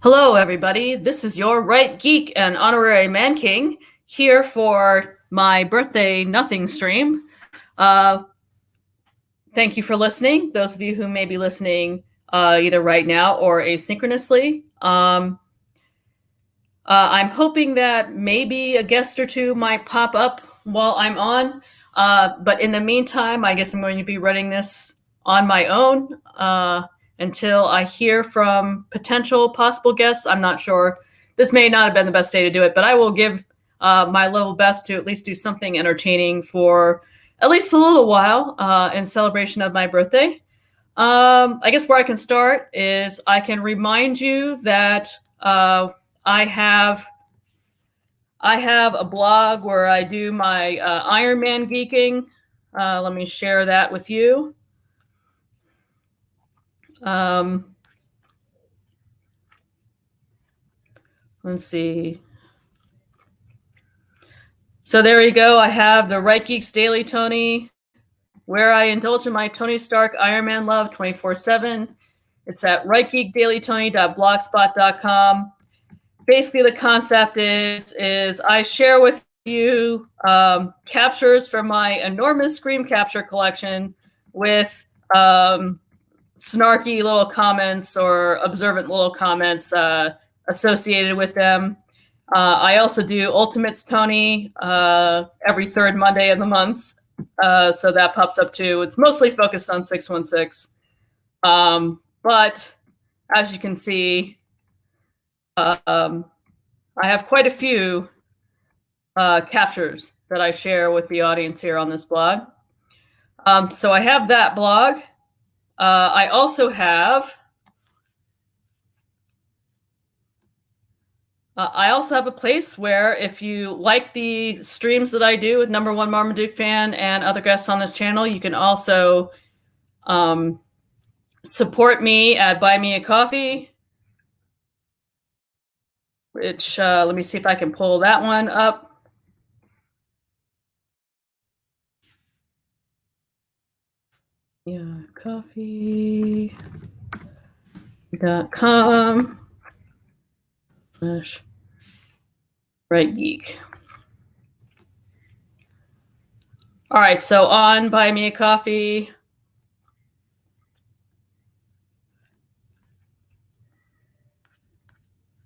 Hello, everybody. This is your Right Geek and Honorary Man King here for my birthday nothing stream. Thank you for listening. Those of you who may be listening either right now or asynchronously. I'm hoping that maybe a guest or two might pop up while I'm on. But in the meantime, I guess I'm going to be running this on my own until I hear from potential possible guests. I'm not sure. This may not have been the best day to do it, but I will give my level best to at least do something entertaining for at least a little while in celebration of my birthday. I guess where I can start is I can remind you that I have a blog where I do my Iron Man geeking. Let me share that with you. Let's see. So there you go. I have the Right Geeks Daily Tony, where I indulge in my Tony Stark Iron Man love 24/7. It's at rightgeekdailytony.blogspot.com. Basically, the concept is I share with you captures from my enormous screen capture collection with snarky little comments or observant little comments associated with them. I also do Ultimates Tony every third Monday of the month. So that pops up too. It's mostly focused on 616. But as you can see, I have quite a few captures that I share with the audience here on this blog. So I have that blog. I also have a place where if you like the streams that I do with #1 Marmaduke fan and other guests on this channel, you can also support me at Buy Me a Coffee, which let me see if I can pull that one up. Yeah, coffee.com/ Right Geek. All right, so on Buy Me a Coffee,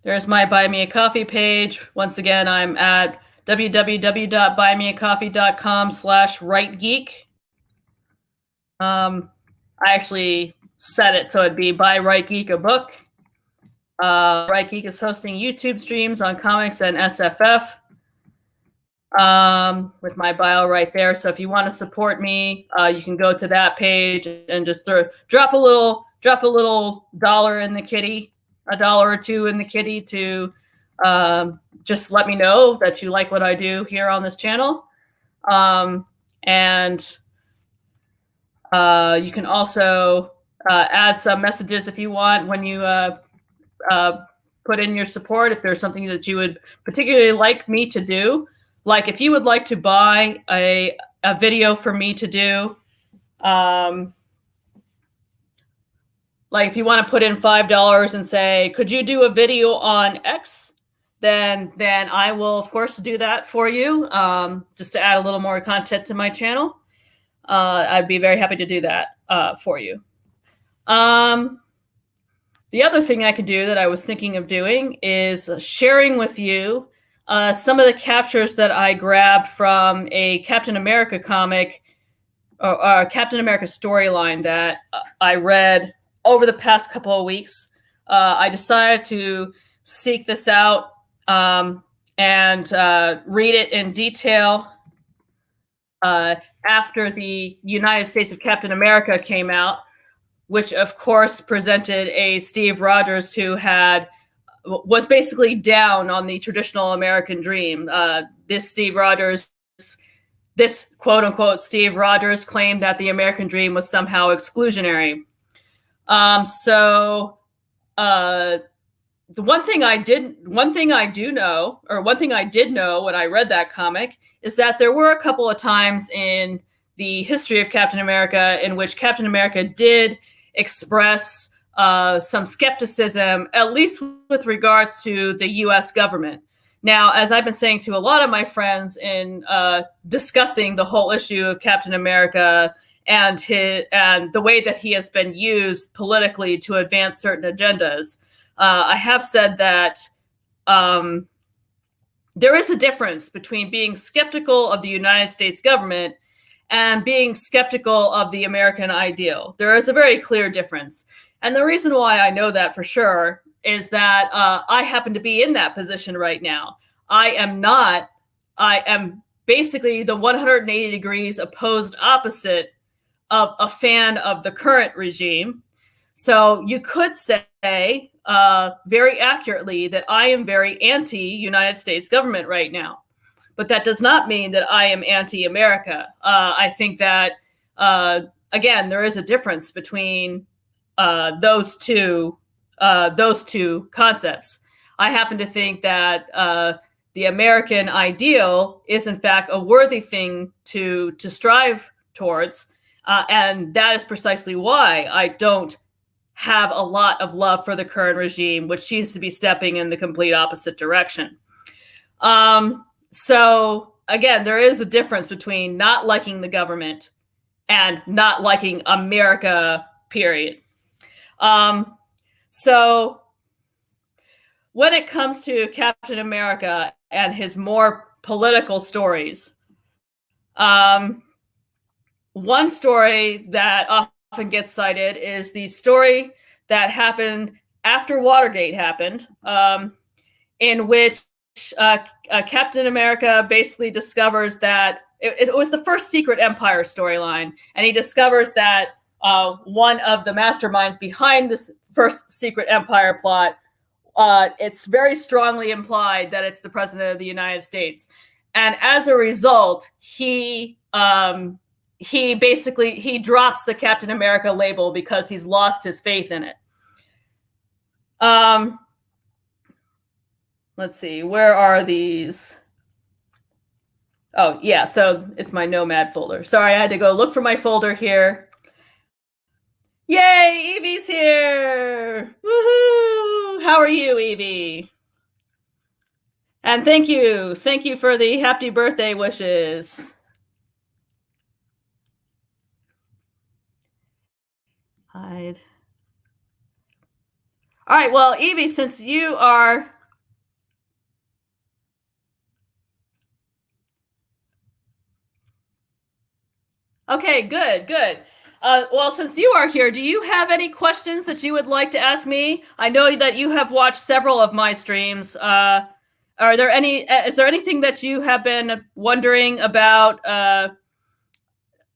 there's my Buy Me a Coffee page. Once again, I'm at www.buymeacoffee.com/rightgeek. I actually set it so it'd be Buy Right Geek a Book. Right Geek is hosting YouTube streams on comics and SFF with my bio right there. So if you want to support me, you can go to that page and just drop a little dollar in the kitty, $1 or $2 in the kitty to just let me know that you like what I do here on this channel. And you can also add some messages if you want when you put in your support, if there's something that you would particularly like me to do. Like if you would like to buy a video for me to do, like if you want to put in $5 and say, could you do a video on X? Then I will, of course, do that for you, just to add a little more content to my channel. I'd be very happy to do that for you. The other thing I could do that I was thinking of doing is sharing with you some of the captures that I grabbed from a Captain America comic or Captain America storyline that I read over the past couple of weeks. I decided to seek this out and read it in detail after the United States of Captain America came out, which of course presented a Steve Rogers who was basically down on the traditional American dream. This quote unquote Steve Rogers claimed that the American dream was somehow exclusionary. The one thing I did know when I read that comic is that there were a couple of times in the history of Captain America in which Captain America did express some skepticism, at least with regards to the U.S. government. Now, as I've been saying to a lot of my friends in discussing the whole issue of Captain America and the way that he has been used politically to advance certain agendas, I have said that there is a difference between being skeptical of the United States government and being skeptical of the American ideal. There is a very clear difference. And the reason why I know that for sure is that I happen to be in that position right now. I am basically the 180 degrees opposed opposite of a fan of the current regime. So you could say very accurately that I am very anti-United States government right now. But that does not mean that I am anti-America. I think that, again, there is a difference between those two concepts. I happen to think that the American ideal is, in fact, a worthy thing to strive towards, and that is precisely why I don't have a lot of love for the current regime, which seems to be stepping in the complete opposite direction. So again, there is a difference between not liking the government and not liking America, period. So when it comes to Captain America and his more political stories, one story that often gets cited is the story that happened after Watergate happened, in which Captain America basically discovers that it was the first Secret Empire storyline, and he discovers that one of the masterminds behind this first Secret Empire plot, it's very strongly implied that it's the President of the United States, and as a result, he drops the Captain America label because he's lost his faith in it. Let's see, where are these? Oh, yeah, so it's my Nomad folder. Sorry, I had to go look for my folder here. Yay, Evie's here! Woohoo! How are you, Evie? And thank you for the happy birthday wishes. Hide. All right, well, Evie, since you are... Okay, good. Well, since you are here, do you have any questions that you would like to ask me? I know that you have watched several of my streams. Is there anything that you have been wondering about,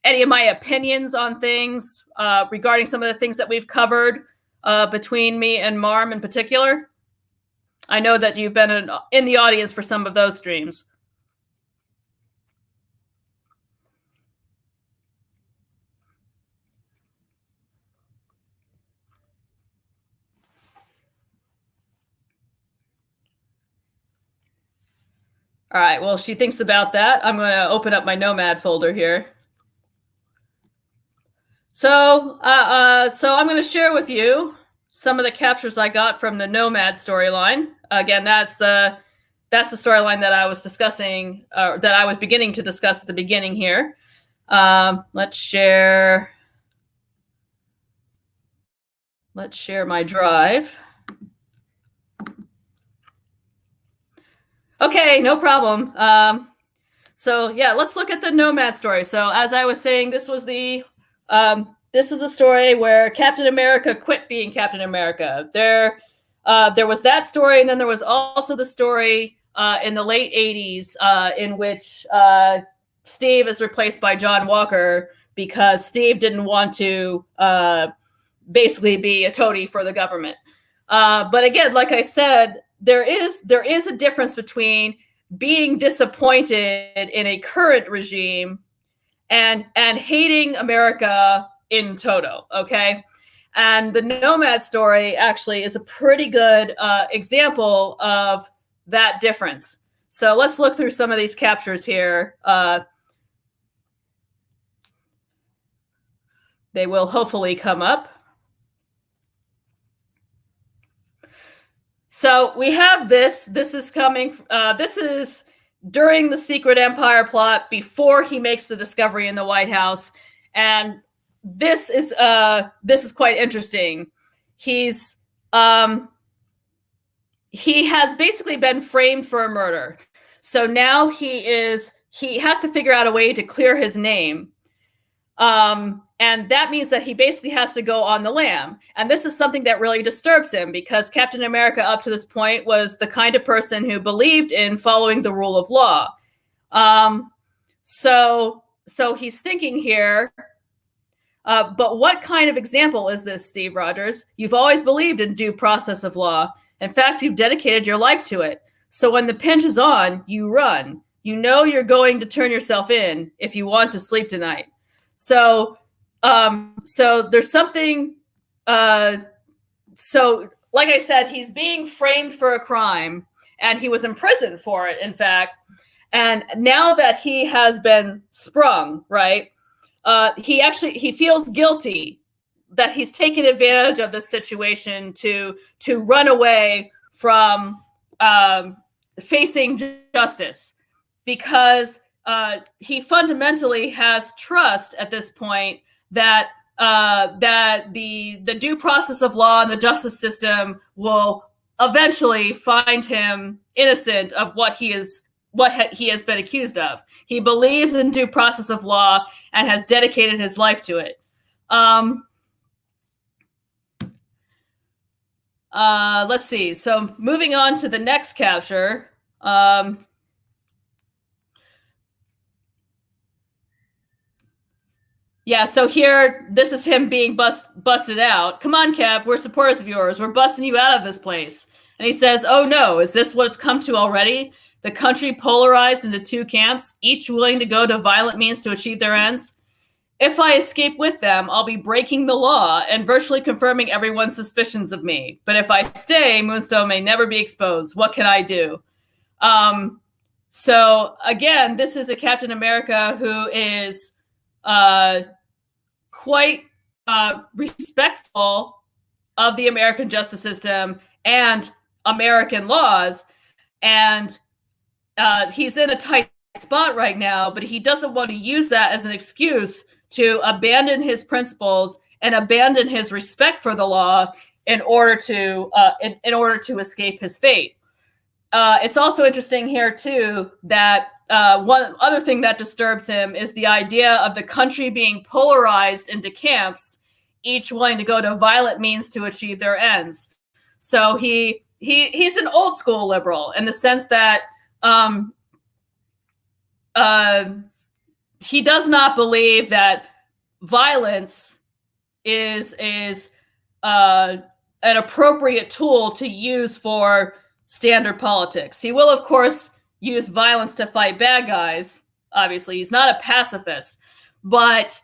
any of my opinions on things regarding some of the things that we've covered between me and Marm in particular? I know that you've been in the audience for some of those streams. All right, well, she thinks about that. I'm going to open up my Nomad folder here. So I'm going to share with you some of the captures I got from the Nomad storyline. Again, that's the storyline that I was discussing, that I was beginning to discuss at the beginning here. Let's share my drive. Okay, no problem. So yeah, let's look at the Nomad story. So as I was saying, this was a story where Captain America quit being Captain America. There was that story, and then there was also the story in the late 80s in which Steve is replaced by John Walker because Steve didn't want to basically be a toady for the government. But again, like I said, there is a difference between being disappointed in a current regime and hating America in toto, okay? And the Nomad story actually is a pretty good example of that difference. So let's look through some of these captures here. They will hopefully come up. So we have this. This is coming. This is during the Secret Empire plot, before he makes the discovery in the White House, and this is quite interesting. He's he has basically been framed for a murder, so now he has to figure out a way to clear his name. And that means that he basically has to go on the lam. And this is something that really disturbs him, because Captain America up to this point was the kind of person who believed in following the rule of law. So he's thinking here, but what kind of example is this, Steve Rogers? You've always believed in due process of law. In fact, you've dedicated your life to it. So when the pinch is on, you run. You know you're going to turn yourself in if you want to sleep tonight. So there's something. So, like I said, he's being framed for a crime, and he was imprisoned for it, in fact. And now that he has been sprung, right, he feels guilty that he's taken advantage of this situation to run away from facing justice, because he fundamentally has trust at this point that the due process of law and the justice system will eventually find him innocent of what he has been accused of. He believes in due process of law and has dedicated his life to it. Let's see. So moving on to the next capture. Yeah, so here, this is him being busted out. Come on, Cap, we're supporters of yours. We're busting you out of this place. And he says, oh no, is this what it's come to already? The country polarized into two camps, each willing to go to violent means to achieve their ends? If I escape with them, I'll be breaking the law and virtually confirming everyone's suspicions of me. But if I stay, Moonstone may never be exposed. What can I do? So again, this is a Captain America who is quite respectful of the American justice system and American laws. And he's in a tight spot right now, but he doesn't want to use that as an excuse to abandon his principles and abandon his respect for the law in order to escape his fate. It's also interesting here too that one other thing that disturbs him is the idea of the country being polarized into camps, each willing to go to violent means to achieve their ends. So he's an old school liberal in the sense that he does not believe that violence is an appropriate tool to use for standard politics. He will, of course, use violence to fight bad guys. Obviously, he's not a pacifist. But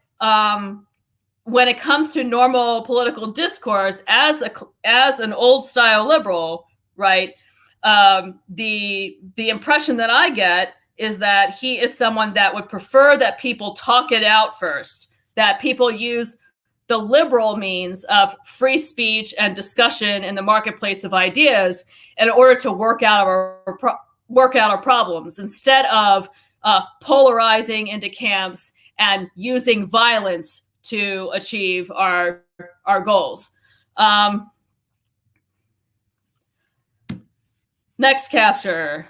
when it comes to normal political discourse, as an old-style liberal, right, the impression that I get is that he is someone that would prefer that people talk it out first, that people use the liberal means of free speech and discussion in the marketplace of ideas in order to work out our problems, instead of polarizing into camps and using violence to achieve our goals. Next capture.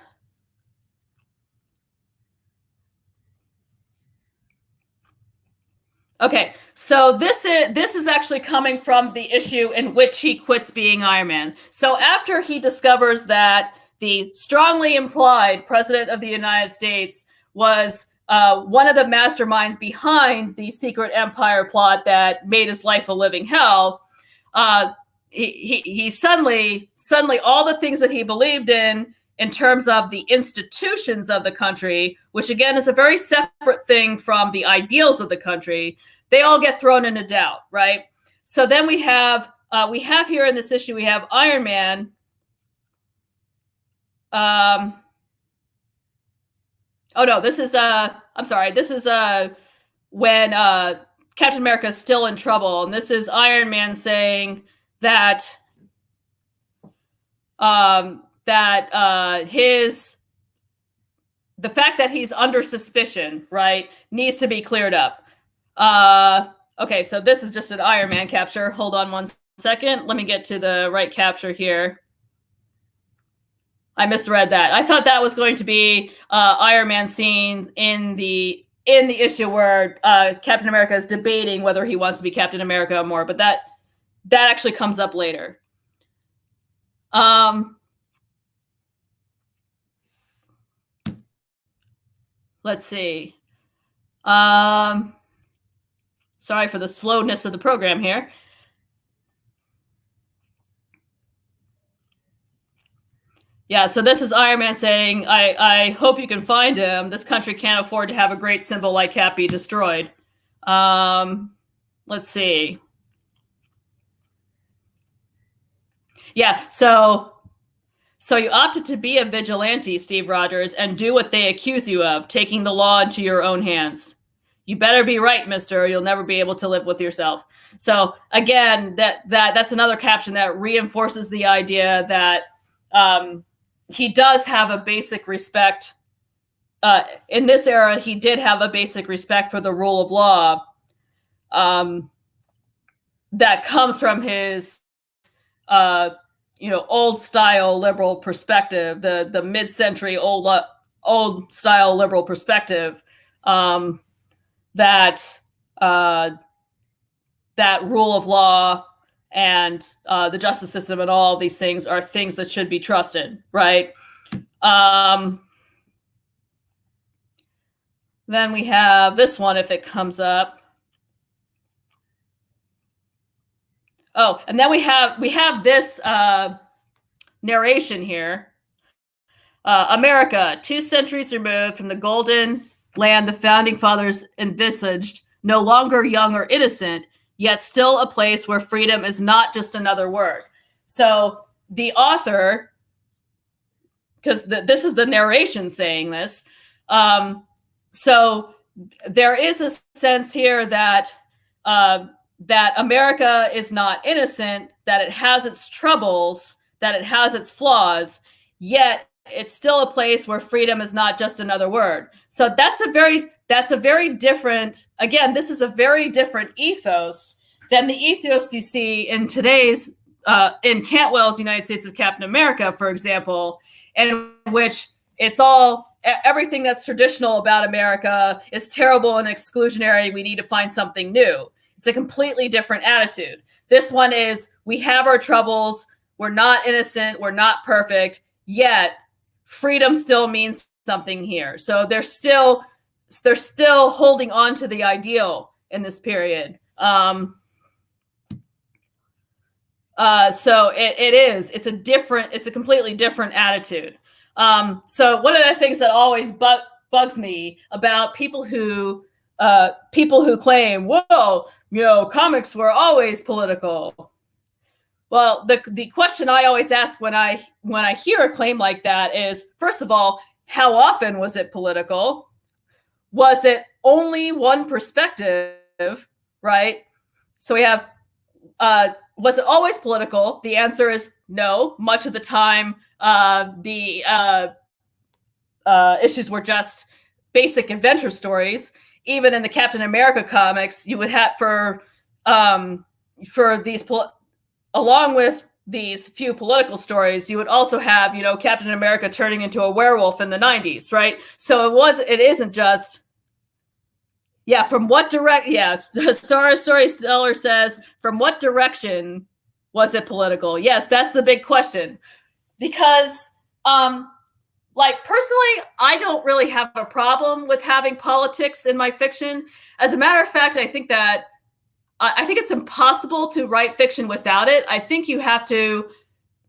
Okay, so this is actually coming from the issue in which he quits being Iron Man. So after he discovers that the strongly implied President of the United States was one of the masterminds behind the Secret Empire plot that made his life a living hell, he suddenly all the things that he believed in terms of the institutions of the country, which again is a very separate thing from the ideals of the country, they all get thrown into doubt, right? So then we have here in this issue, we have Iron Man. Oh no, this is I'm sorry, this is when Captain America is still in trouble, and this is Iron Man saying that that the fact that he's under suspicion, right, needs to be cleared up. Okay, so this is just an Iron Man capture. Hold on one second. Let me get to the right capture here. I misread that. I thought that was going to be Iron Man scene in the issue where Captain America is debating whether he wants to be Captain America or more, but that actually comes up later. Let's see. Sorry for the slowness of the program here. Yeah, so this is Iron Man saying, I hope you can find him. This country can't afford to have a great symbol like Cap be destroyed. Let's see. Yeah, so you opted to be a vigilante, Steve Rogers, and do what they accuse you of, taking the law into your own hands. You better be right, mister, or you'll never be able to live with yourself. So again, that's another caption that reinforces the idea that he does have a basic respect. In this era, he did have a basic respect for the rule of law that comes from his old style liberal perspective, the mid-century old style liberal perspective, that rule of law and the justice system and all of these things are things that should be trusted, right? Then we have this one if it comes up. Oh, and then we have this narration here. America, 2 centuries removed from the golden land the founding fathers envisaged, no longer young or innocent, yet still a place where freedom is not just another word. So the author, because this is the narration saying this, so there is a sense here that that America is not innocent, that it has its troubles, that it has its flaws, yet it's still a place where freedom is not just another word. So that's a very different, again, this is a very different ethos than the ethos you see in today's, in Cantwell's United States of Captain America, for example, in which it's all, everything that's traditional about America is terrible and exclusionary. We need to find something new. It's a completely different attitude. This one is, we have our troubles, we're not innocent, we're not perfect, yet freedom still means something here. So they're still holding on to the ideal in this period. So it's a completely different attitude. So one of the things that always bugs me about people who claim, whoa, comics were always political. Well, the question I always ask when I hear a claim like that is, first of all, how often was it political? Was it only one perspective, right? So we have, was it always political? The answer is no. Much of the time, the issues were just basic adventure stories. Even in the Captain America comics, you would have for these, along with these few political stories, you would also have, Captain America turning into a werewolf in the 90s, right? So it isn't just, from what Star Storyteller says, from what direction was it political? Yes, that's the big question. Because, personally, I don't really have a problem with having politics in my fiction. As a matter of fact, I think it's impossible to write fiction without it. I think you have to,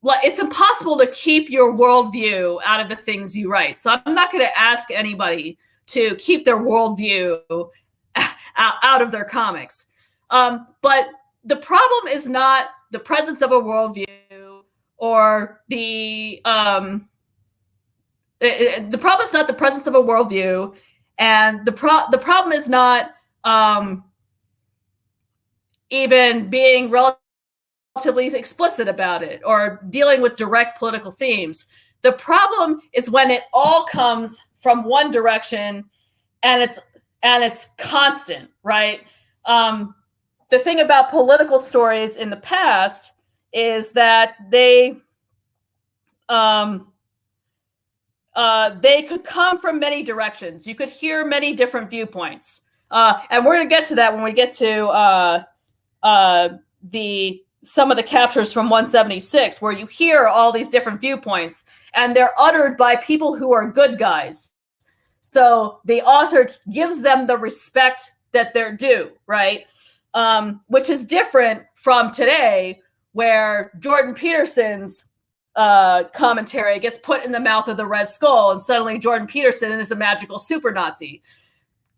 it's impossible to keep your worldview out of the things you write. So I'm not going to ask anybody to keep their worldview out of their comics. But the problem is not the presence of a worldview or the problem is not the presence of a worldview, and the problem is not even being relatively relatively explicit about it or dealing with direct political themes. The problem is when it all comes from one direction and it's constant, right? The thing about political stories in the past is that they could come from many directions. You could hear many different viewpoints, and we're going to get to that when we get to some of the captures from 176, where you hear all these different viewpoints, and they're uttered by people who are good guys. So the author gives them the respect that they're due, right? Which is different from today, where Jordan Peterson's commentary gets put in the mouth of the Red Skull, and suddenly Jordan Peterson is a magical super Nazi.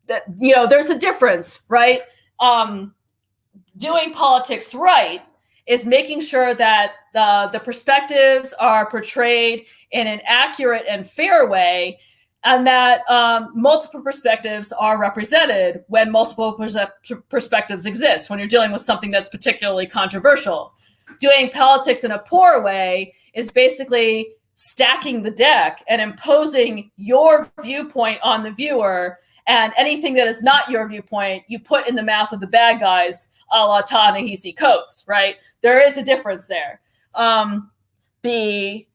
That, you know, there's a difference, right? Doing politics right is making sure that the perspectives are portrayed in an accurate and fair way, and that multiple perspectives are represented when multiple perspectives exist, when you're dealing with something that's particularly controversial. Doing politics in a poor way is basically stacking the deck and imposing your viewpoint on the viewer, and anything that is not your viewpoint, you put in the mouth of the bad guys, a la Ta-Nehisi Coates, right? There is a difference there. And the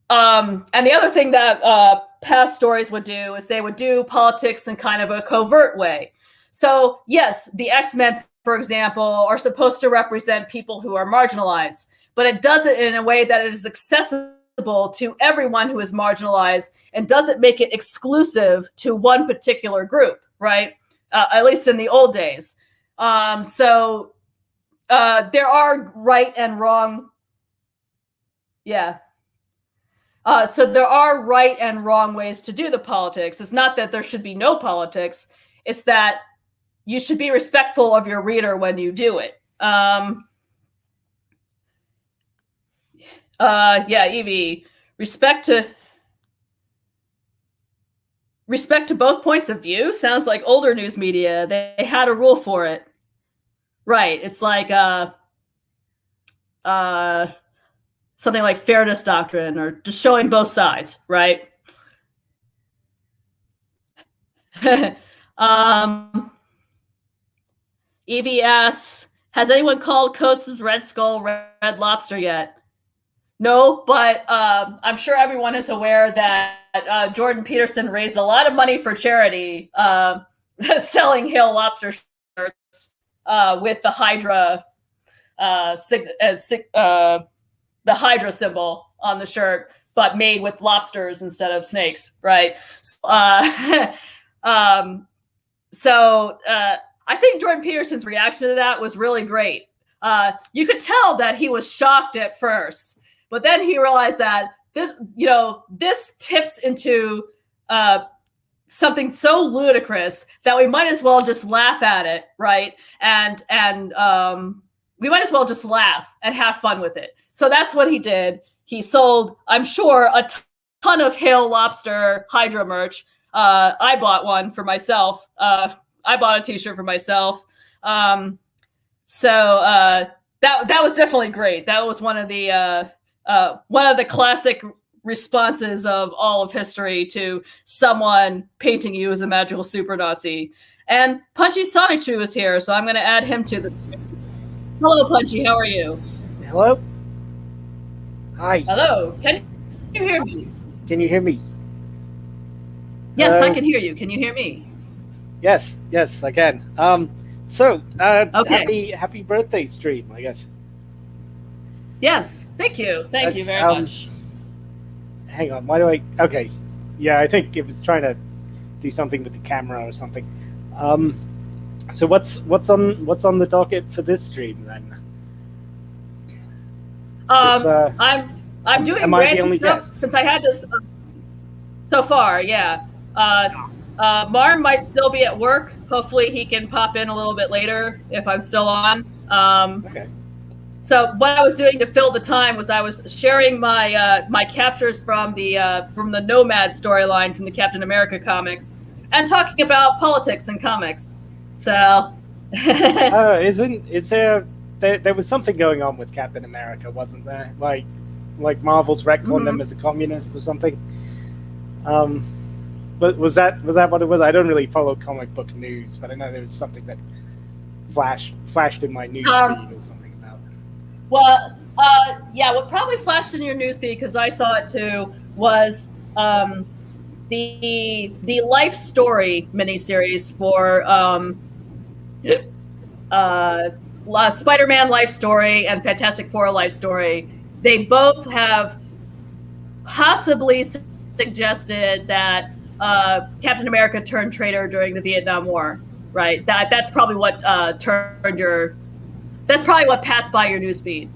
other thing that past stories would do is they would do politics in kind of a covert way. So yes, the X-Men, for example, are supposed to represent people who are marginalized, but it does it in a way that it is accessible to everyone who is marginalized and doesn't make it exclusive to one particular group, right? At least in the old days. So there are right and wrong. Yeah. So there are right and wrong ways to do the politics. It's not that there should be no politics. It's that you should be respectful of your reader when you do it. Yeah, Evie, respect to both points of view sounds like older news media. They had a rule for it. Right. It's like something like fairness doctrine, or just showing both sides, right? Evie asks, has anyone called Coates' Red Skull Red Lobster yet? No, but I'm sure everyone is aware that Jordan Peterson raised a lot of money for charity selling Hale lobster shirts with the Hydra the Hydra symbol on the shirt, but made with lobsters instead of snakes, right? So I think Jordan Peterson's reaction to that was really great. You could tell that he was shocked at first, but then he realized that this tips into something so ludicrous that we might as well just laugh at it, right? And we might as well just laugh and have fun with it. So that's what he did. He sold, I'm sure, a ton of Hale Lobster Hydra merch. I bought one for myself. I bought a t-shirt for myself. So that was definitely great. That was one of the classic responses of all of history to someone painting you as a magical super Nazi. And Punchy Sonic Chew is here, so I'm going to add him to the. Hello, Punchy. How are you? Hello. Hi. Hello. Can you hear me? Can you hear me? Yes, I can hear you. Can you hear me? Yes, I can. Okay. Happy birthday stream, I guess. Yes, thank you. Thank you very much. Hang on, why do I... Okay. Yeah, I think it was trying to do something with the camera or something. So what's on the docket for this stream then? I'm doing random stuff since I had this so far. Yeah. Marn might still be at work. Hopefully he can pop in a little bit later if I'm still on. Okay. So what I was doing to fill the time was I was sharing my captures from the Nomad storyline from the Captain America comics and talking about politics and comics. So is there there was something going on with Captain America, wasn't there? Like Marvel's retconned him Mm-hmm. as a communist or something. Um, but was that what it was? I don't really follow comic book news, but I know there was something that flashed in my news feed Um, or something about it. well, yeah, what probably flashed in your newsfeed because I saw it too was the life story miniseries for uh, Spider-Man life story and Fantastic Four life story. They both have possibly suggested that Captain America turned traitor during the Vietnam War. Right. That's probably what turned your. That's probably what passed by your newsfeed.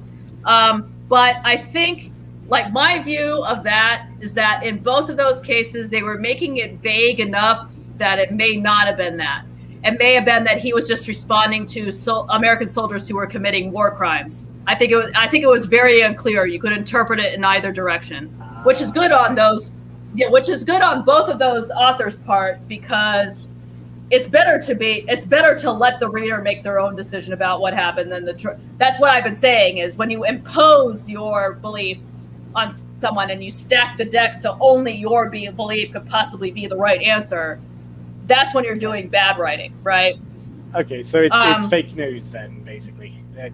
But I think, like, my view of that is that in both of those cases, they were making it vague enough that it may not have been that. It may have been that he was just responding to American soldiers who were committing war crimes. I think it was very unclear. You could interpret it in either direction, which is good on Okay. those. Yeah, which is good on both of those authors' part because it's better to let the reader make their own decision about what happened than that's what I've been saying is when you impose your belief on someone and you stack the deck so only your belief could possibly be the right answer, that's when you're doing bad writing, right? Okay, so it's um fake news then, basically.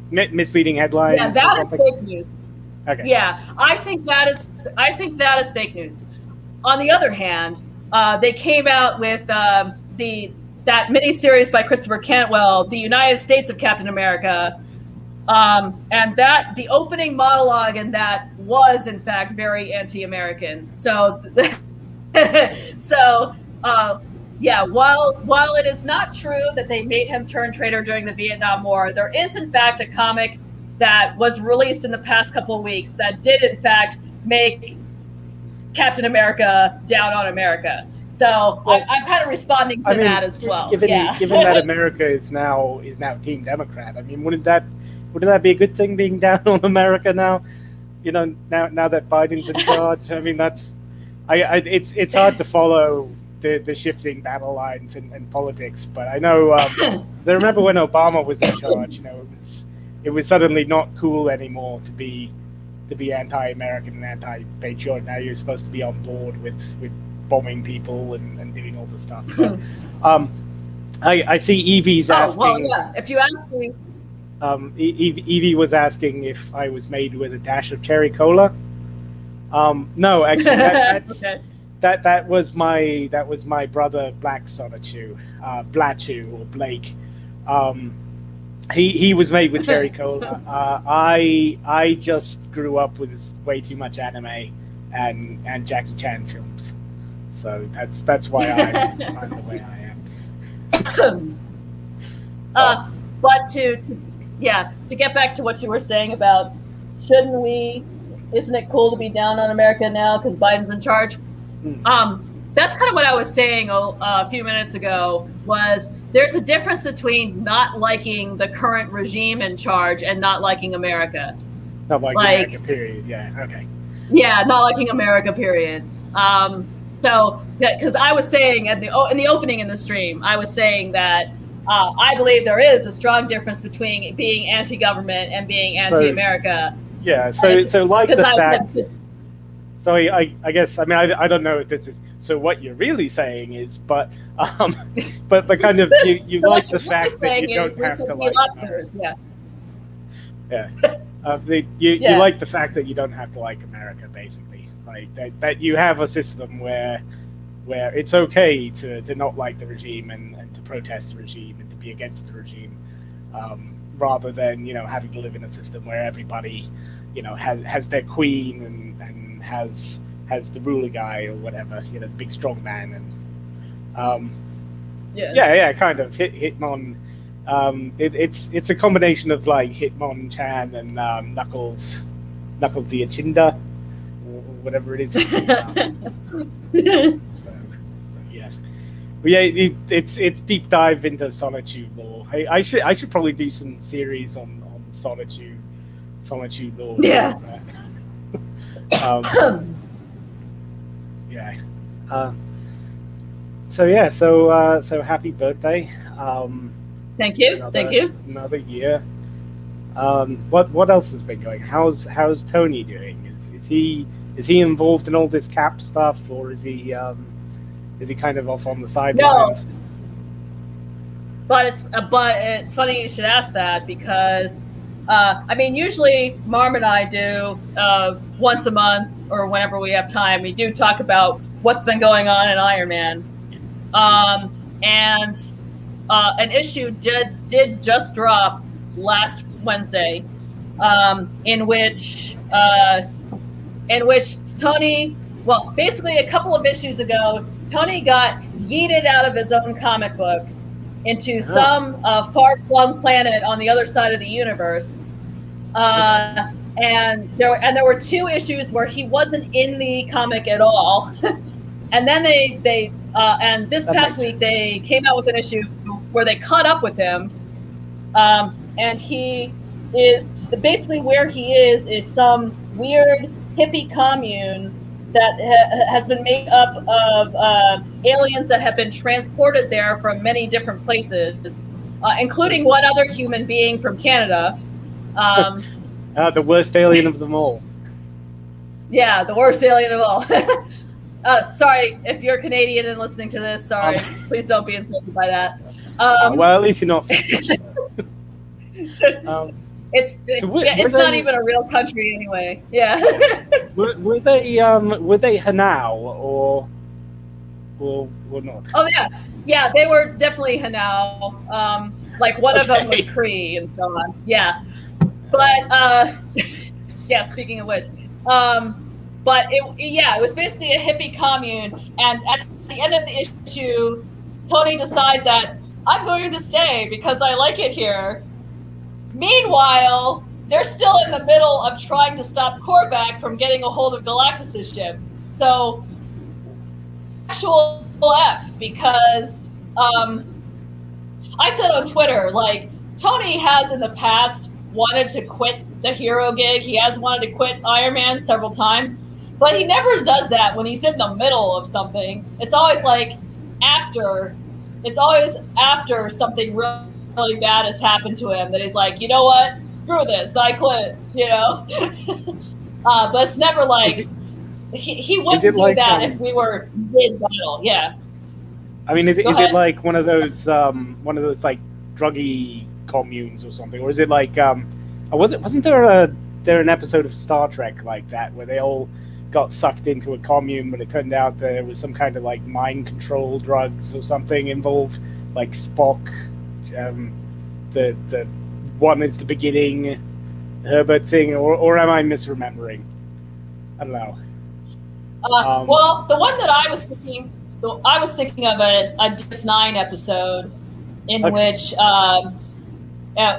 Misleading yeah, headlines or that is something. fake news. Okay. Yeah, I think that is fake news. On the other hand, they came out with the that miniseries by Christopher Cantwell, "The United States of Captain America," and that the opening monologue in that was in fact very anti-American. So, so yeah, while it is not true that they made him turn traitor during the Vietnam War, there is in fact a comic that was released in the past couple of weeks that did in fact make Captain America down on America. So Well, I'm kind of responding I to mean, that as well. given Yeah. given that America is now Team Democrat, I mean, wouldn't that be a good thing being down on America now? Now that Biden's in charge. I mean, it's hard to follow the shifting battle lines in politics, but I know. 'Cause I remember when Obama was in charge. It was suddenly not cool anymore to be anti-American and anti-patriot. Now you're supposed to be on board with bombing people and doing all the stuff. But um, I see Evie's Oh well, asking. yeah. If you ask me, Evie was asking if I was made with a dash of cherry cola. No, actually, okay. that was my brother Black Sonichu, Blachu or Blake. Um, he was made with cherry cola. I just grew up with way too much anime and Jackie Chan films, so that's why I'm the way I am. But but yeah, to get back to what you were saying about shouldn't we? Isn't it cool to be down on America now because Biden's in charge? mm, That's kind of what I was saying a few minutes ago. Was there's a difference between not liking the current regime in charge and not liking America. not like America, Like, period. Yeah, okay. yeah, not liking America, period. So, because I was saying in the opening in the stream, I was saying that I believe there is a strong difference between being anti-government and being So anti-America. yeah, And so it's so like because the I fact. said, So I guess I mean I don't know if this is so what you're really saying is, but but kind of you so like what the you're really fact that you saying is don't we're have to simply like lobsters. America. Yeah, Yeah, you yeah, like the fact that you don't have to like America, basically, like that you have a system where it's okay to not like the regime and to protest the regime and to be against the regime, rather than having to live in a system where everybody has their queen and has the ruler guy or whatever, the big strong man. And yeah. yeah, kind of Hitmon. It's a combination of like Hitmonchan and Knuckles the Achinda, or whatever it is. So yes, but yeah, it's deep dive into Solitude lore. I should probably do some series on Solitude lore. Yeah. Yeah. Uh, so yeah, so happy birthday. Thank you. Thank Another you. another year. What else has been going? How's Tony doing? Is he involved in all this Cap stuff, or is he kind of off on the No, sidelines? but it's funny you should ask that because I mean usually Marm and I do once a month or whenever we have time. We do talk about what's been going on in Iron Man, and an issue did just drop last Wednesday, in which Tony, well, basically a couple of issues ago, Tony got yeeted out of his own comic book into Oh, some far-flung planet on the other side of the universe. okay. And there were two issues where he wasn't in the comic at all. And then and this That past makes week sense. they came out with an issue where they caught up with him, and he is basically where he is some weird hippie commune that has been made up of aliens that have been transported there from many different places, including one other human being from Canada. Um, The worst alien of them all. yeah, the worst alien of all. Sorry if you're Canadian and listening to this. Um, Sorry, please don't be insulted by that. well, at least you're not Finnish. Um, It's so yeah, were it's not they even a real country anyway. Yeah. were they Hanau or not? Oh yeah, yeah, they were definitely Hanau. Like one of them was Okay. Cree and so on. Yeah, but yeah. Speaking of which, but it was basically a hippie commune, and at the end of the issue, Tony decides that I'm going to stay because I like it here. Meanwhile, they're still in the middle of trying to stop Korvac from getting a hold of Galactus' ship. So, actual F, because I said on Twitter, like, Tony has in the past wanted to quit the hero gig. He has wanted to quit Iron Man several times, but he never does that when he's in the middle of something. It's always like after, it's always after something really bad has happened to him that he's like, you know what? Screw this. I quit, you know? But it's never Is like, it he is it wouldn't do like that if we were mid battle. Yeah. I mean, Go is it ahead. like one of those like druggy communes or something, or is it like wasn't there an episode of Star Trek like that where they all got sucked into a commune, but it turned out there was some kind of like mind control drugs or something involved, like Spock, the one is the beginning Herbert thing, or am I misremembering? I don't know. Well, the one that I was thinking of a DS9 episode in Okay. which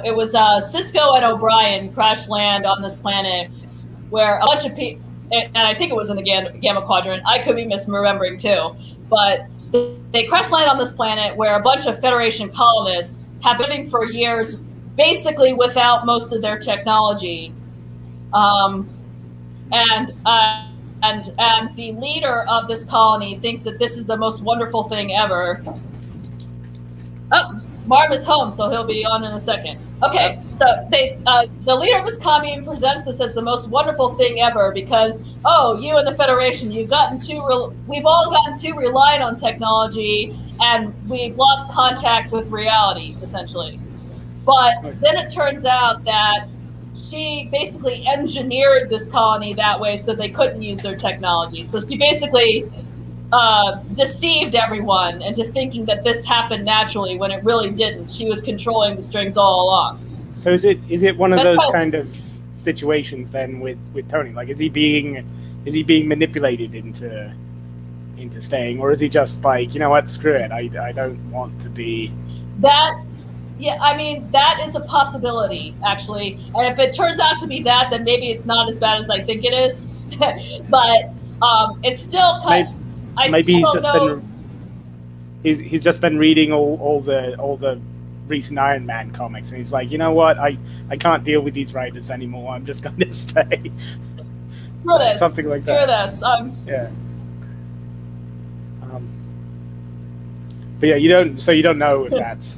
it was Cisco and O'Brien crash land on this planet where a bunch of people, and I think it was in the Gamma Quadrant. I could be misremembering too, but they crash land on this planet where a bunch of Federation colonists have been living for years, basically without most of their technology, um, and and the leader of this colony thinks that this is the most wonderful thing ever. Oh, Marv is home, so he'll be on in a second. Uh, Okay, so the leader of this commune presents this as the most wonderful thing ever because, oh, you and the Federation, we've all gotten too reliant on technology and we've lost contact with reality, essentially. But okay. then it turns out that she basically engineered this colony that way so they couldn't use their technology. So she basically deceived everyone into thinking that this happened naturally when it really didn't. She was controlling the strings all along. So is it one of That's those kind of, kind of situations then with Tony? Like, is he being manipulated into staying, or is he just like, you know what, screw it, I don't want to be. that. Yeah, I mean that is a possibility actually, and if it turns out to be that, then maybe it's not as bad as I think it is. But it's still Maybe, I maybe still don't know. he's just been reading all the recent Iron Man comics, and he's like, you know what, I can't deal with these writers anymore. I'm just going to stay. Screw this. Something like Screw that. this. Yeah. Um, but yeah, you don't know if that's.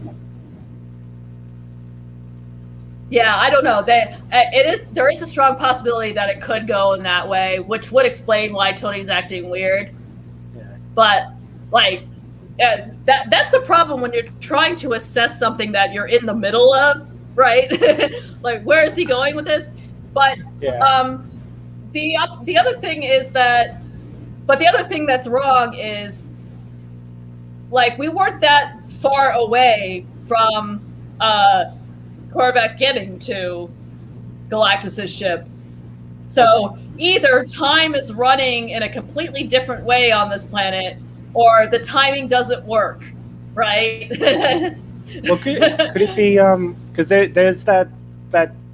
Yeah, I don't know. There is a strong possibility that it could go in that way, which would explain why Tony's acting weird. Yeah. But like that's the problem when you're trying to assess something that you're in the middle of, right? Like, where is he going with this? But Yeah. um, the other thing is that, but the other thing that's wrong is, like, we weren't that far away from Korvac getting to Galactus's ship. So either time is running in a completely different way on this planet, or the timing doesn't work, right? Well, could it be because there's that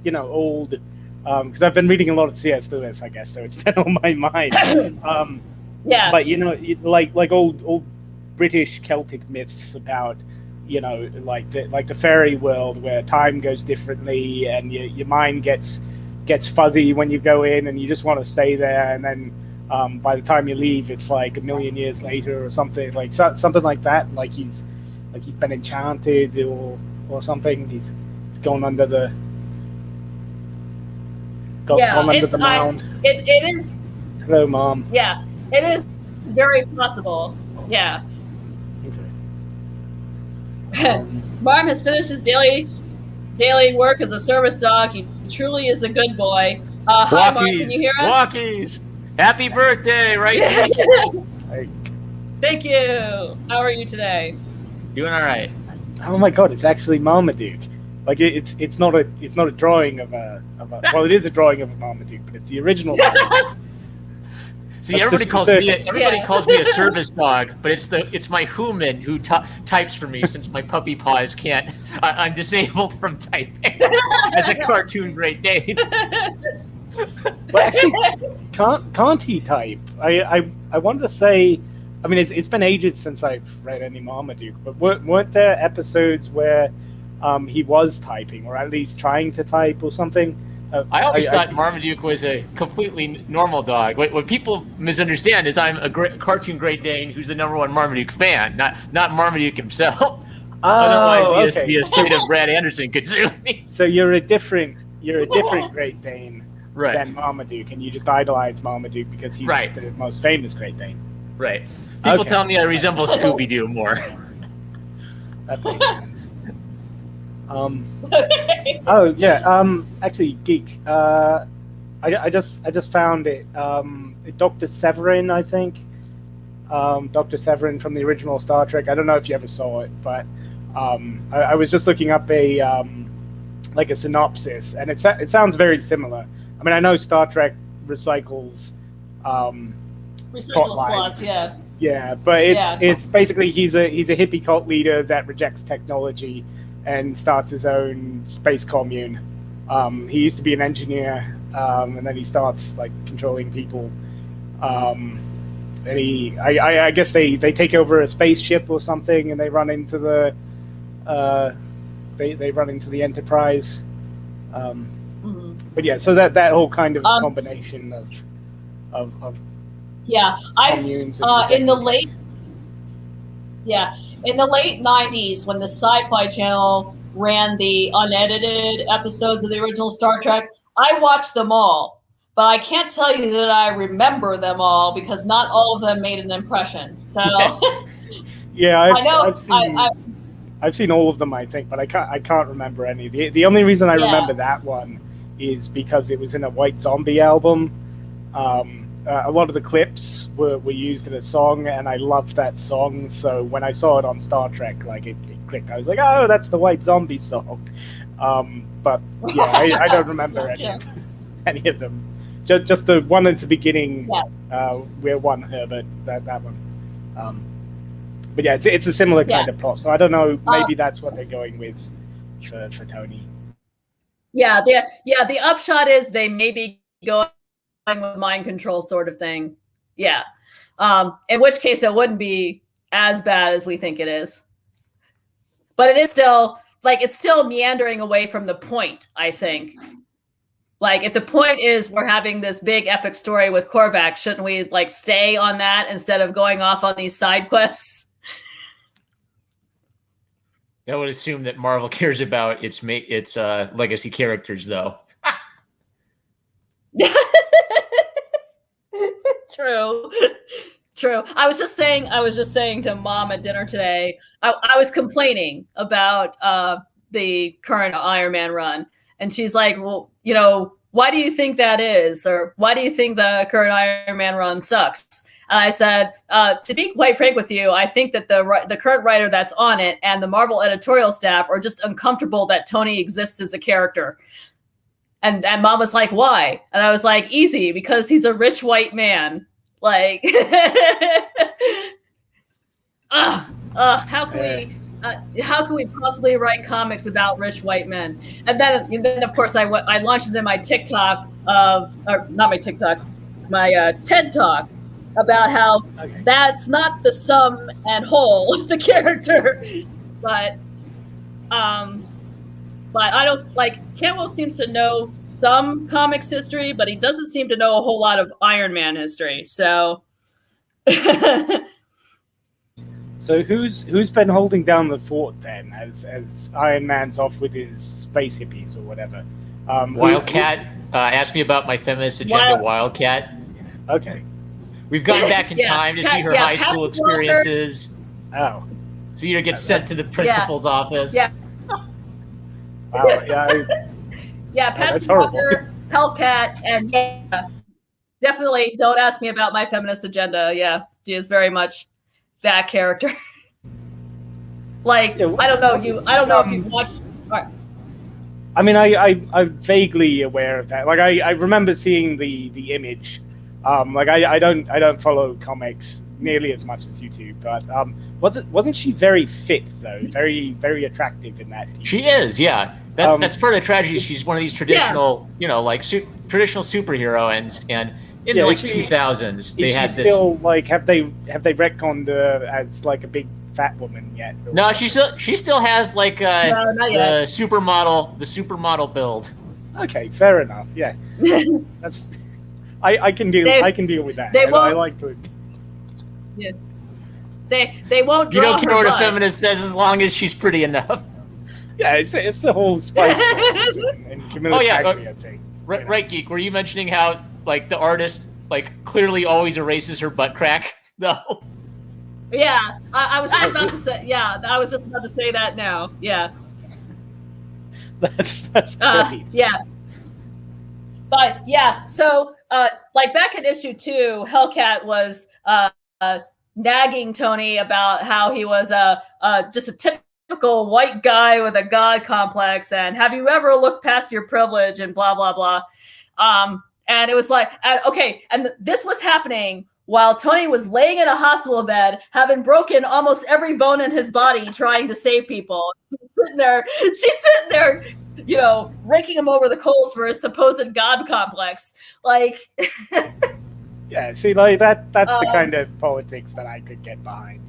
old because I've been reading a lot of C.S. Lewis, I guess, so it's been on my mind. Yeah. But like old British Celtic myths about like the fairy world where time goes differently and your mind gets fuzzy when you go in and you just want to stay there, and then by the time you leave it's like a million years later or something like something like that, like he's been enchanted or something. He's gone under the gone under the mound. It is. Hello, Mom. Yeah, it is very possible. Yeah. Okay. Marm has finished his daily work as a service dog. He truly is a good boy. Hi, Marm, can you hear us? Walkies! Happy birthday, right? Thank you. How are you today? Doing all right. Oh my God, it's actually Marmaduke. Like it's not a drawing of a well, it is a drawing of a Marmaduke, but it's the original. See, everybody calls me a service dog, but it's my human who types for me since my puppy paws can't. I'm disabled from typing as a cartoon Great Dane. Well, actually, can't he type? I wanted to say, I mean, it's been ages since I've read any Marmaduke, but weren't there episodes where he was typing, or at least trying to type or something? I always thought Marmaduke was a completely normal dog. What people misunderstand is I'm a cartoon Great Dane who's the #1 Marmaduke fan, not Marmaduke himself. Oh, otherwise, okay. the estate of Brad Anderson could sue me. So you're a different Great Dane right. than Marmaduke, and you just idolize Marmaduke because he's the most famous Great Dane. Right. People tell me I resemble Scooby-Doo more. That makes sense. Oh yeah. Actually, Geek. I just found it. Dr. Severin, I think. Dr. Severin from the original Star Trek. I don't know if you ever saw it, but I was just looking up a like a synopsis, and it sounds very similar. I mean, I know Star Trek recycles plots, yeah. Yeah, but it's basically he's a hippie cult leader that rejects technology and starts his own space commune. He used to be an engineer, and then he starts like controlling people. And I guess they take over a spaceship or something, and they run into the they run into the Enterprise. But yeah, so that whole kind of combination of yeah, in the late 90s, when the Sci-Fi Channel ran the unedited episodes of the original Star Trek, I watched them all, but I can't tell you that I remember them all because not all of them made an impression. So yeah, I've seen all of them, I think, but I can't remember any. The only reason I remember that one is because it was in a White Zombie album. A lot of the clips were used in a song, and I loved that song. So when I saw it on Star Trek, like it clicked. I was like, "Oh, that's the White Zombie song." But yeah, I don't remember any of them. Just the one at the beginning, where one Herbert, that one. But yeah, it's a similar kind of plot. So I don't know. Maybe that's what they're going with for Tony. Yeah, the upshot is they may be going with mind control sort of thing. Yeah. In which case it wouldn't be as bad as we think it is. But it is still, like, it's still meandering away from the point, I think. Like, if the point is we're having this big epic story with Korvac, shouldn't we, like, stay on that instead of going off on these side quests? That would assume that Marvel cares about its legacy characters, though. True. True. I was just saying to Mom at dinner today, I was complaining about the current Iron Man run. And she's like, well, why do you think that is? Or why do you think the current Iron Man run sucks? And I said, to be quite frank with you, I think that the current writer that's on it and the Marvel editorial staff are just uncomfortable that Tony exists as a character. And Mom was like, why? And I was like, easy, because he's a rich white man. Like, how can we possibly write comics about rich white men? And then of course I launched into my TikTok my TED Talk about how that's not the sum and whole of the character, but I don't like. Cantwell seems to know some comics history, but he doesn't seem to know a whole lot of Iron Man history. So, so who's been holding down the fort then, as Iron Man's off with his space hippies or whatever? Wildcat asked me about my feminist agenda. Wildcat. Okay. We've gone back in time to see her high school experiences. Oh. See her get sent to the principal's office. Yeah. Wow, Patsy Walker, Hellcat, and definitely don't ask me about my feminist agenda. Yeah, she is very much that character. Like, I don't know if you've watched. I mean, I'm vaguely aware of that. Like, I remember seeing the image. Like, I don't follow comics nearly as much as you do, but wasn't she very fit though? Very, very attractive in that. She is, yeah. That's part of the tragedy. She's one of these traditional, traditional superhero, and in the 2000s they had this. Still, like, have they retconned as like a big fat woman yet? No, she still has like the supermodel build. Okay, fair enough. Yeah, that's. I can deal with that. I like to. Yeah. They won't draw. You don't care what blood. a feminist says as long as she's pretty enough. Yeah, it's the whole Spice Girls and Camilla Chagrey, I think. Right, Geek. Were you mentioning how like the artist like clearly always erases her butt crack? No. Yeah, I was just about to say. Yeah, I was just about to say that now. Yeah. That's great. Yeah. But yeah, so like back in issue 2, Hellcat was nagging Tony about how he was just a typical white guy with a god complex, and have you ever looked past your privilege and blah blah blah. And it was like, and this was happening while Tony was laying in a hospital bed, having broken almost every bone in his body, trying to save people. She's sitting there, raking him over the coals for his supposed god complex. Like, yeah, see, like that's the kind of politics that I could get behind.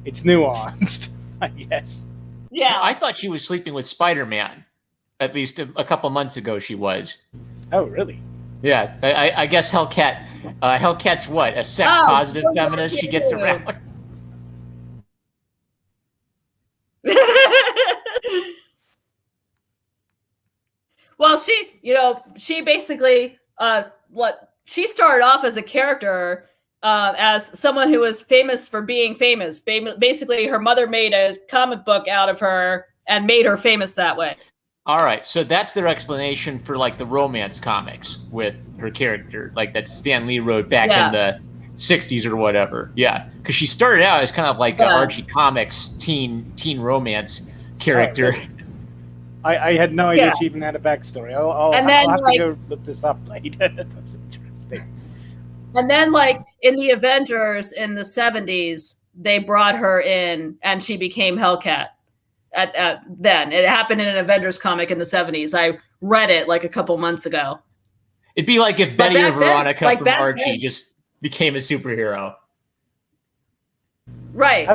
It's nuanced, I guess. Yeah, I thought she was sleeping with Spider-Man. At least a couple months ago, she was. Oh, really? Yeah, I guess Hellcat's what? A sex-positive feminist? She gets around. Well, she basically she started off as a character as someone who was famous for being famous. Basically, her mother made a comic book out of her and made her famous that way. All right, so that's their explanation for like the romance comics with her character, like that Stan Lee wrote back in the 60s or whatever. Yeah, because she started out as kind of like an Archie Comics teen romance character. I had no idea she even had a backstory. I'll have to go look this up later. That's interesting. And then, like, in the Avengers in the 70s, they brought her in and she became Hellcat. Then it happened in an Avengers comic in the 70s. I read it like a couple months ago. It'd be like if Betty or Veronica from Archie just became a superhero. Right.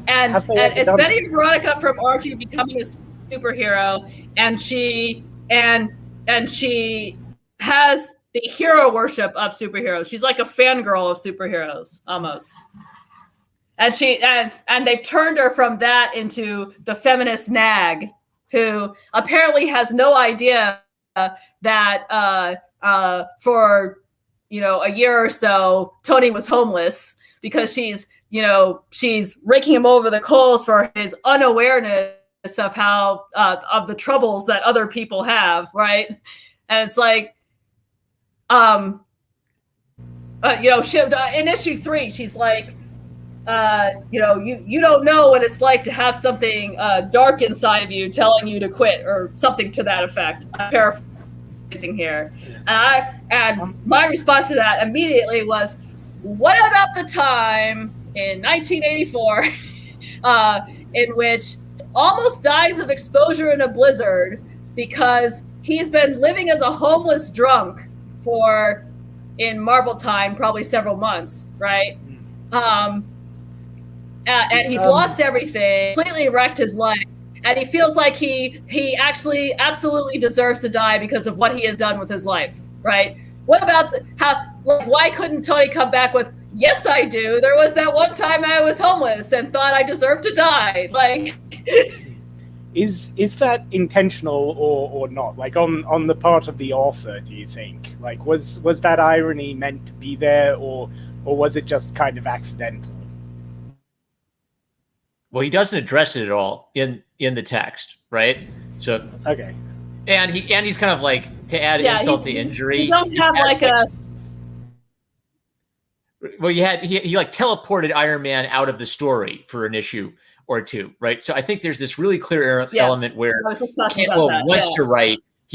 And it's Betty and Veronica from Archie becoming a superhero, and she has the hero worship of superheroes. She's like a fangirl of superheroes, almost. and they've turned her from that into the feminist nag, who apparently has no idea that for a year or so Tony was homeless, because she's raking him over the coals for his unawareness of how of the troubles that other people have, right? And it's like, in issue 3, she's like, you don't know what it's like to have something dark inside of you telling you to quit, or something to that effect. I'm paraphrasing here. And my response to that immediately was, what about the time in 1984 in which almost dies of exposure in a blizzard because he's been living as a homeless drunk for, in Marvel time, probably several months, right? And he's lost everything, completely wrecked his life, and he feels like he actually absolutely deserves to die because of what he has done with his life, right? What about why couldn't Tony come back with, yes, I do. There was that one time I was homeless and thought I deserved to die. Like, is that intentional or not? Like, on the part of the author, do you think? Like, was that irony meant to be there, or was it just kind of accidental? Well, he doesn't address it at all in the text, right? So okay. And he's kind of like, to add insult to injury. You don't have like a. Well, he like teleported Iron Man out of the story for an issue or two, right? So I think there's this really clear element where he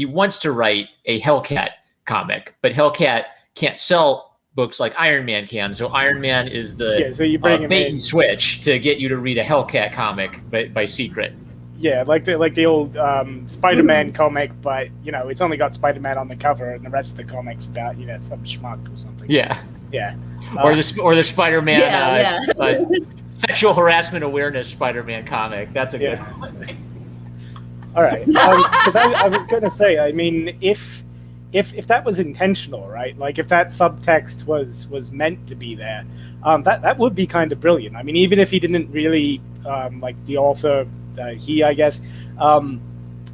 wants to write a Hellcat comic, but Hellcat can't sell books like Iron Man can. So Iron Man is the so you bring bait and switch to get you to read a Hellcat comic by secret. Yeah, like the old Spider-Man comic, but it's only got Spider-Man on the cover, and the rest of the comic's about some schmuck or something. Yeah, yeah. Or the Spider-Man sexual harassment awareness Spider-Man comic. That's a good one. All right, because I was going to say, I mean, if that was intentional, right? Like, if that subtext was meant to be there, that would be kind of brilliant. I mean, even if he didn't really like the author. I guess,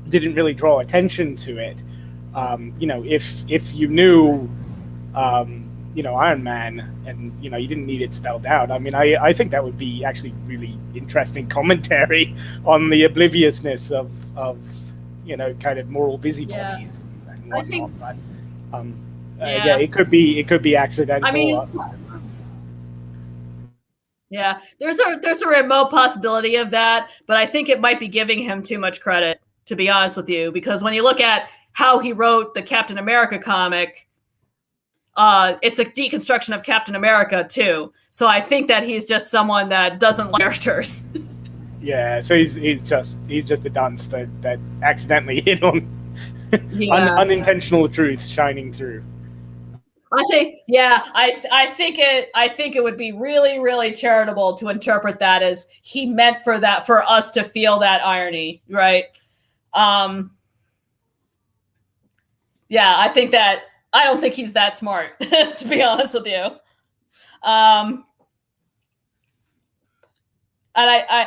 didn't really draw attention to it. If you knew, Iron Man, and you didn't need it spelled out. I mean, I think that would be actually really interesting commentary on the obliviousness of kind of moral busybodies and whatnot. I think, but it could be accidental. I mean, yeah, there's a remote possibility of that, but I think it might be giving him too much credit, to be honest with you, because when you look at how he wrote the Captain America comic, it's a deconstruction of Captain America too. So I think that he's just someone that doesn't like characters. Yeah, so he's just a dunce that accidentally hit on unintentional truth shining through. I think it would be really, really charitable to interpret that as he meant for us to feel that irony, right? I don't think he's that smart, to be honest with you. And I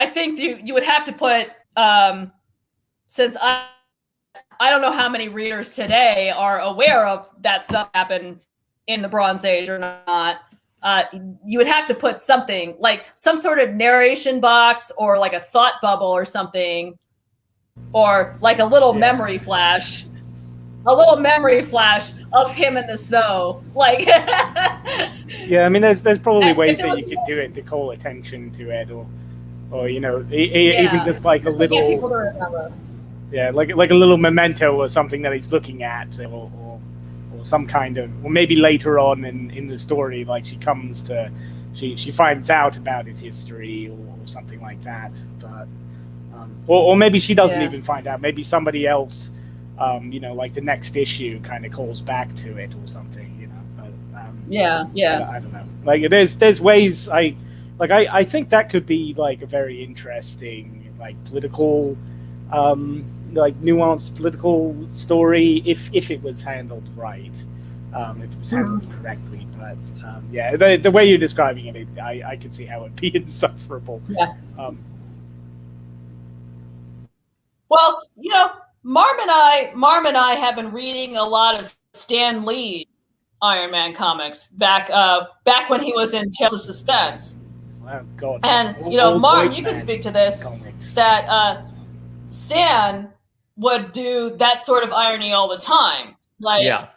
think you would have to put, since I don't know how many readers today are aware of that stuff happened in the Bronze Age or not. You would have to put something like some sort of narration box or like a thought bubble or something, or like a little memory flash of him in the snow. Like, yeah, I mean, there's probably ways that you could do it to call attention to it, or even just like a little. To get people to remember. Yeah, like a little memento or something that he's looking at, or some kind of, or maybe later on in the story, like she finds out about his history or something like that. But or maybe she doesn't even find out. Maybe somebody else, like the next issue, kind of calls back to it or something. But I don't know. Like there's ways I think that could be like a very interesting like political. Like nuanced political story if it was handled right. if it was handled correctly. But yeah, the way you're describing it, I can see how it'd be insufferable. Yeah. Well, Marm and I have been reading a lot of Stan Lee's Iron Man comics back when he was in Tales of Suspense. Oh God! And Marm, you can speak to this. Comics. That Stan would do that sort of irony all the time. Like, yeah.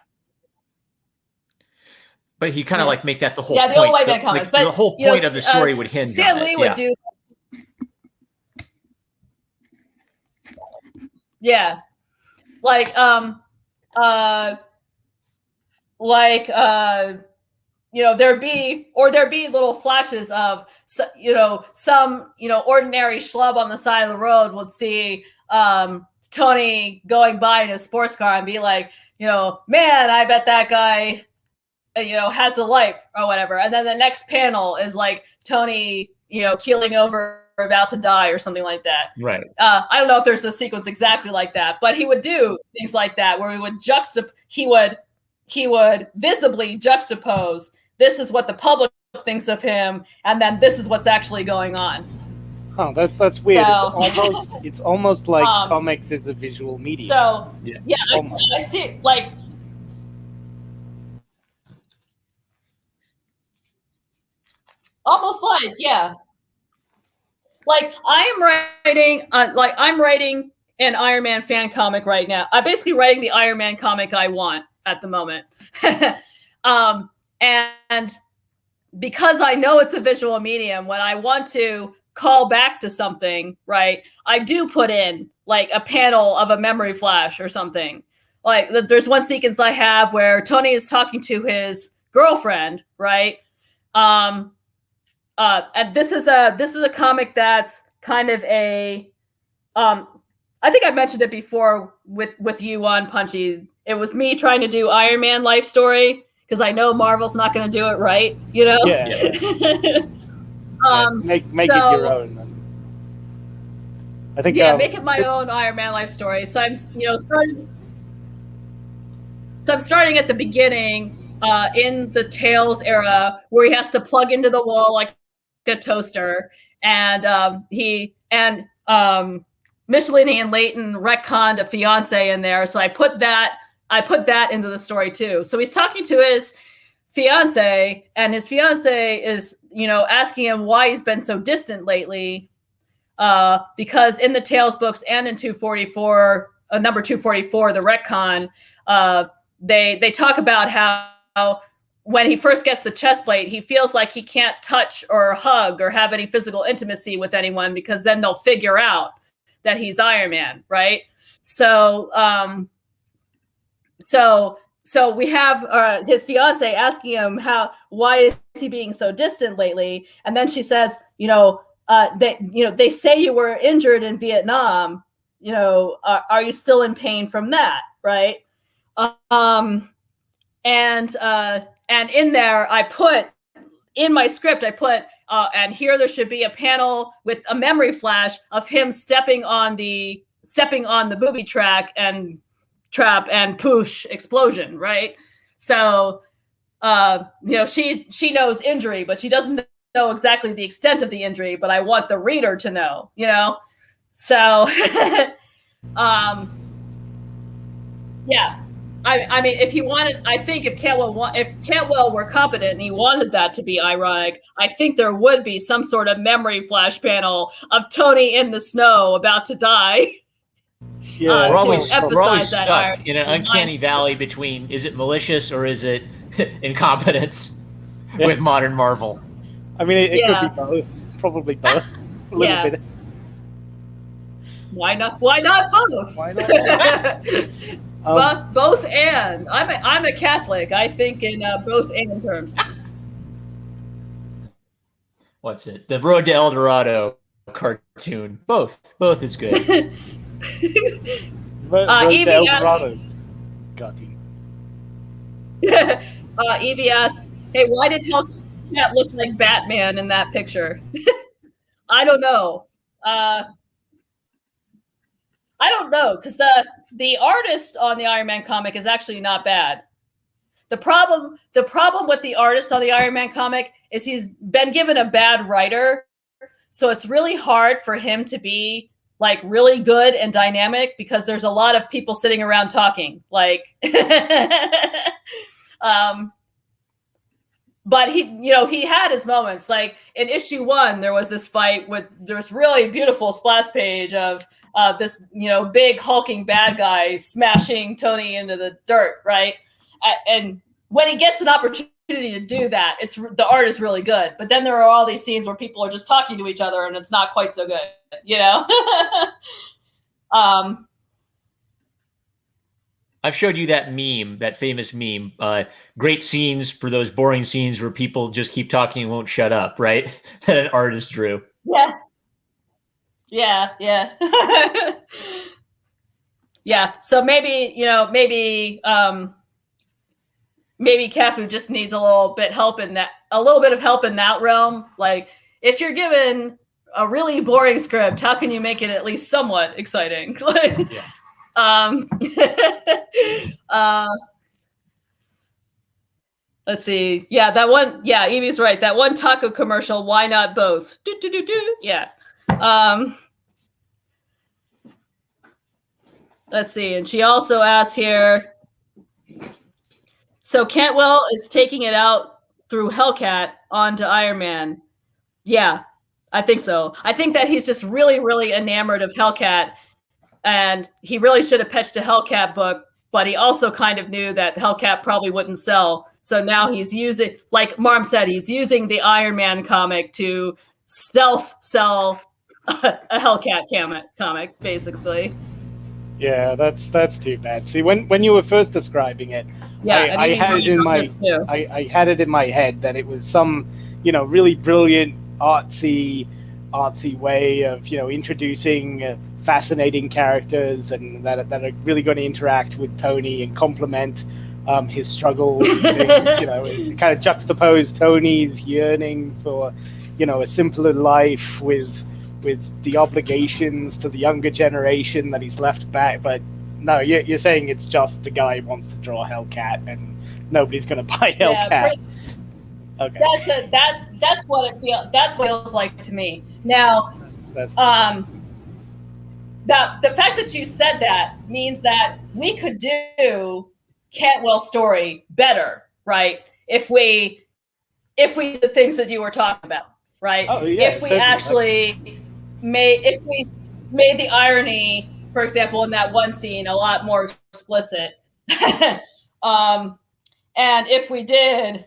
But he kind of like make that the whole point. Yeah, the old white man comics. But the whole point of the story would hinge Stan on Lee it. would do. Yeah, like there'd be little flashes of some ordinary schlub on the side of the road would see Tony going by in his sports car and be like, man, I bet that guy has a life or whatever. And then the next panel is like Tony keeling over, about to die or something like that. Right. I don't know if there's a sequence exactly like that, but he would do things like that where he would visibly juxtapose, this is what the public thinks of him, and then this is what's actually going on. Oh, that's weird. So, it's almost like comics is a visual medium. So yeah, I see like almost like like I'm writing an Iron Man fan comic right now. I'm basically writing the Iron Man comic I want at the moment. And because I know it's a visual medium, when I want to call back to something, right, I do put in like a panel of a memory flash or something. Like there's one sequence I have where Tony is talking to his girlfriend, right? And this is a comic that's kind of a I think I mentioned it before with you on Punchy. It was me trying to do Iron Man life story because I know Marvel's not going to do it right, Yeah. Make it your own. I think. Yeah, make it my own Iron Man life story. So I'm starting at the beginning in the Tales era where he has to plug into the wall like a toaster, and Michelini and Layton retconned a fiance in there, so I put that into the story too. So he's talking to his fiance, and his fiance is asking him why he's been so distant lately, because in the Tales books and in 244, number 244, the retcon, they talk about how when he first gets the chest plate, he feels like he can't touch or hug or have any physical intimacy with anyone because then they'll figure out that he's Iron Man, right? So we have his fiance asking him why is he being so distant lately, and then she says, they say you were injured in Vietnam. Are you still in pain from that, right? And in there, I put in my script, and here there should be a panel with a memory flash of him stepping on the booby trap and poosh explosion, right? So, she knows injury, but she doesn't know exactly the extent of the injury, but I want the reader to know, So, yeah. I mean, if he wanted, I think if Cantwell were competent and he wanted that to be ironic, I think there would be some sort of memory flash panel of Tony in the snow about to die. Yeah, we're always stuck in an uncanny valley between is it malicious or is it incompetence with modern Marvel. I mean, it could be both. Probably both. A little bit. Why not? Why not both? Why not both? Both and. I'm a Catholic. I think in both and terms. What's it? The Road to El Dorado cartoon. Both is good. Evie El Dorado. Got you. Evie asked, "Hey, why did Hellcat look like Batman in that picture?" I don't know. I don't know, because the artist on the Iron Man comic is actually not bad. the problem with the artist on the Iron Man comic is he's been given a bad writer, so it's really hard for him to be like really good and dynamic because there's a lot of people sitting around talking. Like, but he had his moments. Like in issue 1, there was this fight there was really beautiful splash page of this, big hulking bad guy smashing Tony into the dirt, right? And when he gets an opportunity to do that, the art is really good. But then there are all these scenes where people are just talking to each other, and it's not quite so good, I've showed you that meme, that famous meme. Great scenes for those boring scenes where people just keep talking and won't shut up, right? That an artist drew. Yeah. Yeah. So maybe Cafu just needs a little bit of help in that realm. Like if you're given a really boring script, how can you make it at least somewhat exciting? Yeah. Let's see. Yeah, that one. Yeah, Evie's right. That one taco commercial. Why not both? Yeah. Let's see. And she also asks here. So Cantwell is taking it out through Hellcat onto Iron Man. Yeah, I think so. I think that he's just really, really enamored of Hellcat, and he really should have pitched a Hellcat book, but he also kind of knew that Hellcat probably wouldn't sell. So now he's using, like Marm said, he's using the Iron Man comic to stealth sell a Hellcat comic, basically. Yeah, that's too bad. See, when you were first describing it, yeah, I had it in my head that it was some, really brilliant artsy way of, introducing fascinating characters and that are really going to interact with Tony and complement his struggles and things. Kind of juxtapose Tony's yearning for, a simpler life with the obligations to the younger generation that he's left back. But no, you're saying it's just the guy who wants to draw Hellcat and nobody's going to buy Hellcat. Okay. That's what it feels. That's what it feels like to me. Now, the fact that you said that means that we could do Cantwell's story better, right? If we the things that you were talking about, right? Oh, yeah, if we actually made the irony, for example, in that one scene a lot more explicit, and if we did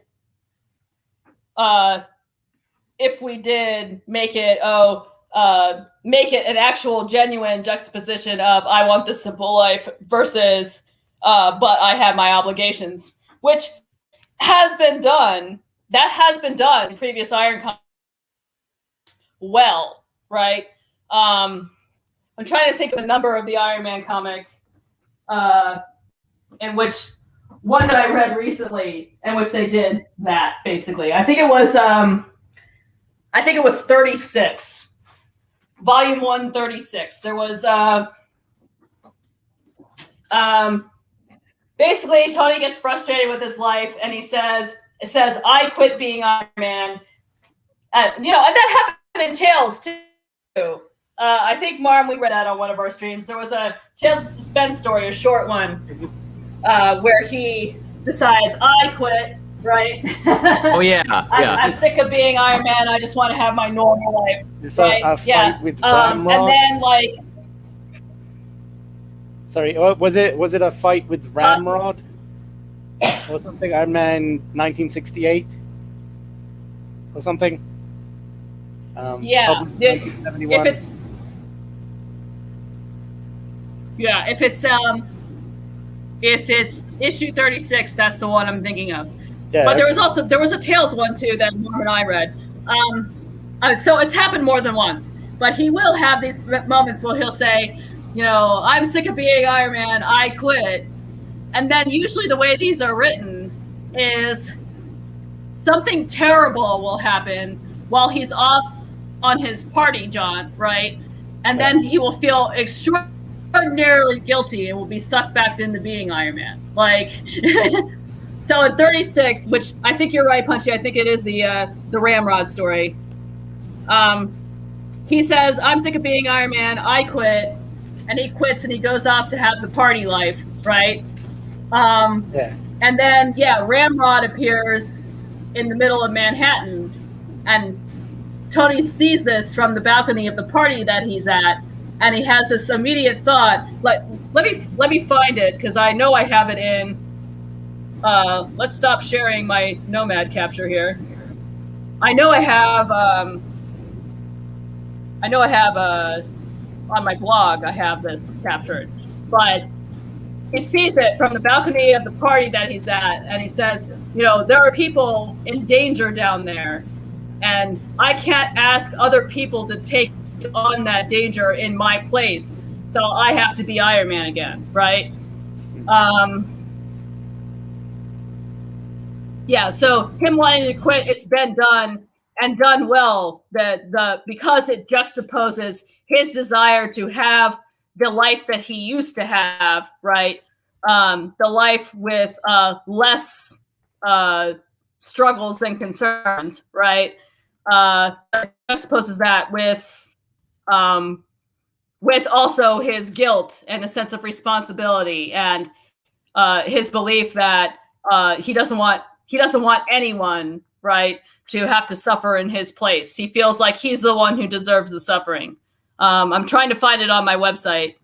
make it an actual genuine juxtaposition of I want this simple life versus but I have my obligations, which has been done. That has been done in previous Iron comics well, right? I'm trying to think of the number of the Iron Man comic in which one that I read recently in which they did that, basically. I think it was 36. Volume 1, 36. There was basically Tony gets frustrated with his life and it says, I quit being Iron Man. And that happened in Tales too. I think Marm, we read that on one of our streams. There was a Tales of Suspense story, a short one, where he decides, I quit, right? Oh, yeah. I'm sick of being Iron Man. I just want to have my normal life. Is right? that a fight with Ramrod? And then, sorry, was it a fight with Ramrod? Or something? Iron Man 1968? Or something? If it's issue 36, that's the one I'm thinking of. Yeah. But there was a Tales one too that Norm and I read. So it's happened more than once. But he will have these moments where he'll say, I'm sick of being Iron Man, I quit. And then usually the way these are written is something terrible will happen while he's off on his party jaunt, right? And then he will feel extraordinarily guilty and will be sucked back into being Iron Man. So in 36, which I think you're right, Punchy. I think it is the Ramrod story. He says, "I'm sick of being Iron Man. I quit," and he quits and he goes off to have the party life, right? Yeah. And then Ramrod appears in the middle of Manhattan, and Tony sees this from the balcony of the party that he's at, and he has this immediate thought. Let me find it, because I know I have it in. Let's stop sharing my Nomad capture here. I know I have. On my blog I have this captured, but he sees it from the balcony of the party that he's at, and he says, there are people in danger down there, and I can't ask other people to take on that danger in my place, so I have to be Iron Man again, right? So him wanting to quit, it's been done and done well, because it juxtaposes his desire to have the life that he used to have, right? The life with less struggles and concerns, right? Juxtaposes that with also his guilt and a sense of responsibility, and his belief that he doesn't want anyone, right, to have to suffer in his place. He feels like he's the one who deserves the suffering. I'm trying to find it on my website.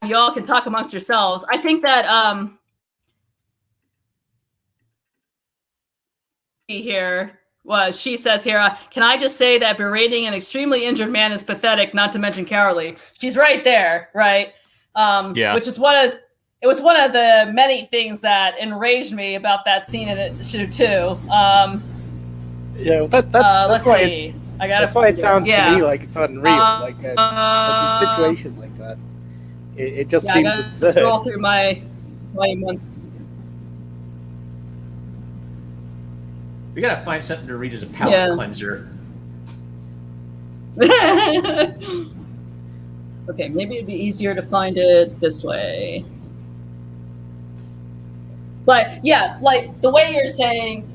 Y'all can talk amongst yourselves. I think that she says here, can I just say that berating an extremely injured man is pathetic, not to mention cowardly. She's right there, right? Which is it was one of the many things that enraged me about that scene in it too. That's why see. That's why it sounds to me like it's unreal, like a situation like that. It just seems I gotta absurd. scroll through my months. We gotta find something to read as a palate cleanser. Okay, maybe it'd be easier to find it this way. But like the way you're saying,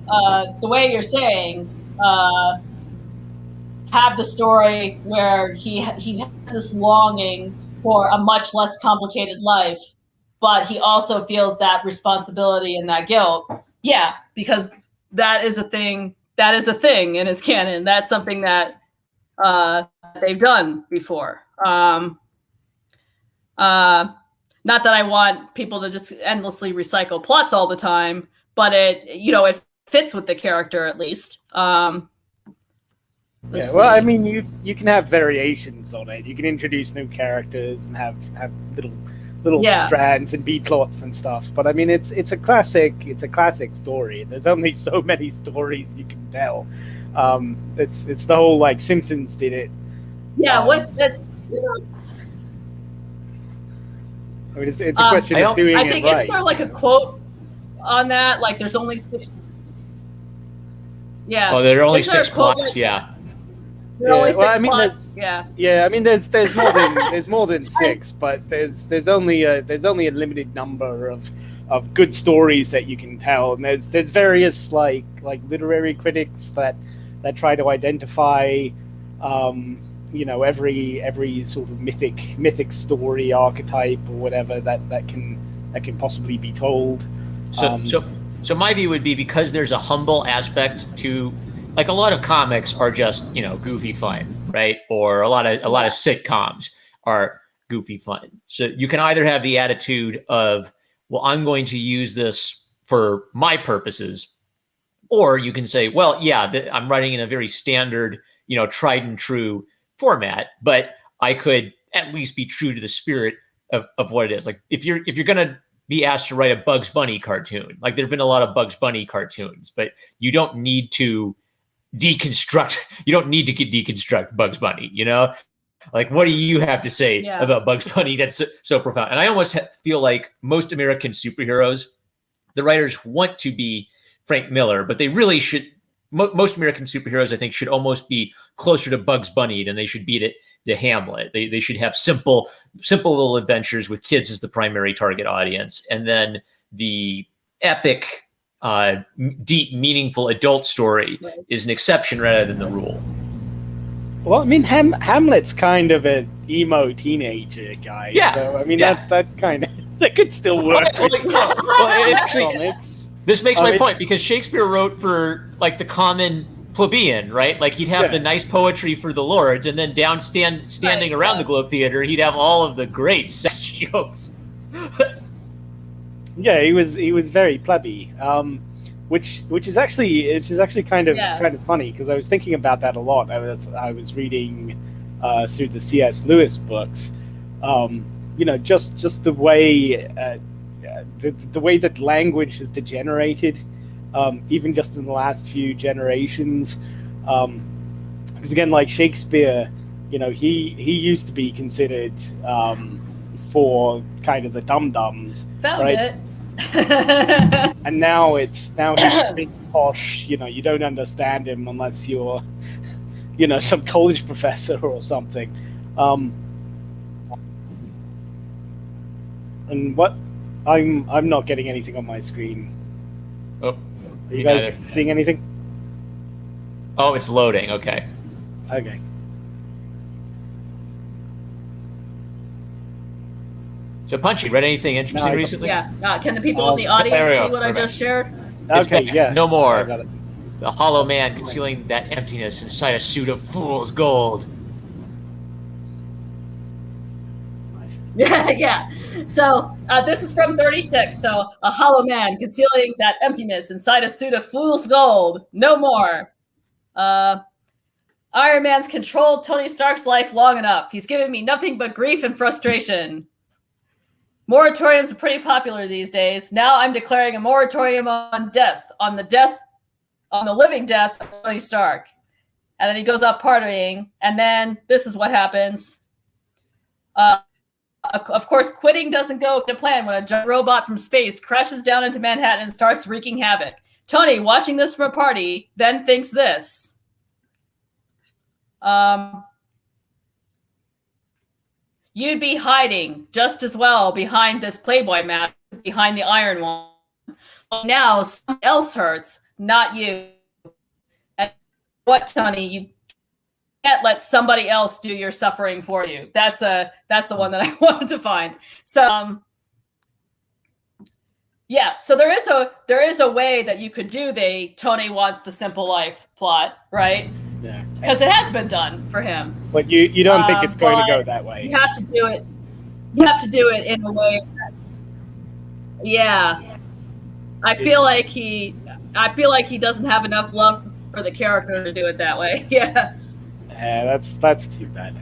have the story where he has this longing for a much less complicated life, but he also feels that responsibility and that guilt. Yeah, because that is a thing in his canon. That's something that they've done before. Not that I want people to just endlessly recycle plots all the time, but it fits with the character at least. I mean, you can have variations on it. You can introduce new characters and have little strands and B plots and stuff. But I mean, it's a classic story. There's only so many stories you can tell. It's the whole, like, Simpsons did it. Yeah. I mean, it's a question of doing it right. I think, isn't there like a quote on that? Like, there's only 6. Yeah. Oh, there are only 6 plots. Yeah. There are only 6 plots. Yeah. I mean, there's more than 6, but there's only a limited number of good stories that you can tell, and there's various like literary critics that try to identify every sort of mythic story archetype or whatever that can possibly be told. So my view would be, because there's a humble aspect to, like, a lot of comics are just goofy fun, right? Or a lot of sitcoms are goofy fun. So you can either have the attitude of, well, I'm going to use this for my purposes, or you can say, well, I'm writing in a very standard, tried and true format, but I could at least be true to the spirit of what it is. Like, if you're gonna be asked to write a Bugs Bunny cartoon, like, there've been a lot of Bugs Bunny cartoons, but you don't need to deconstruct Bugs Bunny, like, what do you have to say about Bugs Bunny that's so profound? And I almost feel like most American superheroes, the writers want to be Frank Miller, but they really should. Most American superheroes, I think, should almost be closer to Bugs Bunny than they should be to Hamlet. They should have simple little adventures with kids as the primary target audience, and then the epic, deep, meaningful adult story is an exception rather than the rule. Well, I mean, Hamlet's kind of an emo teenager guy, so I mean that kind of that could still work. Actually, this makes my point, because Shakespeare wrote for like the common plebeian, right? Like he'd have the nice poetry for the lords, and then standing around the Globe Theater, he'd have all of the great sex jokes. Yeah, he was very plebby, which is actually kind of funny, because I was thinking about that a lot. I was reading through the C.S. Lewis books, just the way the way that language has degenerated, even just in the last few generations. Because again, like Shakespeare, he used to be considered for kind of the dum-dums, right? And now he's big posh. You don't understand him unless you're, some college professor or something. And what I'm not getting anything on my screen. Oh, are you guys seeing anything? Oh, it's loading. Okay. Okay. So, Punchy, read anything interesting recently? Yeah. Can the people in the audience see what I just shared? Okay, yeah. No more. I got it. The hollow man concealing that emptiness inside a suit of fool's gold. Yeah. So this is from 36. So a hollow man concealing that emptiness inside a suit of fool's gold. No more. Iron Man's controlled Tony Stark's life long enough. He's given me nothing but grief and frustration. Moratoriums are pretty popular these days. Now I'm declaring a moratorium on the living death of Tony Stark. And then he goes out partying, and then this is what happens. Of course, quitting doesn't go to plan when a giant robot from space crashes down into Manhattan and starts wreaking havoc. Tony, watching this from a party, then thinks this. You'd be hiding just as well behind this Playboy mask as behind the Iron One. Now someone else hurts, not you. And what, Tony? You can't let somebody else do your suffering for you. That's the one that I wanted to find. So so there is a way that you could do the Tony wants the simple life plot, right? Yeah. Because it has been done for him. But you don't think it's going to go that way? You have to do it. You have to do it in a way that, I feel like he doesn't have enough love for the character to do it that way. Yeah. Yeah, that's too bad.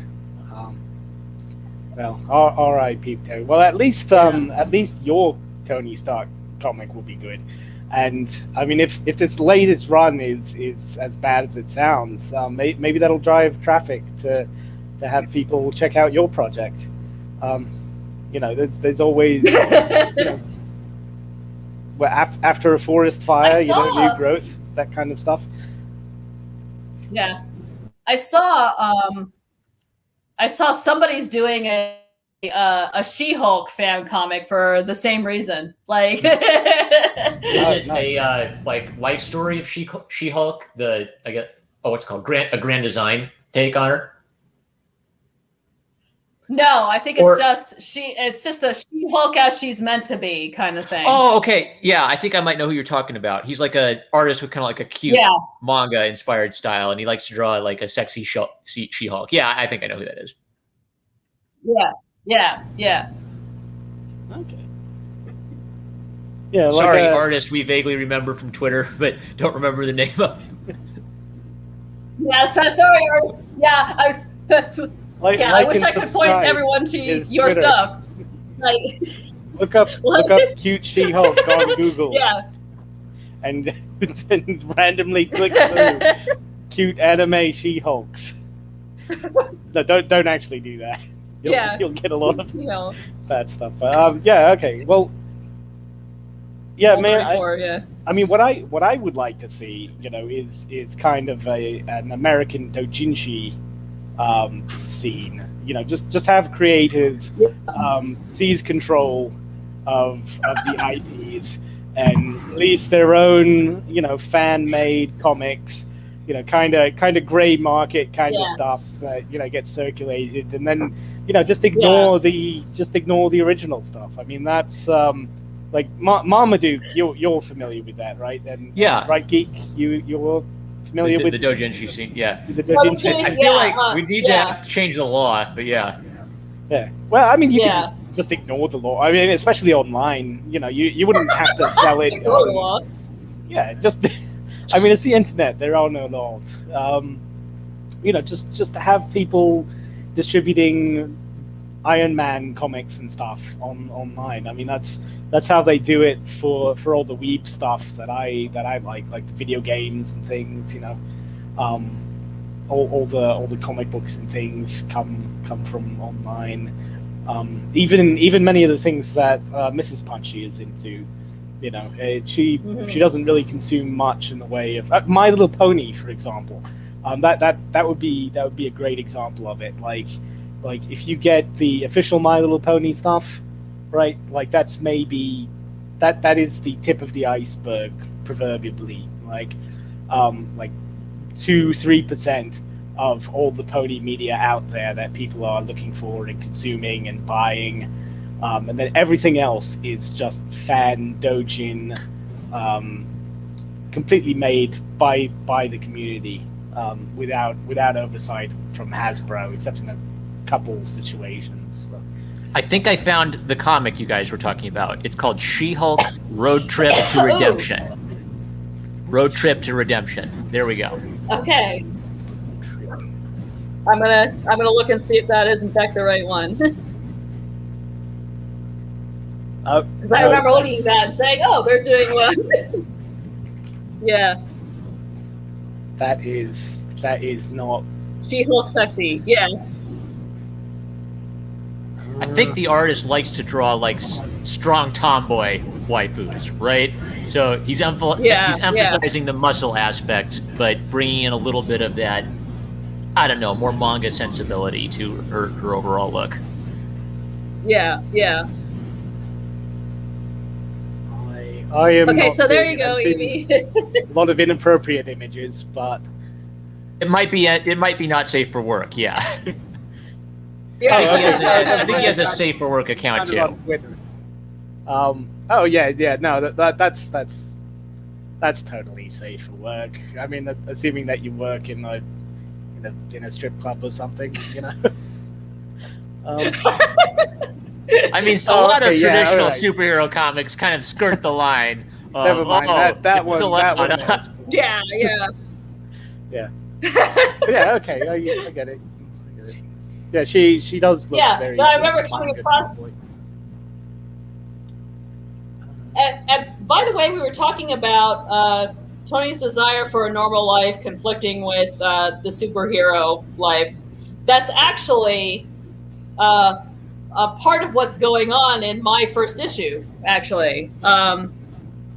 Well, all right, Peep Tony. Well, at least your Tony Stark comic will be good. And I mean, if this latest run is as bad as it sounds, maybe that'll drive traffic to have people check out your project. There's always after a forest fire, new growth, that kind of stuff. Yeah, I saw somebody's doing a She-Hulk fan comic for the same reason. Like, is it a life story of She-Hulk? What's it called? A Grand Design take on her? No, I think it's just a She-Hulk as she's meant to be kind of thing. Oh, okay. Yeah, I think I might know who you're talking about. He's like an artist with kind of like a cute manga inspired style, and he likes to draw like a sexy She-Hulk. Yeah, I think I know who that is. Yeah. Okay. Yeah. Sorry, artist we vaguely remember from Twitter, but don't remember the name of. Yeah, so sorry, artist. Yeah, I wish I could point everyone to your Twitter stuff. Like, look up cute She-Hulk on Google. Yeah. And randomly click through cute anime She-Hulks. No, don't actually do that. You'll get a lot of bad stuff. Okay. Well, yeah, man. I mean, what I would like to see, is kind of an American doujinshi scene. Just have creators seize control of the IPs and release their own, fan-made comics, kind of gray market kind of stuff that gets circulated, and then just ignore the original stuff. I mean, that's like Marmaduke. You're familiar with that, right? And right, Geek, you're familiar with the doujinshi scene. Yeah, the doujinshi. I feel like we need to change the law, but yeah. Well, I mean, you could just ignore the law. I mean, especially online, you wouldn't have to sell it. Ignore the law. Yeah, just. I mean, it's the internet. There are no laws. Just to have people distributing Iron Man comics and stuff online. I mean, that's how they do it for all the weeb stuff that I like the video games and things. All the comic books and things come from online. Even many of the things that Mrs. Punchy is into. She doesn't really consume much in the way of My Little Pony, for example. That would be a great example of it. Like if you get the official My Little Pony stuff, right? Like that's maybe that is the tip of the iceberg, proverbially. Like 2-3% of all the pony media out there that people are looking for and consuming and buying. And then everything else is just fan doujin, completely made by the community, without oversight from Hasbro, except in a couple situations. So. I think I found the comic you guys were talking about. It's called She-Hulk Road Trip to Redemption. Road Trip to Redemption. There we go. Okay. I'm gonna look and see if that is in fact the right one. Because I remember looking at that and saying, "Oh, they're doing one." Yeah. That is not. She-Hulk sexy. Yeah. I think the artist likes to draw like strong tomboy waifus, right? So he's emphasizing the muscle aspect, but bringing in a little bit of that, I don't know, more manga sensibility to her overall look. Yeah. I am okay, so there you go, Evie. A lot of inappropriate images, but it might be not safe for work. Yeah. Yeah. I think he has a safe for work account too. Oh yeah. No, that's totally safe for work. I mean, assuming that you work in a strip club or something, I mean, a lot of traditional superhero comics kind of skirt the line. Never mind. That one. Yeah. Yeah. Yeah. Okay. I get it. Yeah. She does look very. Yeah. I remember coming across. And by the way, we were talking about Tony's desire for a normal life conflicting with the superhero life. That's actually part of what's going on in my first issue, actually,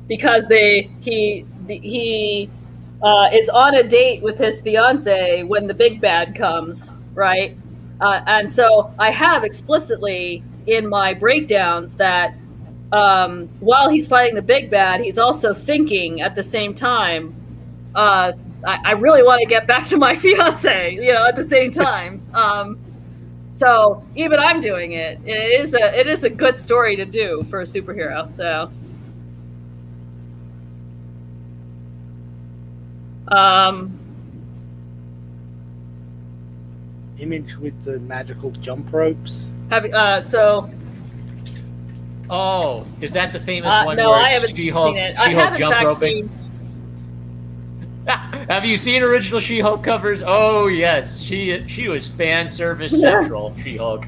because he is on a date with his fiance when the big bad comes, right? And so I have explicitly in my breakdowns that while he's fighting the big bad, he's also thinking at the same time, I really want to get back to my fiance, at the same time. So even I'm doing it. It is a good story to do for a superhero. So, image with the magical jump ropes. Oh, is that the famous one? No, where I haven't seen it. I have in fact seen. Have you seen original She-Hulk covers? Oh yes, she was fan service central. She-Hulk.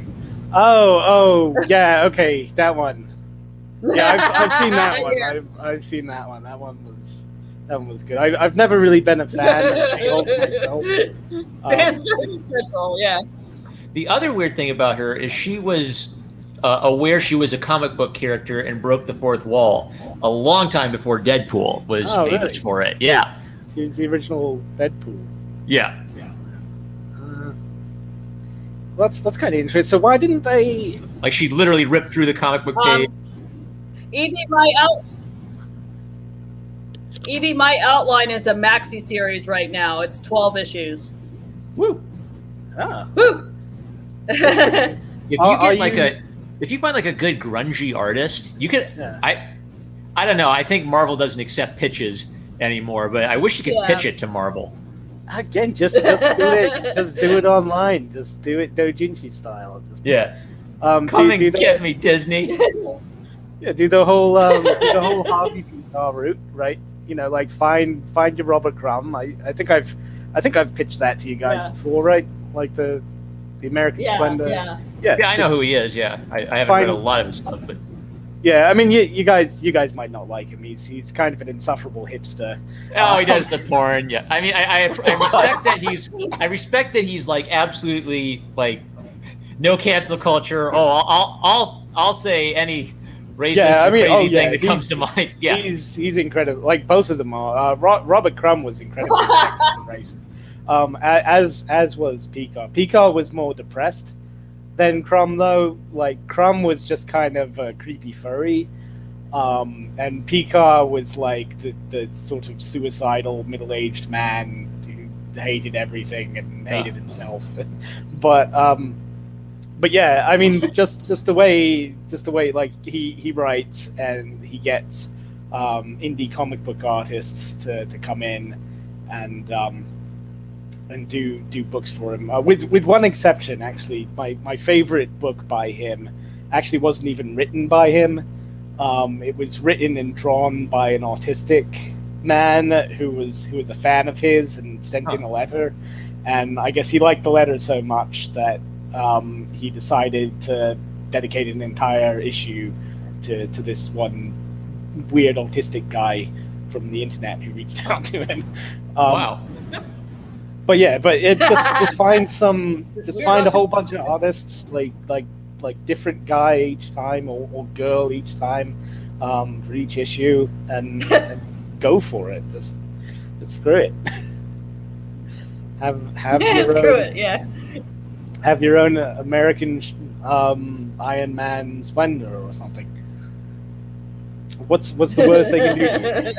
Oh yeah, okay, that one. Yeah, I've seen that one. Yeah. I've seen that one. That one was good. I've never really been a fan of She-Hulk myself. Fan service central, yeah. The other weird thing about her is she was aware she was a comic book character and broke the fourth wall a long time before Deadpool was famous for it. Yeah. She was the original Deadpool. Yeah. That's kind of interesting. So why didn't they? Like she literally ripped through the comic book page. Evie, my outline is a maxi series right now. It's 12 issues. Woo! Ah. Woo! If you get if you find like a good grungy artist, you could. Yeah. I don't know. I think Marvel doesn't accept pitches anymore, but I wish you could pitch it to Marvel. Again, just do it. Just do it online. Just do it doujinshi style. Come and get me, Disney. Yeah, do the whole Harvey Pekar route, right? You know, like find your Robert Crumb. I think I've pitched that to you guys before, right? Like the American Splendor. Yeah, I know who he is. Yeah, I haven't read a lot of his stuff, but yeah, I mean, you guys might not like him. He's kind of an insufferable hipster. Oh, he does the porn. Yeah, I mean, I respect that he's like absolutely like no cancel culture. Oh, I'll say any racist or crazy thing that comes to mind. Yeah, he's incredible. Like both of them are. Robert Crumb was incredibly sexist and racist. As was Pekar. Pekar was more depressed than Crumb, though. Like Crumb was just kind of a creepy furry, and Pekar was like the sort of suicidal middle-aged man who hated everything and hated himself. But yeah, I mean, just the way like he writes and he gets indie comic book artists to come in and do books for him. With one exception, actually, my favorite book by him actually wasn't even written by him. It was written and drawn by an autistic man who was a fan of his and sent in a letter. And I guess he liked the letter so much that he decided to dedicate an entire issue to this one weird autistic guy from the internet who reached out to him. Wow. But it just find a whole bunch of artists like different guy each time or girl each time for each issue and go for it. Just screw it. Have Have your own American Iron Man Splendor or something. What's the worst they can do?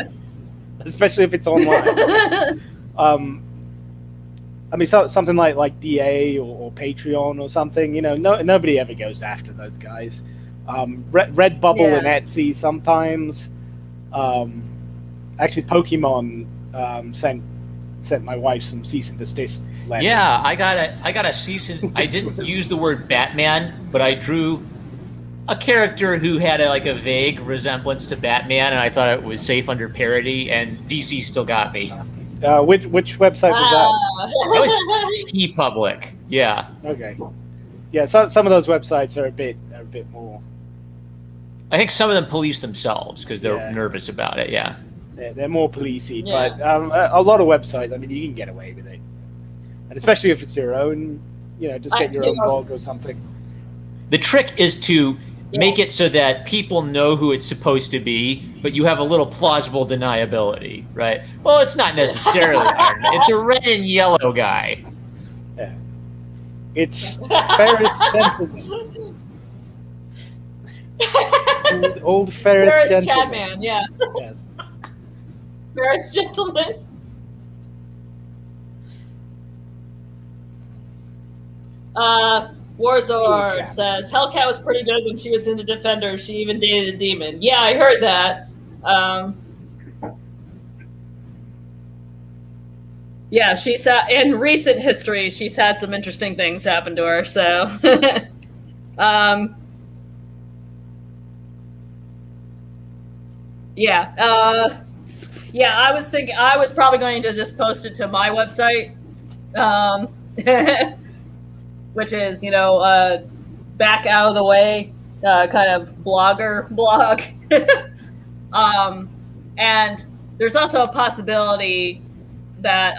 Especially if it's online. I mean, something like DA or Patreon or something. You know, nobody ever goes after those guys. Redbubble and Etsy sometimes. Actually, Pokemon sent my wife some cease and desist letters. Yeah, I got a cease and I didn't use the word Batman, but I drew a character who had a vague resemblance to Batman, and I thought it was safe under parody, and DC still got me. Which website was that? That was TeePublic. Yeah. Okay. Yeah, some of those websites are a bit more. I think some of them police themselves because they're nervous about it. Yeah. They're more policey, but a lot of websites, I mean, you can get away with it, and especially if it's your own, just get your own blog or something. The trick is to make it so that people know who it's supposed to be, but you have a little plausible deniability, right? Well, it's not necessarily Iron Man. It's a red and yellow guy. Yeah. It's Ferris Gentleman. old Ferris Gentleman. Chadman, yeah. Yes. Ferris Gentleman. Warzord says Hellcat was pretty good when she was into Defenders. She even dated a demon. Yeah, I heard that. Yeah, she's in recent history. She's had some interesting things happen to her. So, yeah. I was thinking I was probably going to just post it to my website. Which is, back out of the way, kind of blog. And there's also a possibility that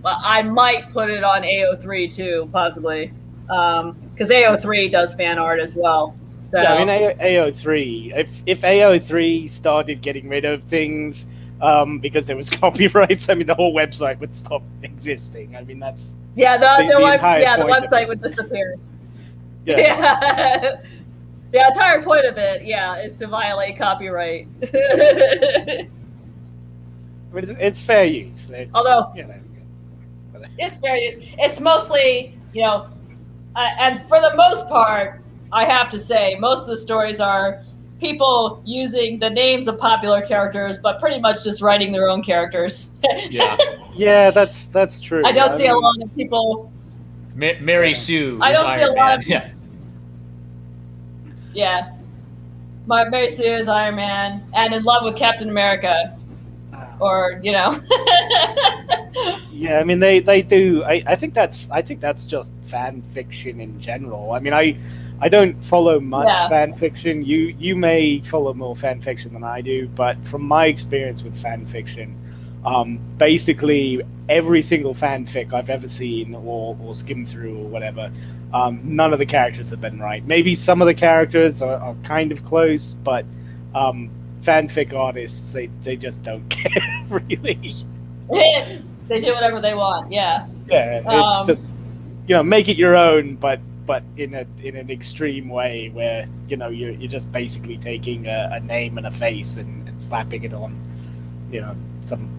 I might put it on AO3 too, possibly, because AO3 does fan art as well. So yeah, I mean AO3. If AO3 started getting rid of things because there was copyrights, I mean the whole website would stop existing. I mean that's. Yeah, the website would disappear. Yeah. The entire point of it, is to violate copyright. I mean, it's fair use. Although you know, it's fair use. It's mostly, and for the most part, I have to say, most of the stories are people using the names of popular characters, but pretty much just writing their own characters. Yeah, that's true. I don't see a lot of people. Mary Sue I is don't see a Iron lot Man. of people. Yeah. Mary Sue is Iron Man and in love with Captain America. Or, Yeah, I mean they do. I think that's just fan fiction in general. I mean, I don't follow much fan fiction. You may follow more fan fiction than I do, but from my experience with fan fiction, basically every single fanfic I've ever seen or skimmed through or whatever, none of the characters have been right. Maybe some of the characters are kind of close, but fanfic artists, they just don't care, really. They do whatever they want, yeah. Yeah, it's just, make it your own, but in an extreme way where, you're just basically taking a name and a face and slapping it on, some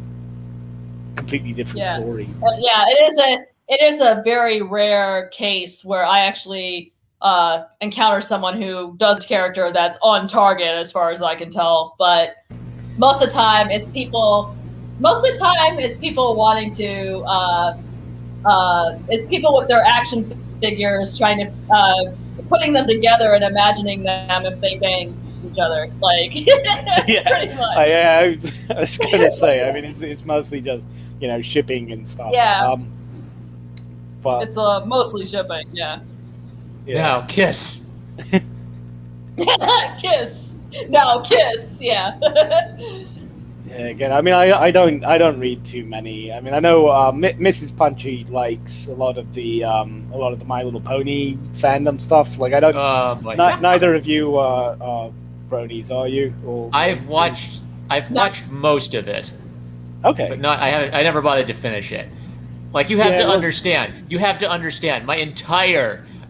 completely different story. It is a very rare case where I actually encounter someone who does a character that's on target, as far as I can tell. But most of the time, it's people. Most of the time, it's people wanting to. It's people with their action figures trying to putting them together and imagining them if they bang each other, like pretty much. I was gonna say. I mean, it's mostly just shipping and stuff. Yeah. But it's mostly shipping. Yeah. Now kiss. Kiss. Now kiss. Yeah. Again, I mean, I don't read too many. I mean, I know Mrs. Punchy likes a lot of the My Little Pony fandom stuff. Like, I don't. Neither of you are bronies, are you? Or I've watched most of it. Okay. But I never bothered to finish it. Like, you have to understand. You have to understand.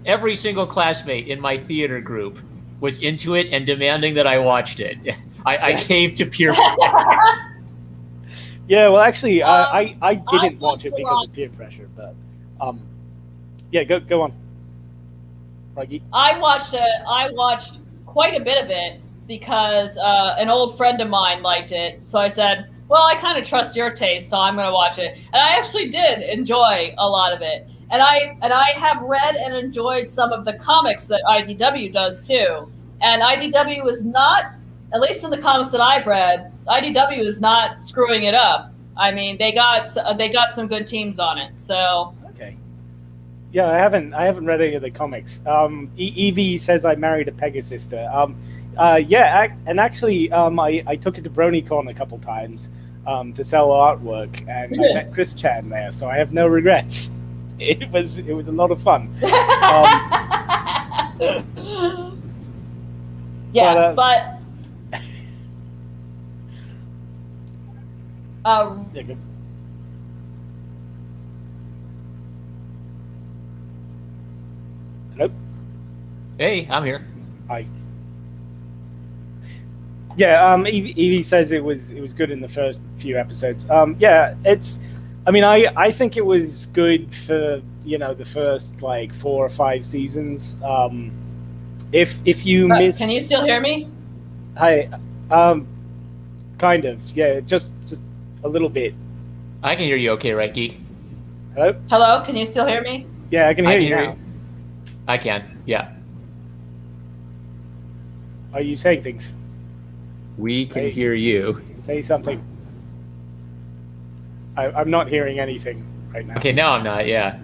Every single classmate in my theater group was into it and demanding that I watched it. I caved to peer pressure. Yeah, well, actually, I didn't watch it because of peer pressure, but yeah, go on. Ruggie. I watched quite a bit of it because an old friend of mine liked it. So I said, well, I kind of trust your taste, so I'm going to watch it. And I actually did enjoy a lot of it. And I have read and enjoyed some of the comics that IDW does too. And IDW is not, at least in the comics that I've read, IDW is not screwing it up. I mean, they got some good teams on it. So okay. Yeah, I haven't read any of the comics. Evie says I married a Pegasister. Yeah, and actually, I took it to BronyCon a couple times to sell artwork, and I met Chris Chan there, so I have no regrets. It was a lot of fun. Yeah, but yeah, good. Hello? Hey, I'm here. Hi. Yeah, Evie says it was good in the first few episodes. Yeah, I mean, I think it was good for the first like 4 or 5 seasons. If you missed, can you still hear me? Hi, kind of. Yeah, just a little bit. I can hear you okay, right, Geek? Hello, can you still hear me? Yeah, I can hear you now. I can, yeah. Are you saying things? We can hear you. Say something. I'm not hearing anything right now. Okay, now I'm not, yeah.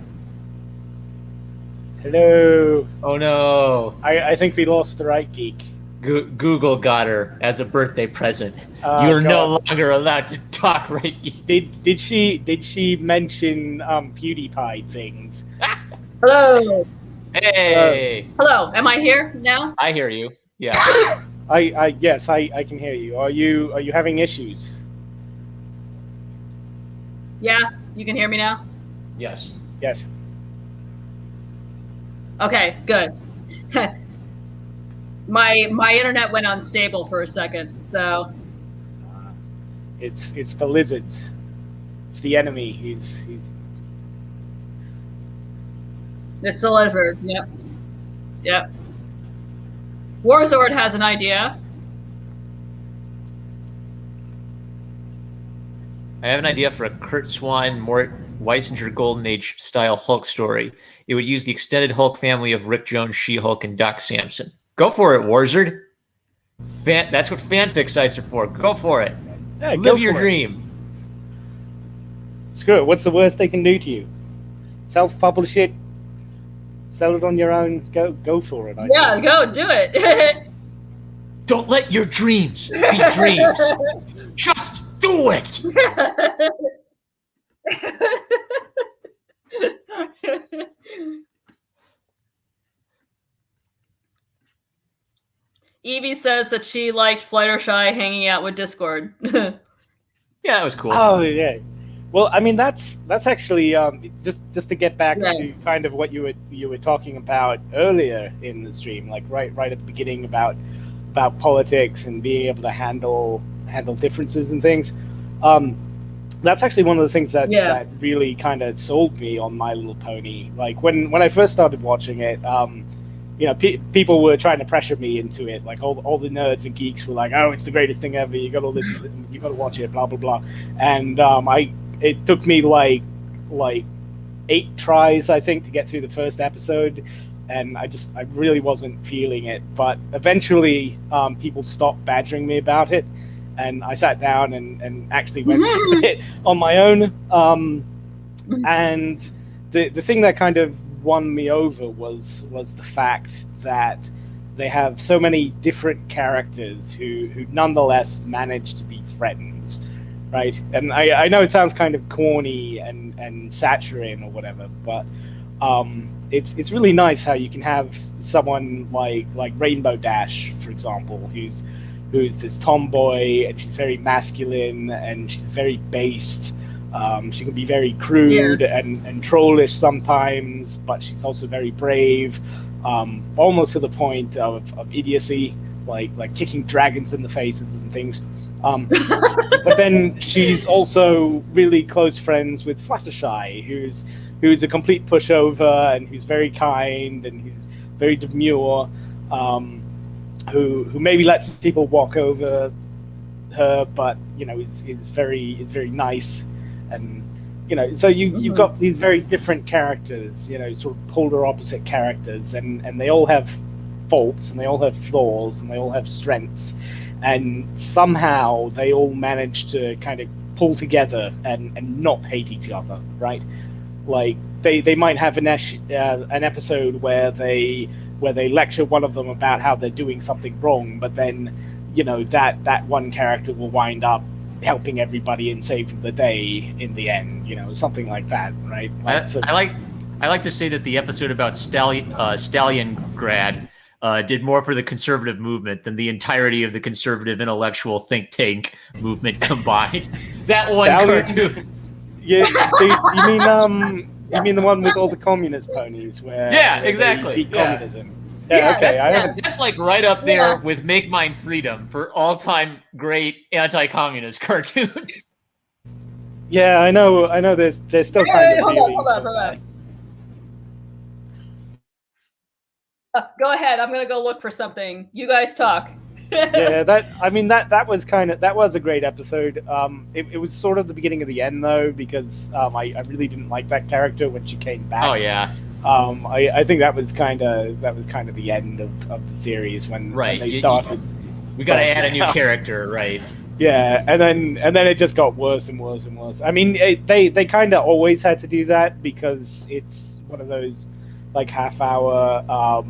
Hello. Oh no. I think we lost the right Geek. Google got her as a birthday present. You're no longer allowed to talk, right, Geek? Did she mention PewDiePie things? Hello. Hey. Hello. Am I here now? I hear you. Yeah. Yes, I can hear you. Are you having issues? Yeah, you can hear me now? Yes. Yes. Okay, good. My internet went unstable for a second, so It's the lizards. It's the enemy. He's it's the lizard. Yep. Yep. Warzord has an idea. I have an idea for a Kurt Swan, Mort Weisinger Golden Age style Hulk story. It would use the extended Hulk family of Rick Jones, She-Hulk, and Doc Samson. Go for it, Warzard. That's what fanfic sites are for. Go for it. Yeah, Live your dream. Screw it. What's the worst they can do to you? Self-publish it. Sell it on your own. Go for it. Yeah, go do it. Don't let your dreams be dreams. Just do it. Evie says that she liked Fluttershy hanging out with Discord. Yeah, that was cool. Oh yeah. Well, I mean that's actually just to get back to kind of what you were talking about earlier in the stream, like right at the beginning about politics and being able to handle differences and things. That's actually one of the things that really kind of sold me on My Little Pony. Like when I first started watching it, people were trying to pressure me into it. Like all the nerds and geeks were like, "Oh, it's the greatest thing ever. You got to listen. You got to watch it." Blah blah blah. And it took me like 8 tries, I think, to get through the first episode, and I really wasn't feeling it. But eventually, people stopped badgering me about it, and I sat down and actually went through it on my own. And the thing that kind of won me over was the fact that they have so many different characters who nonetheless manage to be friends, right? And I know it sounds kind of corny and saccharine or whatever, but it's really nice how you can have someone like Rainbow Dash, for example, who's this tomboy, and she's very masculine and she's very based. She can be very crude and trollish sometimes, but she's also very brave, almost to the point of idiocy, like kicking dragons in the faces and things. But then she's also really close friends with Fluttershy, who's a complete pushover and who's very kind and who's very demure, who maybe lets people walk over her, but is very nice. And so you've got these very different characters, sort of polar opposite characters, and they all have faults and they all have flaws and they all have strengths, and somehow they all manage to kind of pull together and not hate each other, right? Like they might have an episode where they lecture one of them about how they're doing something wrong, but then that one character will wind up helping everybody and saving the day in the end, something like that, right? I like to say that the episode about Stalingrad did more for the conservative movement than the entirety of the conservative intellectual think tank movement combined. That one cartoon. Yeah, so you mean the one with all the communist ponies where exactly. they beat communism? Yeah, Okay. That's like right up there with Make Mine Freedom for all-time great anti-communist cartoons. Yeah, I know. There's still kind of hold on. Go ahead. I'm gonna go look for something. You guys talk. Yeah, that was a great episode. It was sort of the beginning of the end though, because I really didn't like that character when she came back. Oh yeah. I think that was kind of the end of the series when they started. We got to add a new character, right? Yeah, and then it just got worse and worse and worse. I mean, they kind of always had to do that because it's one of those like half-hour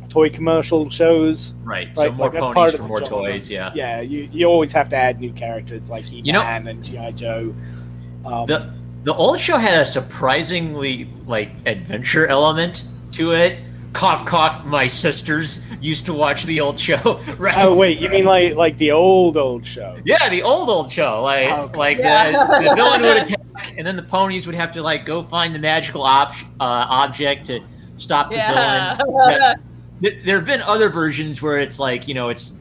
toy commercial shows. Right. So more ponies for more toys. Yeah. Yeah. You always have to add new characters like He-Man and G.I. Joe. The old show had a surprisingly adventure element to it. Cough, cough. My sisters used to watch the old show. Right? Oh wait, you mean like the old show? Yeah, the old show. The villain would attack, and then the ponies would have to go find the magical object to stop the villain. there have been other versions where it's like, it's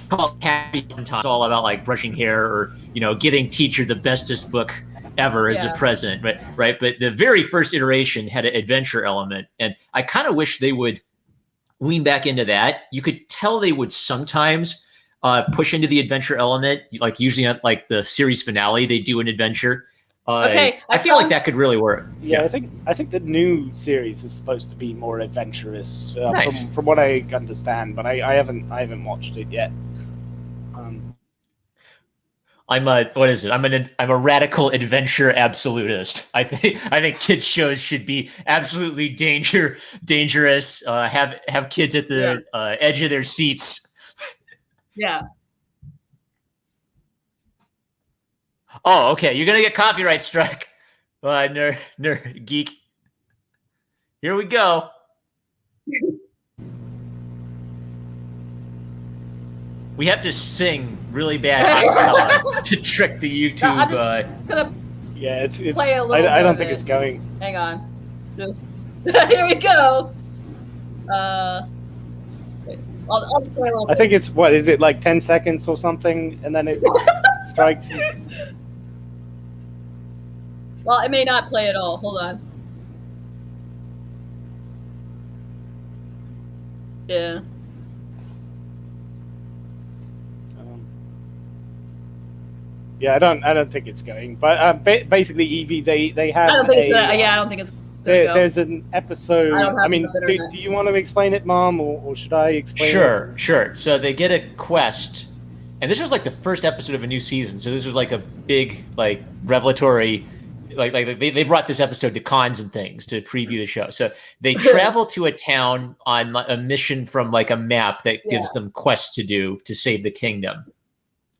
called Happy Fun Time. It's all about like brushing hair or getting teacher the bestest book ever as a present, right? But the very first iteration had an adventure element, and I kind of wish they would lean back into that. You could tell they would sometimes push into the adventure element, like usually at like the series finale, they do an adventure. Okay, I feel like that could really work. Yeah, I think the new series is supposed to be more adventurous, Nice. from what I understand, but I haven't watched it yet. I'm a radical adventure absolutist. I think kids shows should be absolutely dangerous. Have kids at the edge of their seats. Yeah. Oh, okay. You're gonna get copyright struck. Nerd geek. Here we go. We have to sing really bad to trick the YouTube. No, I'm just gonna it's play a little I don't bit think of it's it. going. Hang on. Just here we go. I'll just play a little I bit. think it's what is it like 10 seconds or something, and then it strikes. Well, it may not play at all. Hold on. Yeah. Yeah, I don't think it's going. But basically, Evie, they have. I don't think it's I don't think it's. There's an episode. I mean, do you want to explain it, Mom, or should I explain it? Sure. So they get a quest, and this was like the first episode of a new season. So this was like a big, like, revelatory, like they brought this episode to cons and things to preview the show. So they travel to a town on a mission from like a map that gives them quests to do to save the kingdom.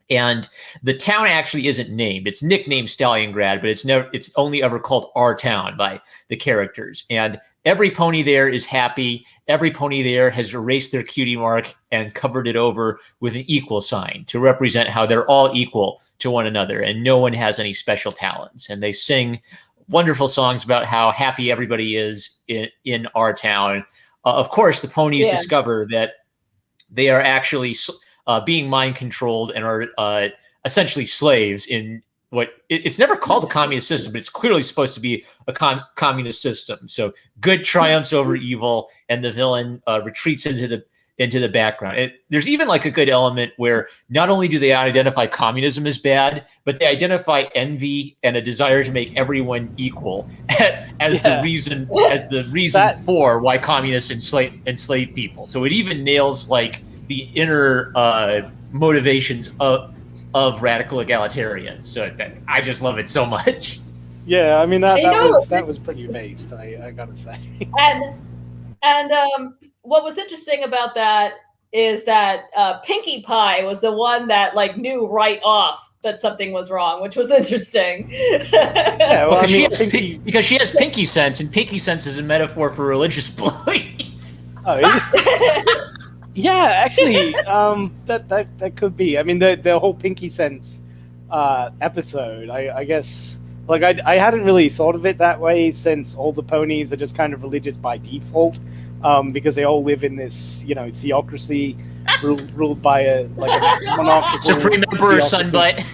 And the town actually isn't named. It's nicknamed Stalliongrad, but it's only ever called Our Town by the characters. And every pony there is happy. Every pony there has erased their cutie mark and covered it over with an equal sign to represent how they're all equal to one another and no one has any special talents. And they sing wonderful songs about how happy everybody is in Our Town. Of course, the ponies discover that they are actually being mind controlled and are essentially slaves in what it's never called a communist system, but it's clearly supposed to be a communist system. So good triumphs over evil, and the villain retreats into the background. There's even like a good element where not only do they identify communism as bad, but they identify envy and a desire to make everyone equal as the reason for why communists enslave people. So it even nails like the inner motivations of radical egalitarians. So I just love it so much. Yeah, I mean that was pretty based. I gotta say. And what was interesting about that is that Pinkie Pie was the one that like knew right off that something was wrong, which was interesting. Yeah, well, because she has pinky sense, and pinky sense is a metaphor for religious belief. Oh, is it? Yeah, actually, that could be. I mean, the whole Pinky Sense episode, I guess, like I hadn't really thought of it that way, since all the ponies are just kind of religious by default, because they all live in this, theocracy ruled by a monarchical Supreme Emperor Sunbutt.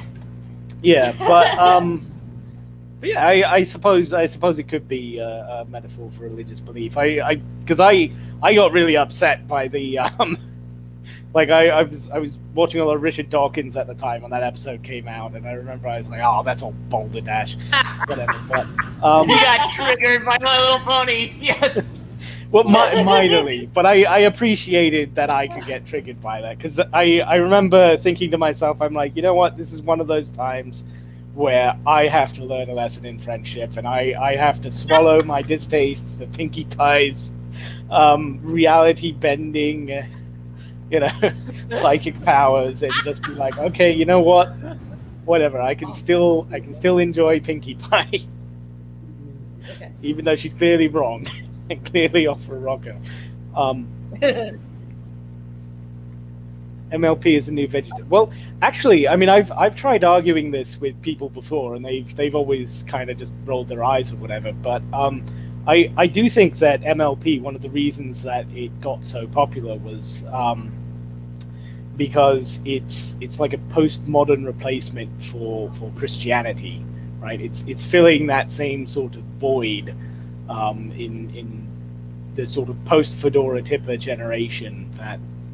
Yeah, but yeah, I suppose it could be a metaphor for religious belief. Because I got really upset by the like I was watching a lot of Richard Dawkins at the time when that episode came out, and I remember I was like, oh, that's all balderdash, whatever. But you got triggered by My Little Pony. Yes. Well, minorly, but I appreciated that I could get triggered by that, because I remember thinking to myself, I'm like, you know what, this is one of those times where I have to learn a lesson in friendship, and I have to swallow my distaste for Pinkie Pie's reality bending, psychic powers, and just be like, okay, you know what, whatever. I can still enjoy Pinkie Pie, even though she's clearly wrong and clearly off for a rocker. MLP is the new vegetarian. Well, actually, I mean, I've tried arguing this with people before, and they've always kind of just rolled their eyes or whatever. But I do think that MLP, one of the reasons that it got so popular was because it's like a postmodern replacement for Christianity, right? It's filling that same sort of void in the sort of post Fedora Tipper generation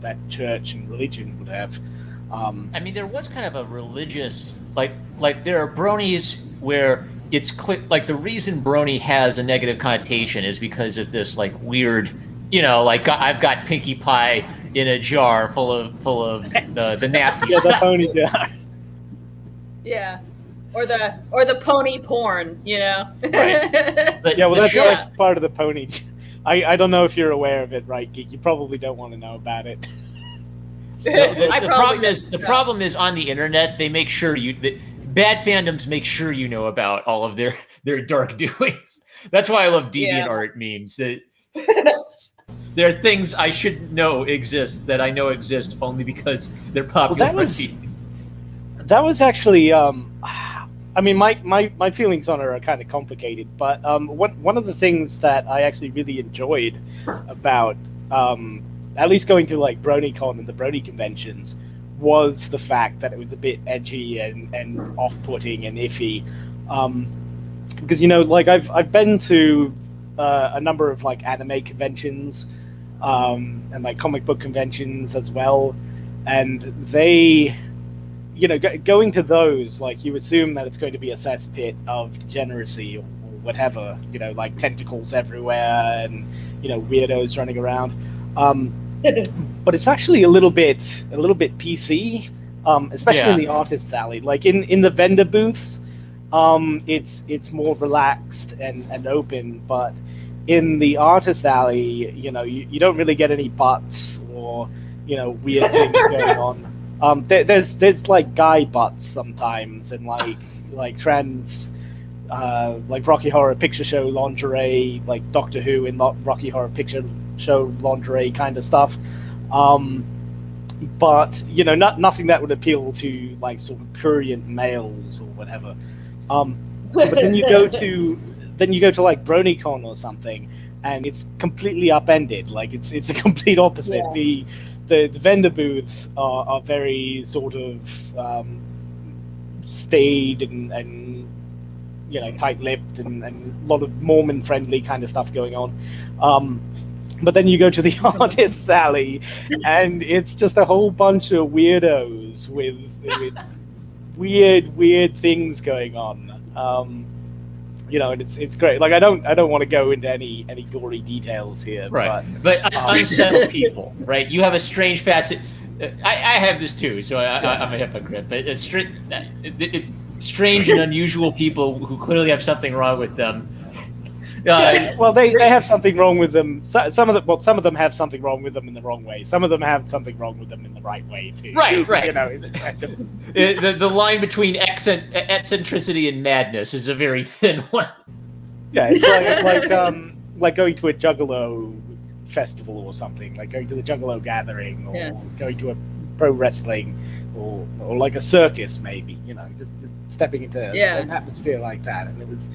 that church and religion would have. I mean, there was kind of a religious, like there are bronies where it's clear, like the reason brony has a negative connotation is because of this like weird, like I've got Pinkie Pie in a jar full of the nasty Yeah, stuff. the pony jar. Yeah. Or the pony porn, Right. But Yeah, well, that's part of the pony. I don't know if you're aware of it, right, Geek? You probably don't want to know about it. So the problem is on the internet they make sure bad fandoms make sure you know about all of their dark doings. That's why I love DeviantArt memes. There are things I shouldn't know exist that I know exist only because they're popular. Well, that was actually I mean, my feelings on it are kind of complicated, but one of the things that I actually really enjoyed about at least going to like BronyCon and the Brony conventions was the fact that it was a bit edgy and off-putting and iffy, because like I've been to a number of like anime conventions and like comic book conventions as well, and they. Going to those, like, you assume that it's going to be a cesspit of degeneracy or whatever, like tentacles everywhere and, weirdos running around. But it's actually a little bit PC, especially in the artist's alley. Like in the vendor booths, it's more relaxed and open, but in the artist alley, you don't really get any butts or, weird things going on. There's like guy butts sometimes and like trans like Rocky Horror Picture Show lingerie, like Doctor Who in Rocky Horror Picture Show lingerie kind of stuff, but nothing that would appeal to like sort of prurient males or whatever. But then you go to like BronyCon or something and it's completely upended. Like it's the complete opposite. The vendor booths are very sort of staid and tight-lipped and a lot of Mormon-friendly kind of stuff going on. But then you go to the artist's alley, and it's just a whole bunch of weirdos with weird things going on. And it's great. Like I don't want to go into any gory details here, right? But unsettled people, right? You have a strange facet. I have this too, so I'm a hypocrite. But it's strange and unusual people who clearly have something wrong with them. Well, they have something wrong with them. Some of them have something wrong with them in the wrong way. Some of them have something wrong with them in the right way too. Right. It's kind of the line between eccentricity and madness is a very thin one. Yeah, it's like going to a Juggalo festival or something, like going to the Juggalo gathering, or going to a pro wrestling, or like a circus maybe. Just stepping into an atmosphere like that, and it was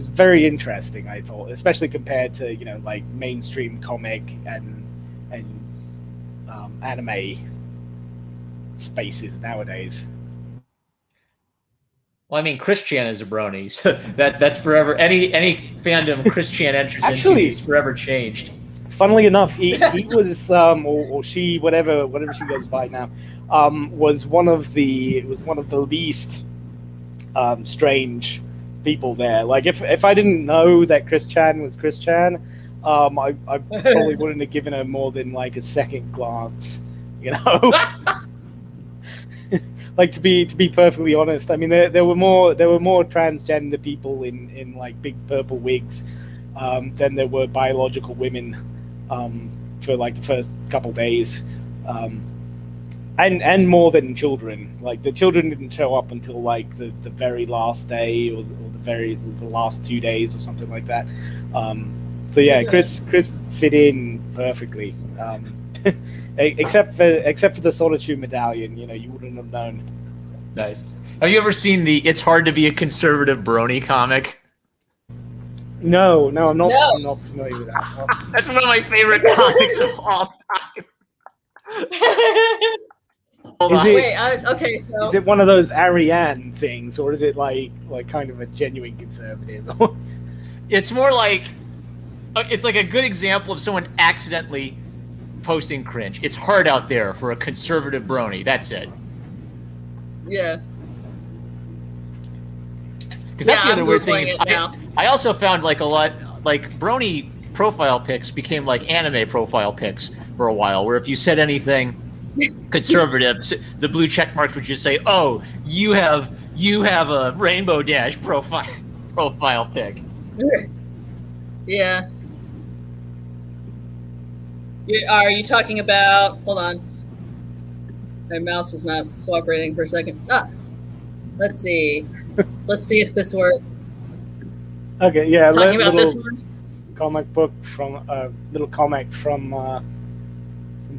very interesting, I thought, especially compared to like mainstream comic and anime spaces nowadays. Well, I mean, Christian is a brony, so that's forever. Any fandom Christian enters into is forever changed. Funnily enough, he was or she, whatever she goes by now, was one of the least strange people there. Like if I didn't know that Chris Chan was Chris Chan, I probably wouldn't have given her more than like a second glance. Like to be perfectly honest, I mean there were more transgender people in like big purple wigs than there were biological women for like the first couple days, and more than children. Like the children didn't show up until like the very last day or the last 2 days or something like that. So yeah, Chris fit in perfectly. Except for the Solitude medallion, you wouldn't have known. Nice. Have you ever seen the "It's Hard to Be a Conservative Brony" comic? No, I'm not. No. I'm not familiar with that. That's one of my favorite comics of all time. Hold on. Wait, okay, Is so it one of those Ariane things, or is it like kind of a genuine conservative? It's more like it's like a good example of someone accidentally posting cringe. It's hard out there for a conservative brony. That's it. yeah. Because that's the other weird thing. Googling it now. I also found like a lot like brony profile pics became like anime profile pics for a while, where if you said anything conservative, the blue check marks would just say, "Oh, you have a Rainbow Dash profile pic." Yeah. Are you talking about? Hold on. My mouse is not cooperating for a second. Let's see. Let's see if this works. Okay, yeah. Talking about this one. Comic book from little comic from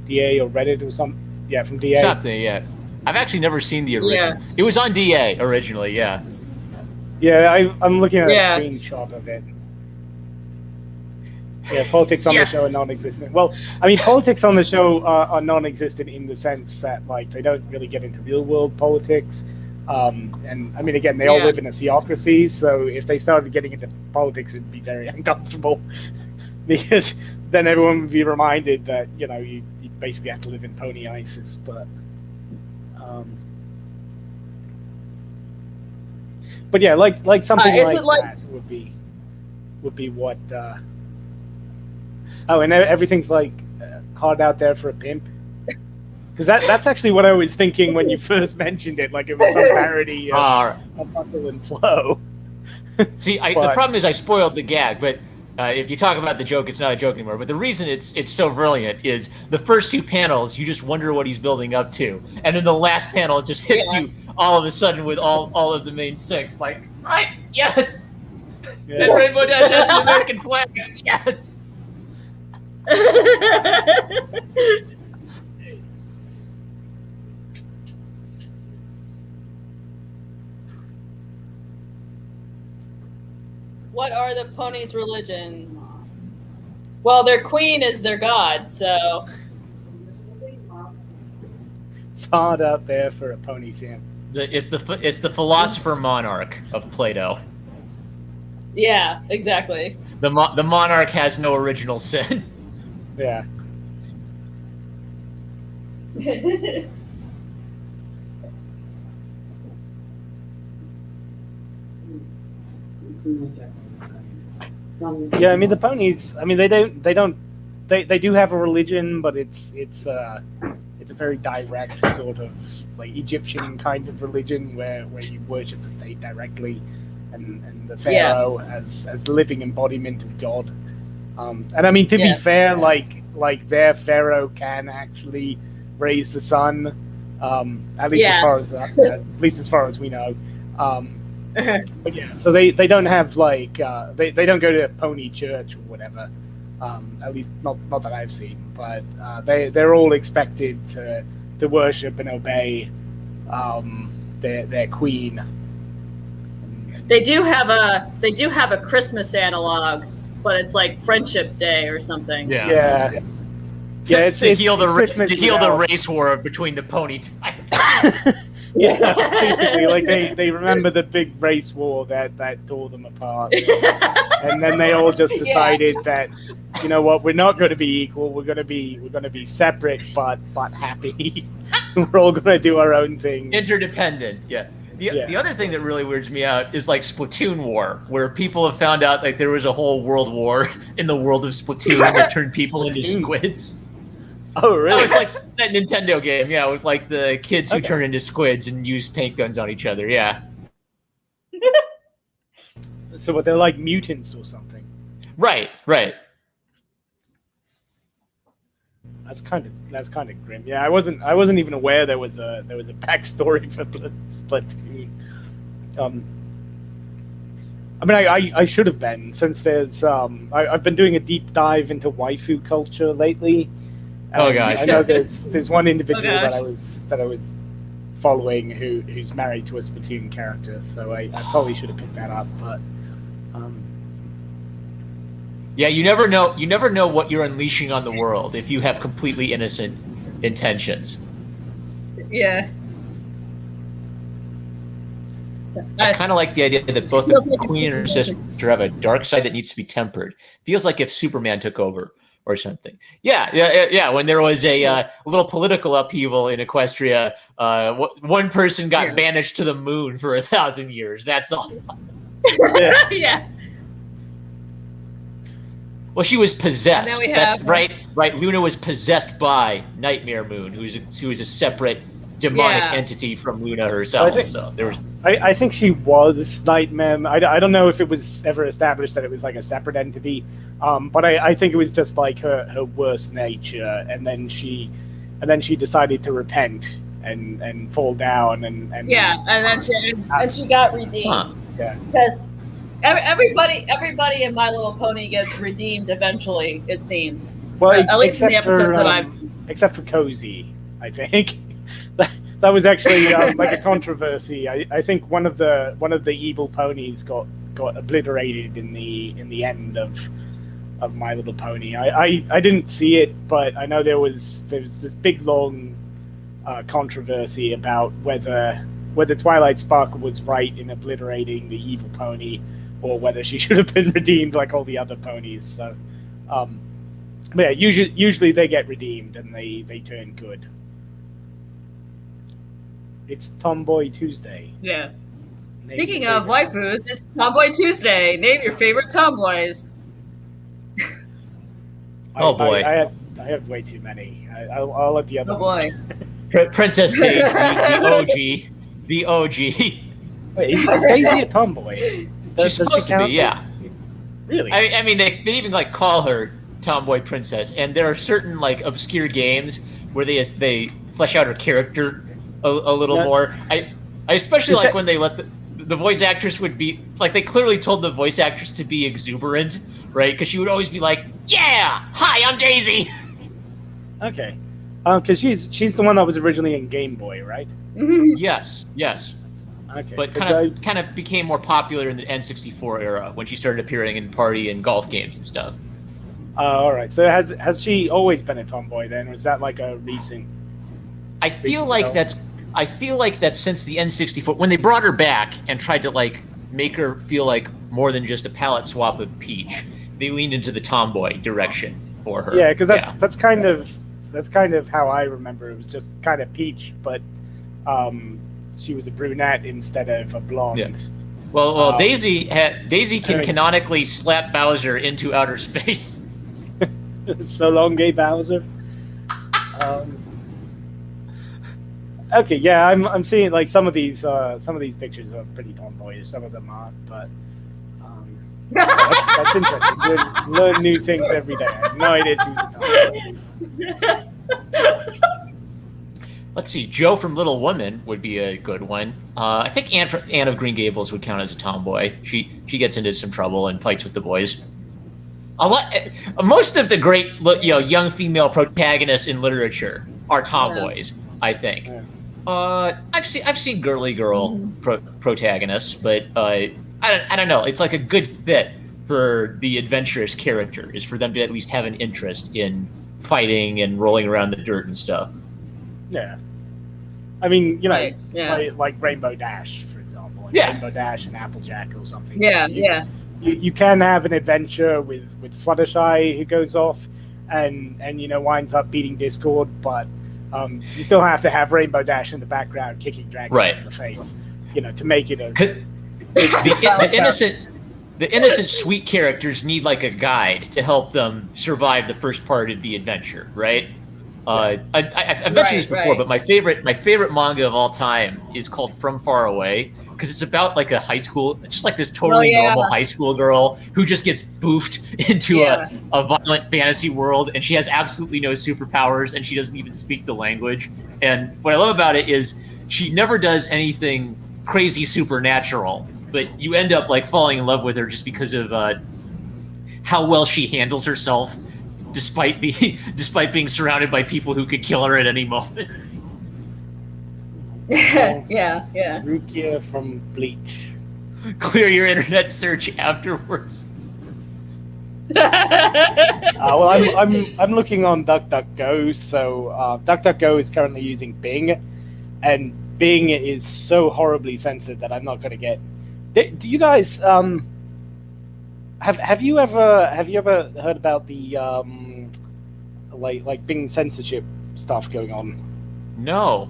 DA or Reddit or something. Yeah, from DA. Something, yeah. I've actually never seen the original. Yeah. It was on DA originally, yeah. Yeah, I'm looking at a screenshot of it. Yeah, politics on the show are non-existent. Well, I mean, politics on the show are non-existent in the sense that, like, they don't really get into real-world politics. And, I mean, again, they all live in a theocracy, so if they started getting into politics, it'd be very uncomfortable. Because then everyone would be reminded that, you know, you basically have to live in Pony ISIS. But yeah, like something like that would be what... Oh, and everything's like hard out there for a pimp. Because that's actually what I was thinking when you first mentioned it. Like it was some parody of Hustle and Flow. See, the problem is I spoiled the gag. But if you talk about the joke, it's not a joke anymore. But the reason it's so brilliant is the first two panels, you just wonder what he's building up to, and then the last panel it just hits you all of a sudden with all of the main six. Like, right? Yes. Yeah. And Rainbow Dash has the American flag. Yes. What are the ponies' religion? Well, their queen is their god, so it's hard out there for a pony, Sam. It's the philosopher monarch of Plato. Yeah, exactly. The monarch has no original sin. Yeah. Yeah, I mean the ponies. I mean they do have a religion, but it's a very direct sort of like Egyptian kind of religion where you worship the state directly, and the pharaoh as living embodiment of God. And I mean to be fair, like their pharaoh can actually raise the sun, at least as far as we know. But yeah, so they don't have like they don't go to a pony church or whatever. At least not that I've seen, but they're all expected to worship and obey their queen. They do have a Christmas analog, but it's like Friendship Day or something. Yeah. It's to heal the the race war between the pony types. Yeah, basically, like they remember the big race war that tore them apart, and then they all just decided that, you know what, we're not going to be equal. We're going to be separate, but happy. We're all going to do our own thing. Interdependent, yeah. The other thing that really weirds me out is like Splatoon War, where people have found out like there was a whole world war in the world of Splatoon that turned people into squids. Oh, really? Oh, it's like that Nintendo game, yeah, with like the kids who turn into squids and use paint guns on each other, yeah. So what, they're like mutants or something? Right. That's kind of grim. Yeah, I wasn't even aware there was a backstory for Splatoon. I mean, I should have been, since there's I've been doing a deep dive into waifu culture lately. Oh gosh! I know there's one individual that I was following who's married to a Splatoon character, so I probably should have picked that up. But Yeah, you never know. You never know what you're unleashing on the world if you have completely innocent intentions. Yeah. I kind of like the idea that both the queen and her sister have a dark side that needs to be tempered. Feels like if Superman took over or something. Yeah. When there was a little political upheaval in Equestria, one person got banished to the moon for 1,000 years. That's all. Yeah. Well, she was possessed. And then we That's have, right. Luna was possessed by Nightmare Moon, who is a separate demonic entity from Luna herself. I think she was Nightmare. I don't know if it was ever established that it was like a separate entity, but I think it was just like her worst nature, and then she decided to repent and fall down and and then she got redeemed. Huh. Yeah. Because everybody in My Little Pony gets redeemed eventually, it seems. Well, at least in the episodes that I've seen. Except for Cozy, I think. That was actually like a controversy. I think one of the evil ponies got obliterated in the end of My Little Pony. I didn't see it, but I know there was this big long controversy about whether Twilight Sparkle was right in obliterating the evil pony, or whether she should have been redeemed like all the other ponies. So, but yeah, usually they get redeemed and they turn good. It's Tomboy Tuesday. Yeah. Speaking of waifus, it's Tomboy Tuesday. Name your favorite tomboys. Oh boy, I have way too many. I'll let the other. Oh boy. Princess Daisy, the OG. Wait, is Daisy a tomboy? She's supposed to be, yeah. Really? I mean, they even like call her Tomboy Princess, and there are certain like obscure games where they flesh out her character a little more. I especially like when they let the voice actress would be like, they clearly told the voice actress to be exuberant, right? Because she would always be like, "Yeah, hi, I'm Daisy." Okay, because she's the one that was originally in Game Boy, right? Yes. Okay, But kind of became more popular in the N64 era when she started appearing in party and golf games and stuff. All right. So has she always been a tomboy then, or is that like a recent? I feel like that's since the N64, when they brought her back and tried to like make her feel like more than just a palette swap of Peach, they leaned into the tomboy direction for her. Yeah, because that's kind of how I remember. It was just kind of Peach, but she was a brunette instead of a blonde. Yeah. Well, Daisy can canonically slap Bowser into outer space. So long, gay Bowser. Okay, yeah, I'm seeing like some of these pictures are pretty tomboyish. Some of them aren't, but that's interesting. Learn new things every day. I have no idea she was a tomboy. Let's see, Joe from Little Women would be a good one. I think Anne of Green Gables would count as a tomboy. She gets into some trouble and fights with the boys. Most of the great young female protagonists in literature are tomboys. I think. Yeah. I've seen girly girl protagonists, but I don't know. It's like a good fit for the adventurous character is for them to at least have an interest in fighting and rolling around the dirt and stuff. Yeah, I mean, right. like Rainbow Dash, for example. Like Rainbow Dash and Applejack or something. You can have an adventure with Fluttershy who goes off and winds up beating Discord, but you still have to have Rainbow Dash in the background kicking dragons in the face, to make it the innocent sweet characters need like a guide to help them survive the first part of the adventure, right? I've mentioned this before, but my favorite manga of all time is called From Far Away, because it's about like a high school, just like this totally normal high school girl who just gets boofed into a violent fantasy world, and she has absolutely no superpowers, and she doesn't even speak the language. And what I love about it is she never does anything crazy supernatural, but you end up like falling in love with her just because of how well she handles herself, despite being surrounded by people who could kill her at any moment. Yeah. Rukia from Bleach. Clear your internet search afterwards. Well, I'm looking on DuckDuckGo. So DuckDuckGo is currently using Bing, and Bing is so horribly censored that I'm not going to get. Do you guys have you ever heard about the like Bing censorship stuff going on? No.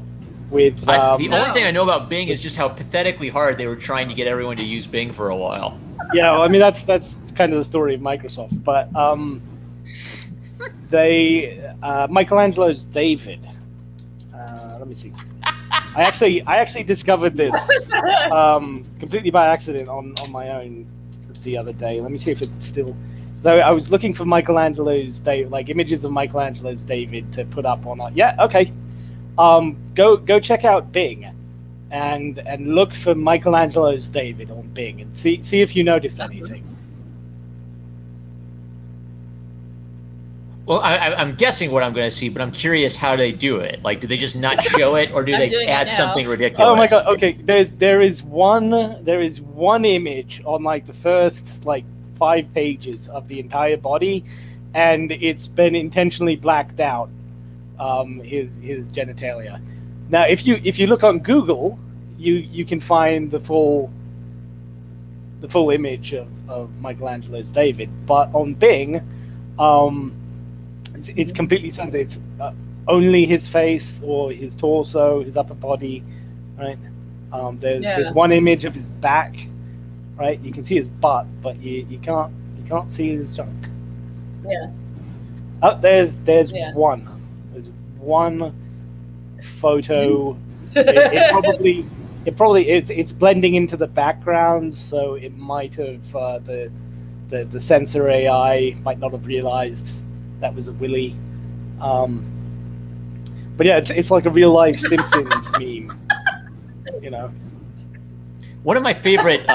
With the only thing I know about Bing is just how pathetically hard they were trying to get everyone to use Bing for a while. Yeah, well, I mean that's kind of the story of Microsoft, but Michelangelo's David. Let me see. I actually discovered this completely by accident on my own the other day. Let me see if it's still. Though I was looking for Michelangelo's David, like images of Michelangelo's David to put up on. Yeah, okay. Go check out Bing, and look for Michelangelo's David on Bing, and see if you notice anything. Well, I'm guessing what I'm going to see, but I'm curious how they do it. Like, do they just not show it, or do they add something ridiculous? Oh my god! Okay, there is one image on like the first like 5 pages of the entire body, and it's been intentionally blacked out. His genitalia. Now, if you look on Google, you can find the full image of Michelangelo's David, but on Bing, it's completely censored. It's only his face or his torso, his upper body, right? There's one image of his back, right? You can see his butt, but you can't see his junk. Yeah. Oh, there's one. There's one photo. It's blending into the background, so it might have the censor AI might not have realized that was a willy. But yeah, it's like a real life Simpsons meme, you know. One of my favorite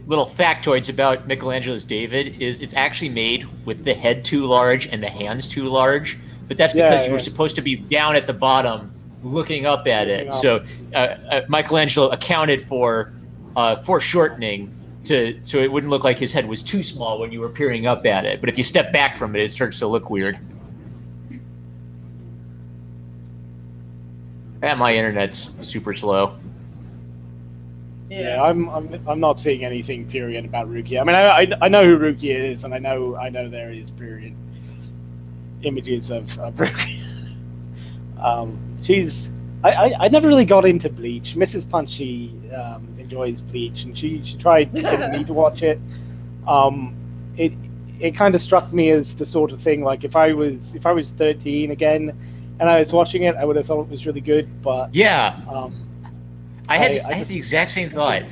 little factoids about Michelangelo's David is it's actually made with the head too large and the hands too large, but that's because you were supposed to be down at the bottom looking up at it. So Michelangelo accounted for foreshortening so it wouldn't look like his head was too small when you were peering up at it. But if you step back from it, it starts to look weird. And my internet's super slow. Yeah, I'm not seeing anything period about Rukia. I mean, I know who Rukia is, and I know there is period images of Rukia. I never really got into Bleach. Mrs. Punchy enjoys Bleach, and she tried getting me to watch it. It kind of struck me as the sort of thing like if I was 13 again and I was watching it, I would have thought it was really good. But yeah, I had the exact same thought.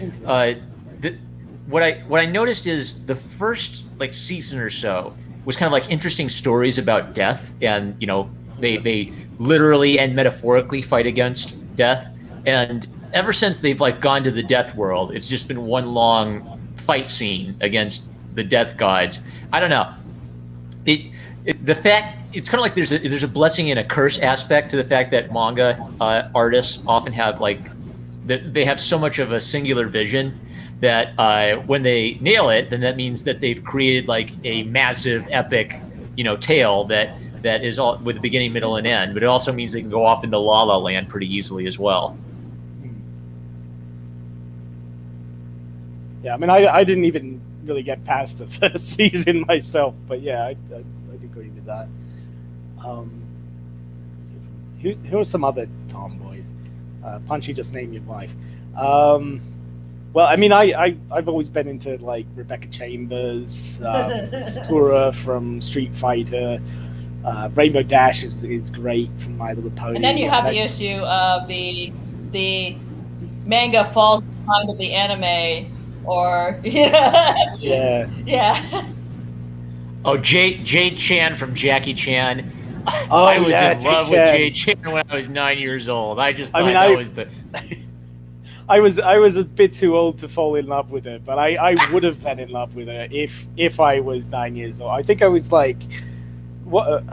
What I noticed is the first like season or so was kind of like interesting stories about death, and you know they literally and metaphorically fight against death. And ever since they've like gone to the death world, it's just been one long fight scene against the death gods. I don't know. The fact it's kind of like there's a blessing and a curse aspect to the fact that manga artists often have like they have so much of a singular vision that when they nail it, then that means that they've created like a massive epic, tale that is all with a beginning, middle, and end. But it also means they can go off into La La Land pretty easily as well. Yeah, I mean, I didn't even really get past the first season myself, but yeah, I'd agree with that. Who are some other tomboys? Punchy just named your wife. Well, I mean, I've always been into like Rebecca Chambers, Sakura from Street Fighter. Rainbow Dash is great from My Little Pony. And then you have the issue of the manga falls behind of the anime, or yeah. Oh, Jade Chan from Jackie Chan. Oh, I was in love with Jade Chan when I was 9 years old. I just thought that was the. I was a bit too old to fall in love with her, but I would have been in love with her if I was 9 years old. I think I was like what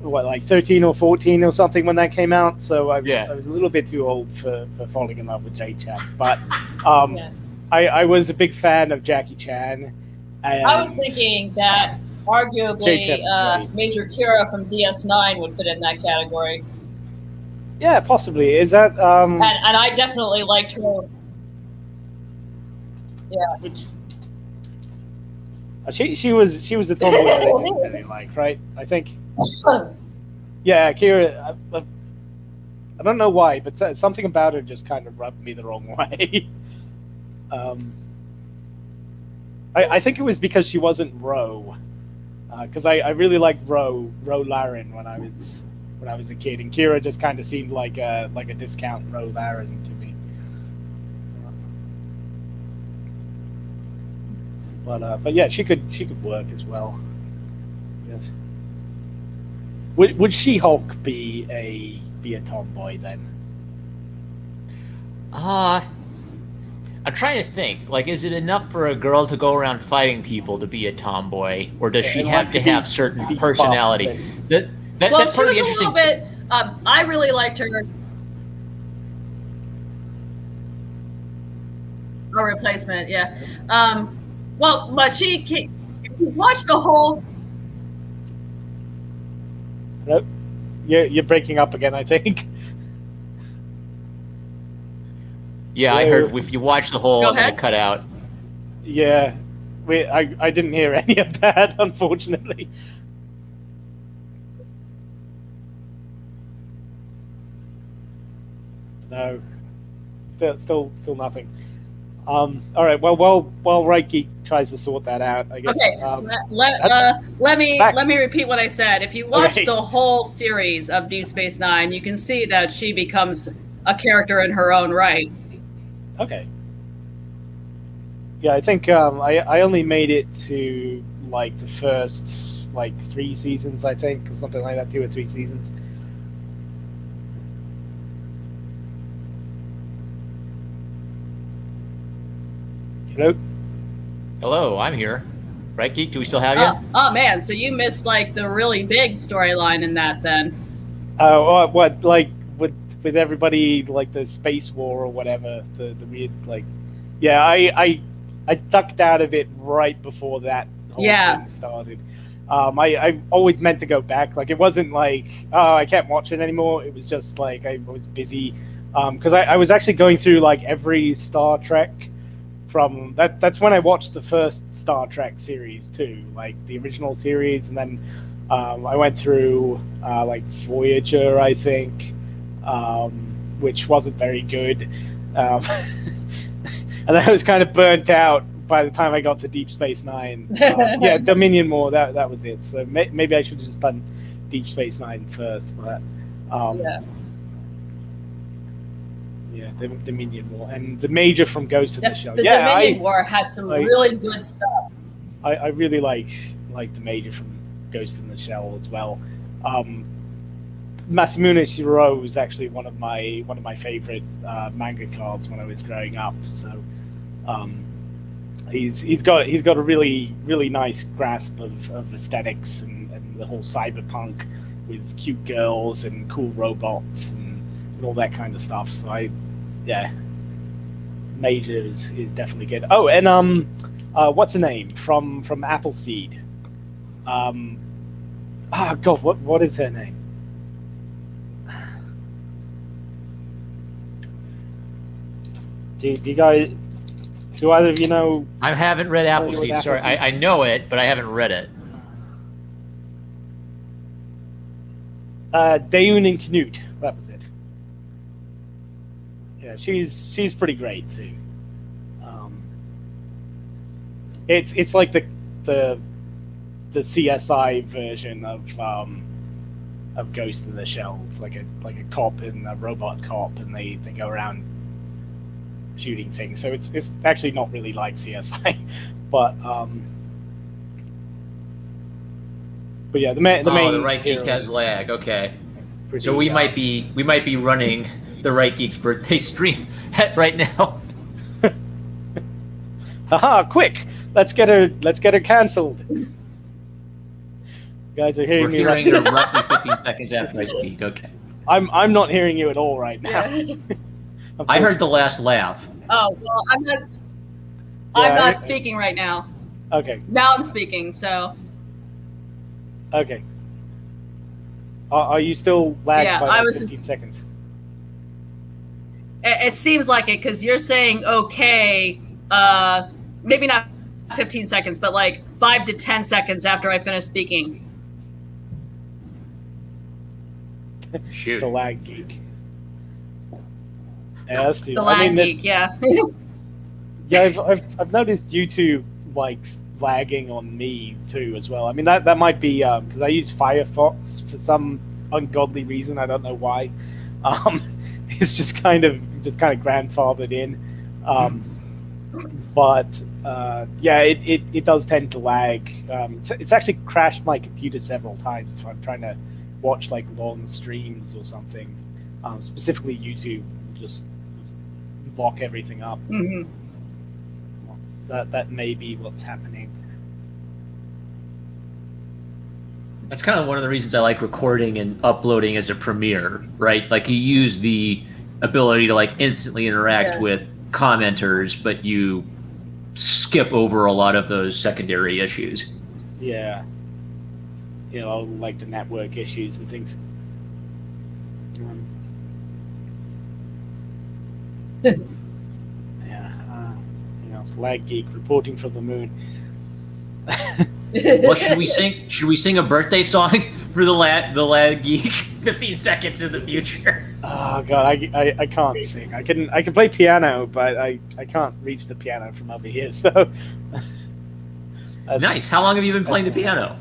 like 13 or 14 or something when that came out. So I was a little bit too old for falling in love with Jade Chan. But I was a big fan of Jackie Chan. I was thinking that Arguably, Right. Major Kira from DS9 would fit in that category. Yeah, possibly. Is that And I definitely liked her. Yeah. which, she was the tomboy that I didn't really like, right? I think. Yeah, Kira. I don't know why, but something about her just kind of rubbed me the wrong way. I think it was because she wasn't Ro, because I really liked Ro Laren when I was a kid, and Kira just kind of seemed like a discount Ro Laren to me. But yeah, she could work as well. Yes. Would She-Hulk be a tomboy then? I'm trying to think. Like, is it enough for a girl to go around fighting people to be a tomboy, or does she have to have certain personality? That's part of the interesting. A little bit. I really liked her. A replacement, yeah. Well, but if you watch the whole. Nope. You're breaking up again, I think. Yeah, I heard. If you watch the whole, I'm gonna cut out. Yeah, I didn't hear any of that, unfortunately. No, still nothing. All right. Well, while Right Geek tries to sort that out, I guess. Okay. Let me repeat what I said. If you watch the whole series of Deep Space Nine, you can see that she becomes a character in her own right. Okay. Yeah, I think I only made it to like the first 3 seasons, I think, or something like that, 2 or 3 seasons. Hello? Hello, I'm here. Right, Geek? Do we still have you? Oh man, so you missed the really big storyline in that then. What with everybody the space war or whatever, the weird yeah, I ducked out of it right before that whole thing started. I always meant to go back. It wasn't I can't watch it anymore. It was just I was busy because I was actually going through every Star Trek from that's when I watched the first Star Trek series too, the original series, and then I went through Voyager, I think, which wasn't very good, and then I was kind of burnt out by the time I got to Deep Space Nine. Yeah, Dominion War, that was it. So maybe I should have just done Deep Space Nine first, but yeah, Dominion War and the Major from Ghost in the Shell. The Dominion War had some really good stuff. I really like the Major from Ghost in the Shell as well. Masamune Shirow was actually one of my favorite manga cards when I was growing up. So he's got a really nice grasp of aesthetics and the whole cyberpunk with cute girls and cool robots and all that kind of stuff. So Major is definitely good. Oh, and what's her name from Appleseed? God, what is her name? Do you guys? Do either of you know? I haven't read Appleseed. Sorry, I know it, but I haven't read it. Daeun and Knut. That was it. Yeah, she's pretty great too. It's like the CSI version of Ghost in the Shell. It's like a cop and a robot cop, and they go around shooting things. So it's actually not really like CSI, but yeah, the main. The Right Geek has lag. Okay, so we might be running the Right Geek's birthday stream right now. Haha! Quick, let's get her cancelled. You guys are hearing me. We're hearing her roughly 15 seconds after I speak. Okay. I'm not hearing you at all right now. I heard the last laugh. Oh well, I'm not speaking right now. Okay. Now I'm speaking. So. Okay. Are you still lagged Yeah, by I like was. 15 seconds? It seems like it because you're saying okay. Maybe not 15 seconds, but like 5 to 10 seconds after I finish speaking. Shoot. The lag geek. Yeah, that's too. The I lag mean, geek, yeah. yeah, I've noticed YouTube likes lagging on me too as well. I mean that might be because I use Firefox for some ungodly reason. I don't know why. Um, it's just kind of grandfathered in. But yeah, it does tend to lag. It's actually crashed my computer several times if I'm trying to watch like long streams or something. Specifically YouTube, just lock everything up. Mm-hmm. That may be what's happening. That's kind of one of the reasons I like recording and uploading as a premiere, right? Like you use the ability to like instantly interact with commenters, but you skip over a lot of those secondary issues. Yeah. Like the network issues and things. Yeah. It's Lag Geek reporting from the moon. Well, should we sing a birthday song for the lad geek 15 seconds in the future? Oh god, I can't sing. I can play piano, but I can't reach the piano from over here. So nice. How long have you been playing the piano?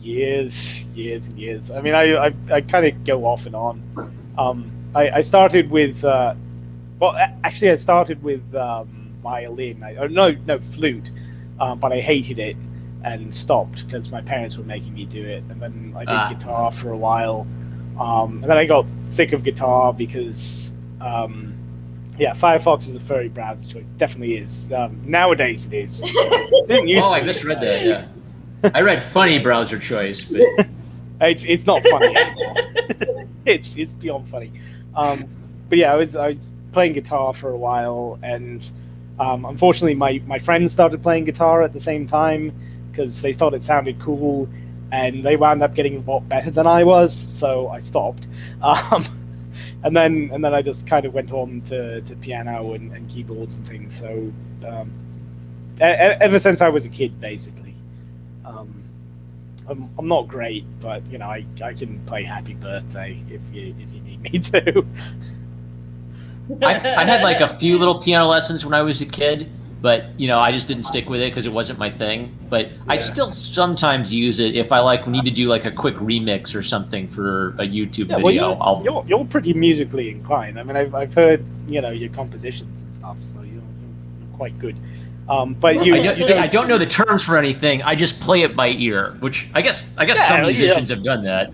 Years and years. I mean, I kind of go off and on. I started with I started with violin. No, flute. But I hated it and stopped because my parents were making me do it. And then I did guitar for a while. And then I got sick of guitar because, Firefox is a furry browser choice. It definitely is. Nowadays it is. Didn't used to I be. misread that, yeah. I read funny browser choice, but it's not funny anymore. it's beyond funny. But yeah, I was playing guitar for a while, and unfortunately my friends started playing guitar at the same time because they thought it sounded cool, and they wound up getting a lot better than I was, so I stopped. And then I just kind of went on to piano and keyboards and things. So ever since I was a kid, basically. I'm not great, but I can play Happy Birthday if you need me to. I had like a few little piano lessons when I was a kid, but I just didn't stick with it because it wasn't my thing. But I still sometimes use it if I need to do like a quick remix or something for a YouTube video. Well, you're pretty musically inclined. I mean, I've heard your compositions and stuff, so you're quite good. But I don't know the terms for anything. I just play it by ear, which I guess some musicians have done that.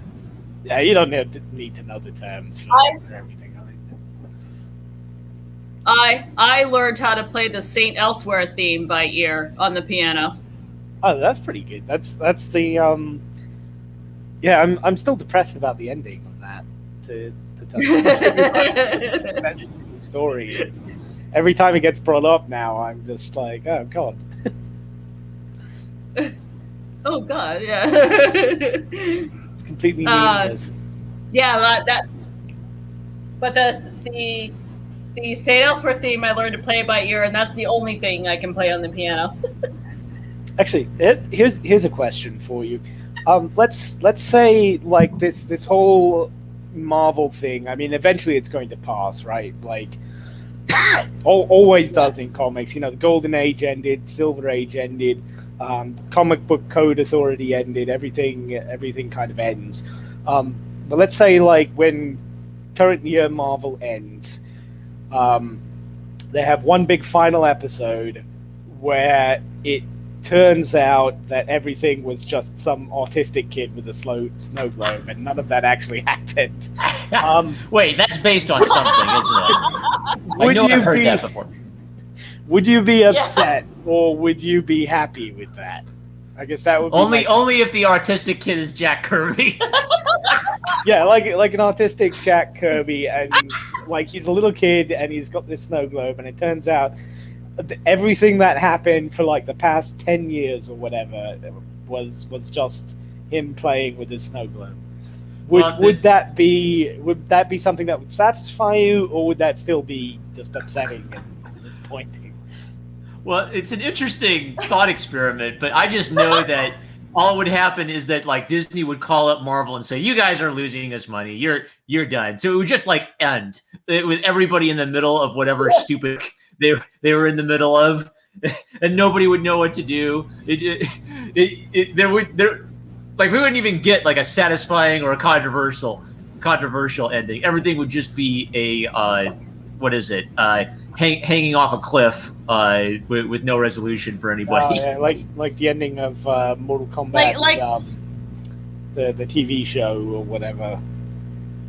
Yeah, you don't need to know the terms for everything. I learned how to play the Saint Elsewhere theme by ear on the piano. Oh, that's pretty good. That's the I'm still depressed about the ending of that. To tell you that's the story. Every time it gets brought up now, I'm just like, oh god. Oh god, yeah. It's completely meaningless. Yeah, but the St. Elsewhere theme I learned to play by ear, and that's the only thing I can play on the piano. Actually, here's a question for you. Let's say like this whole Marvel thing. I mean, eventually it's going to pass, right? Like, always does in comics. The Golden Age ended, Silver Age ended, comic book code has already ended. Everything kind of ends. But let's say like when current year Marvel ends. They have one big final episode where it turns out that everything was just some autistic kid with a snow globe, and none of that actually happened. Wait, that's based on something, isn't it? I know I've heard that before. Would you be upset, or would you be happy with that? I guess that would be only if the autistic kid is Jack Kirby. Yeah, like an autistic Jack Kirby, and like he's a little kid and he's got this snow globe, and it turns out everything that happened for like the past 10 years or whatever was just him playing with his snow globe. Well, Would that be something that would satisfy you, or would that still be just upsetting and disappointing? Well, it's an interesting thought experiment, but I just know that all would happen is that like Disney would call up Marvel and say, "You guys are losing us money. You're done." So it would just like end with everybody in the middle of whatever stupid they were in the middle of, and nobody would know what to do. Like we wouldn't even get like a satisfying or a controversial ending. Everything would just be a what is it? Hanging off a cliff with no resolution for anybody. Yeah, like the ending of Mortal Kombat, the TV show or whatever,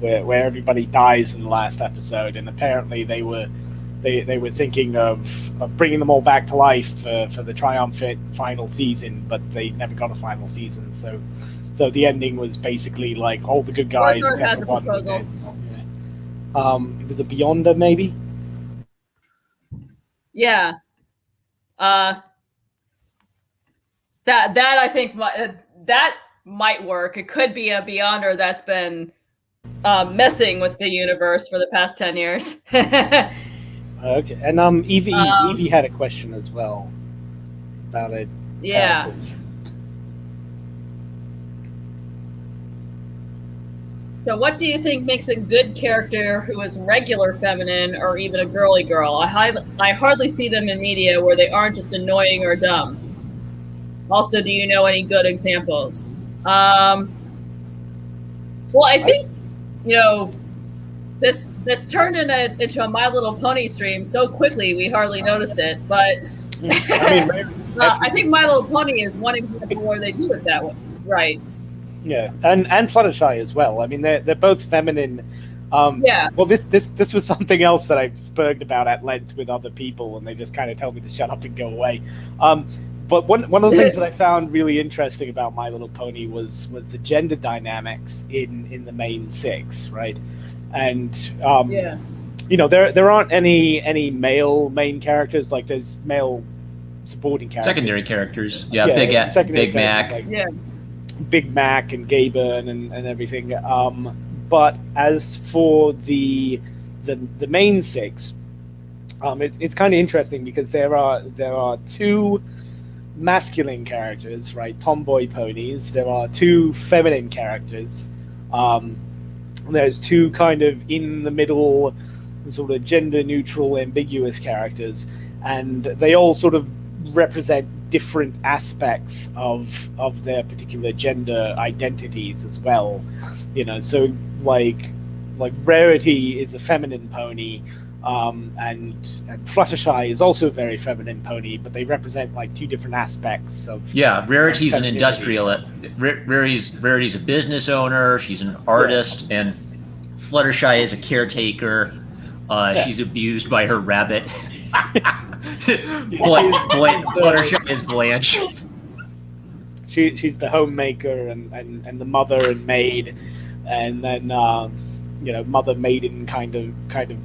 where everybody dies in the last episode, and apparently they were thinking of bringing them all back to life for the triumphant final season, but they never got a final season. So the ending was basically like all the good guys. Has a proposal. It was a Beyonder, maybe. Yeah. That I think that might work. It could be a Beyonder that's been messing with the universe for the past 10 years. Okay, and Evie had a question as well about it. Yeah. Characters. So what do you think makes a good character who is regular feminine or even a girly girl? I hardly see them in media where they aren't just annoying or dumb. Also, do you know any good examples? Well, I think, this turned into a My Little Pony stream so quickly we hardly noticed it. But I think My Little Pony is one example where they do it that way, right? Yeah, and Fluttershy as well. I mean, they're both feminine. Yeah. Well, this was something else that I've spoken about at length with other people, and they just kind of tell me to shut up and go away. But one of the things that I found really interesting about My Little Pony was the gender dynamics in the main six, right? And there aren't any male main characters. Like there's male supporting characters, secondary characters. Big Mac. Like, Big Mac and Gaben and everything. But as for the main six, it's kind of interesting because there are two masculine characters, right? Tomboy ponies. There are two feminine characters. There's two kind of in the middle, sort of gender neutral, ambiguous characters, and they all sort of represent different aspects of their particular gender identities as well. So like Rarity is a feminine pony, and Fluttershy is also a very feminine pony, but they represent like two different aspects of Rarity's an industrial. Rarity's a business owner. She's an artist, and Fluttershy is a caretaker. She's abused by her rabbit. Fluttershy is Blanche. She's the homemaker and the mother and maid, and then mother maiden kind of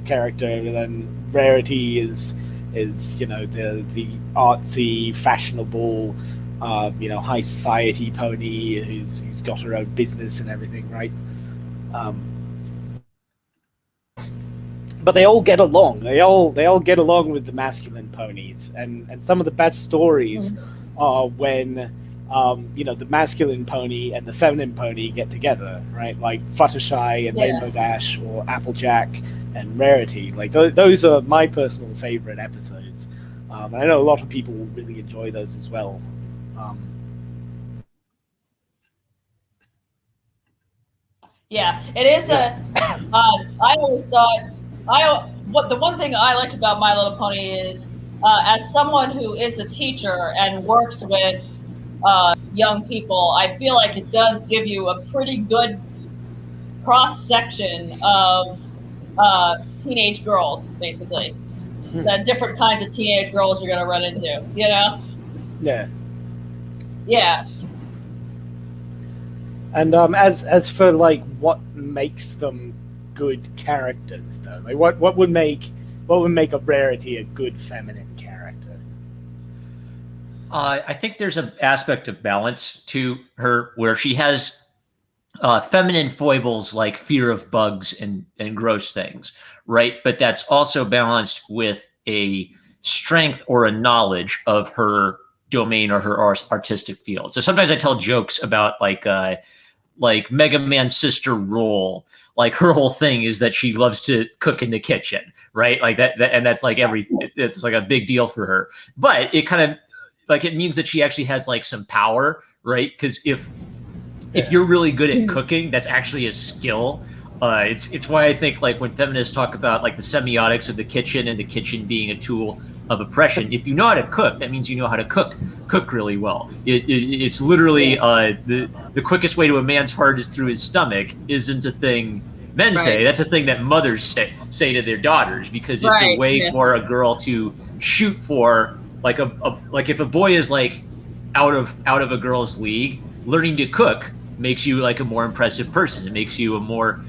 character, and then Rarity is the artsy, fashionable, high society pony who's got her own business and everything, right? But they all get along. They all get along with the masculine ponies, and some of the best stories are when the masculine pony and the feminine pony get together, right? Like Fluttershy and Rainbow Dash, or Applejack and Rarity. Like those are my personal favorite episodes. And I know a lot of people really enjoy those as well. Yeah, it is I always thought the one thing I liked about My Little Pony is, as someone who is a teacher and works with young people, I feel like it does give you a pretty good cross section of teenage girls, basically. The different kinds of teenage girls you're gonna run into, Yeah. Yeah. And as for like what makes them good characters, though, like what would make a Rarity a good feminine character? I think there's an aspect of balance to her where she has feminine foibles like fear of bugs and gross things, right? But that's also balanced with a strength or a knowledge of her domain or her artistic field. So sometimes I tell jokes about like Mega Man's sister Roll. Like her whole thing is that she loves to cook in the kitchen, right? Like that and that's like it's like a big deal for her. But it kind of like it means that she actually has like some power, right? Because if you're really good at cooking, that's actually a skill. It's why I think like when feminists talk about like the semiotics of the kitchen and the kitchen being a tool of oppression, if you know how to cook, that means you know how to cook really well. It's literally the quickest way to a man's heart is through his stomach isn't a thing men say. That's a thing that mothers say to their daughters because it's a way for a girl to shoot for like like if a boy is like out of a girl's league, learning to cook makes you like a more impressive person. It makes you a more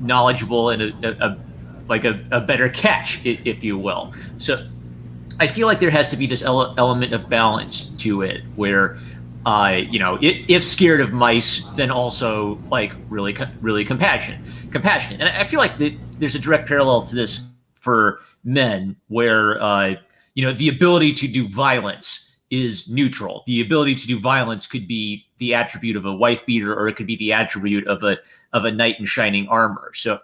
knowledgeable and a better catch, if you will. So I feel like there has to be this element of balance to it where, if scared of mice, then also like really compassionate. And I feel like there's a direct parallel to this for men where, the ability to do violence is neutral. The ability to do violence could be the attribute of a wife beater, or it could be the attribute of a knight in shining armor. So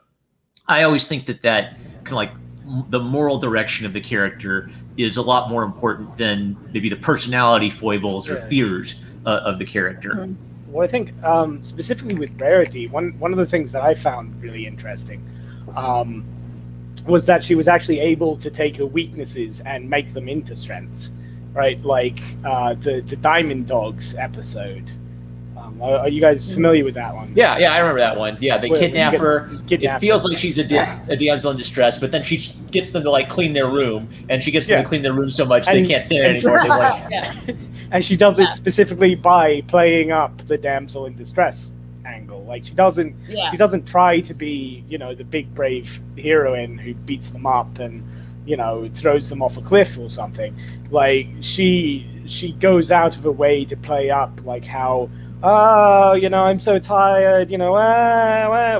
I always think that kind of like the moral direction of the character is a lot more important than maybe the personality foibles or fears of the character. Mm-hmm. Well, I think specifically with Rarity, one of the things that I found really interesting was that she was actually able to take her weaknesses and make them into strengths. Right, like the Diamond Dogs episode. Are you guys familiar with that one? Yeah, I remember that one. Yeah, they kidnap her. Kidnap it feels her. like she's a damsel in distress, but then she gets them to like clean their room, and she gets them to clean their room so much they can't stand it anymore. They like, and she does it specifically by playing up the damsel in distress angle. Like she doesn't try to be the big brave heroine who beats them up and throws them off a cliff or something. Like she goes out of her way to play up like how I'm so tired,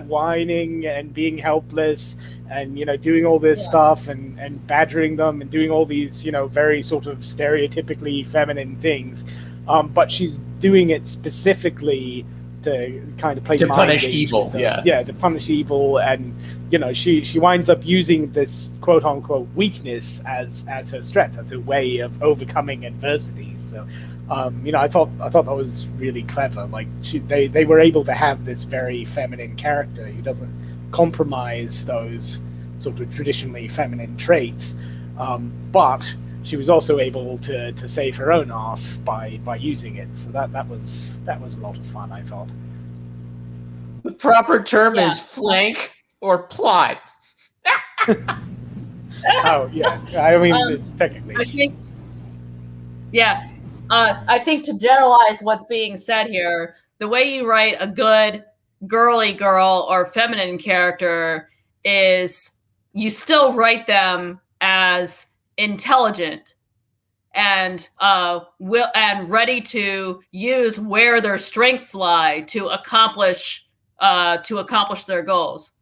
whining and being helpless and doing all this stuff and badgering them and doing all these very sort of stereotypically feminine things, but she's doing it specifically to kind of play to punish evil, to punish evil, and she winds up using this quote unquote weakness as her strength, as a way of overcoming adversity. So, I thought that was really clever. Like they were able to have this very feminine character who doesn't compromise those sort of traditionally feminine traits, but she was also able to save her own ass by using it. So that was a lot of fun, I thought. The proper term is flank or plot. Oh yeah, I mean technically. I think to generalize what's being said here, the way you write a good girly girl or feminine character is you still write them as intelligent and ready to use where their strengths lie to accomplish their goals.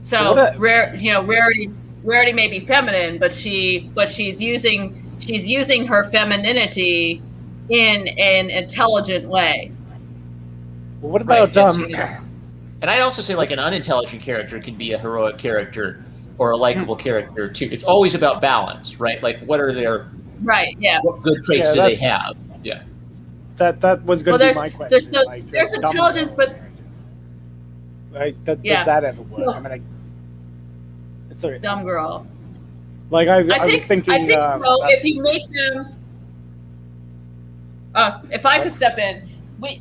So Rarity may be feminine, but she's using her femininity in an intelligent way. Well, what about And I'd also say like an unintelligent character can be a heroic character or a likable character too. It's always about balance, right? Like what are their what good traits do they have? Yeah. That was going to be my question. There's intelligence, but does that ever work? I mean, sorry, dumb girl. Like I was thinking. I think so. If you make them, if I could step in,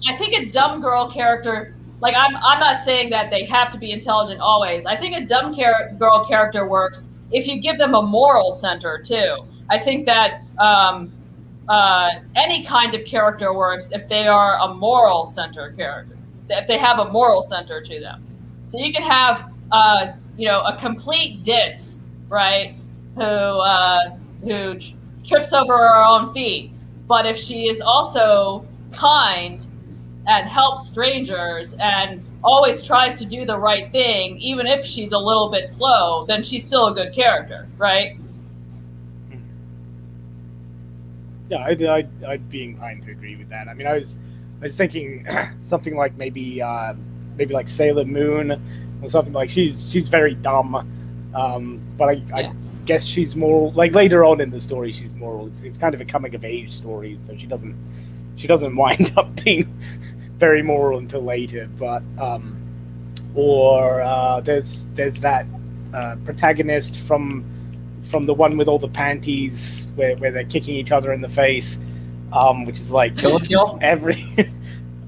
I think a dumb girl character. Like I'm not saying that they have to be intelligent always. I think a dumb girl character works if you give them a moral center too. I think that any kind of character works if they are a moral center character. If they have a moral center to them, so you can have a complete ditz, right? Who trips over her own feet. But if she is also kind and helps strangers and always tries to do the right thing, even if she's a little bit slow, then she's still a good character, right? Yeah, I'd be inclined to agree with that. I mean, I was thinking something like maybe like Sailor Moon or something. Like she's very dumb, but I guess she's more like later on in the story she's moral. It's kind of a coming of age story, so she doesn't wind up being very moral until later. But there's that protagonist from the one with all the panties where they're kicking each other in the face, which is like Kill la Kill.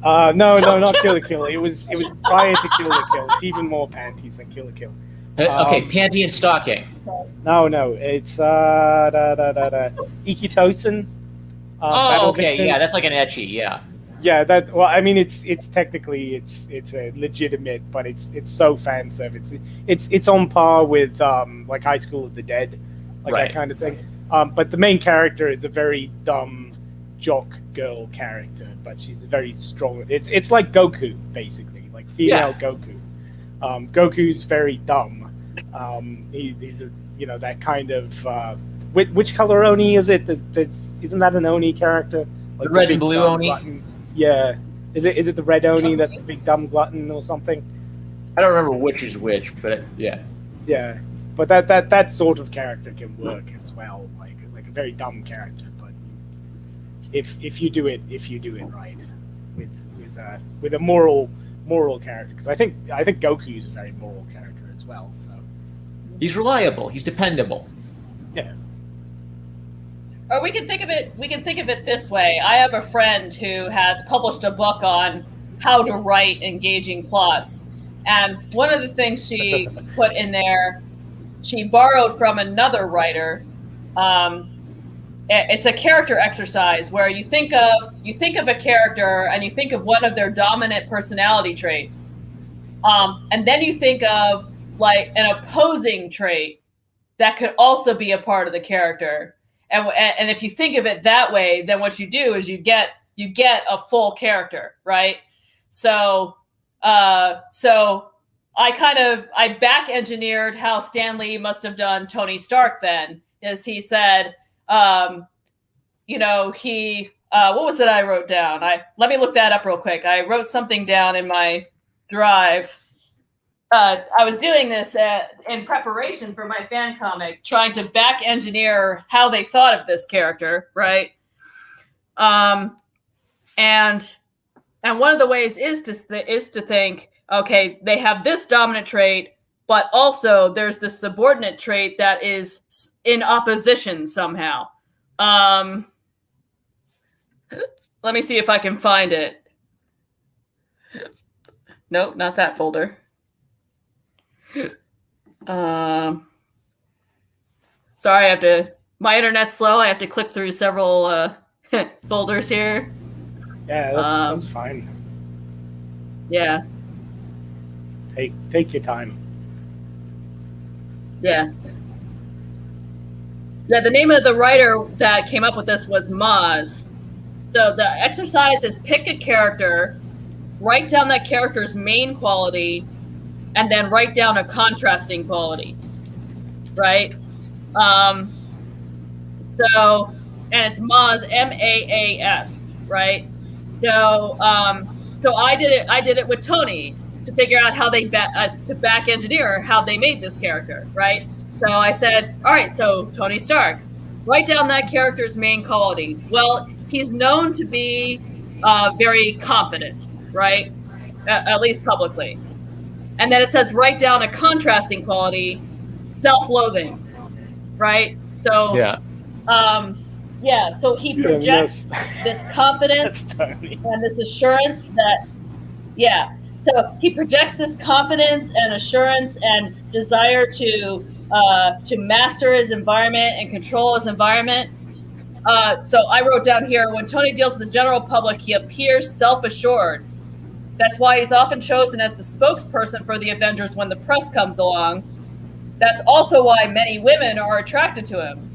No, not Kill la Kill. It was prior to Kill la Kill. It's even more panties than Kill la Kill. Okay, panty and stocking. No, it's Ikitosen. Oh, okay, yeah, that's like an ecchi, yeah. Yeah, that. Well, I mean, it's technically it's a legitimate, but it's so fan service. It's on par with like High School of the Dead, like Right. that kind of thing. But the main character is a very dumb jock girl character, but she's very strong. It's like Goku basically, like female Goku. Goku's very dumb. He's a, that kind of which color Oni is it? Isn't that an Oni character? Like The red and big blue dumb Oni? glutton? Yeah. Is it the red Oni that's the big dumb glutton or something? I don't remember which is which, but yeah. Yeah. But that sort of character can work as well, like a very dumb character. But if you do it right with a moral character, because I think Goku's a very moral character as well. So He's reliable. He's dependable. yeah. Or we can think of it this way. I have a friend who has published a book on how to write engaging plots. And one of the things she put in there, she borrowed from another writer. It's a character exercise where you think of a character and you think of one of their dominant personality traits. And then you think of like an opposing trait that could also be a part of the character. And if you think of it that way, then what you do is you get a full character, right? So I back engineered how Stan Lee must have done Tony Stark. Then is he said, what was it I wrote down? Let me look that up real quick. I wrote something down in my drive. I was doing this in preparation for my fan comic, trying to back engineer how they thought of this character, right? And one of the ways is to think, okay, they have this dominant trait, but also there's this subordinate trait that is in opposition somehow. Let me see if I can find it. Nope, not that folder. Sorry, my internet's slow. I have to click through several folders here. Yeah, that's fine. Yeah. Take your time. Yeah. Yeah, the name of the writer that came up with this was Maz. So the exercise is pick a character, write down that character's main quality, and then write down a contrasting quality, right? And it's Maz, M-A-A-S, right? So I did it with Tony to figure out how they to back engineer how they made this character, right? So I said, all right, so Tony Stark, write down that character's main quality. Well, he's known to be very confident, right? At least publicly. And then it says, write down a contrasting quality, self-loathing, right? So, so he projects this confidence and this assurance that, so he projects this confidence and assurance and desire to master his environment and control his environment. So I wrote down here, when Tony deals with the general public, he appears self-assured. That's why he's often chosen as the spokesperson for the Avengers when the press comes along. That's also why many women are attracted to him.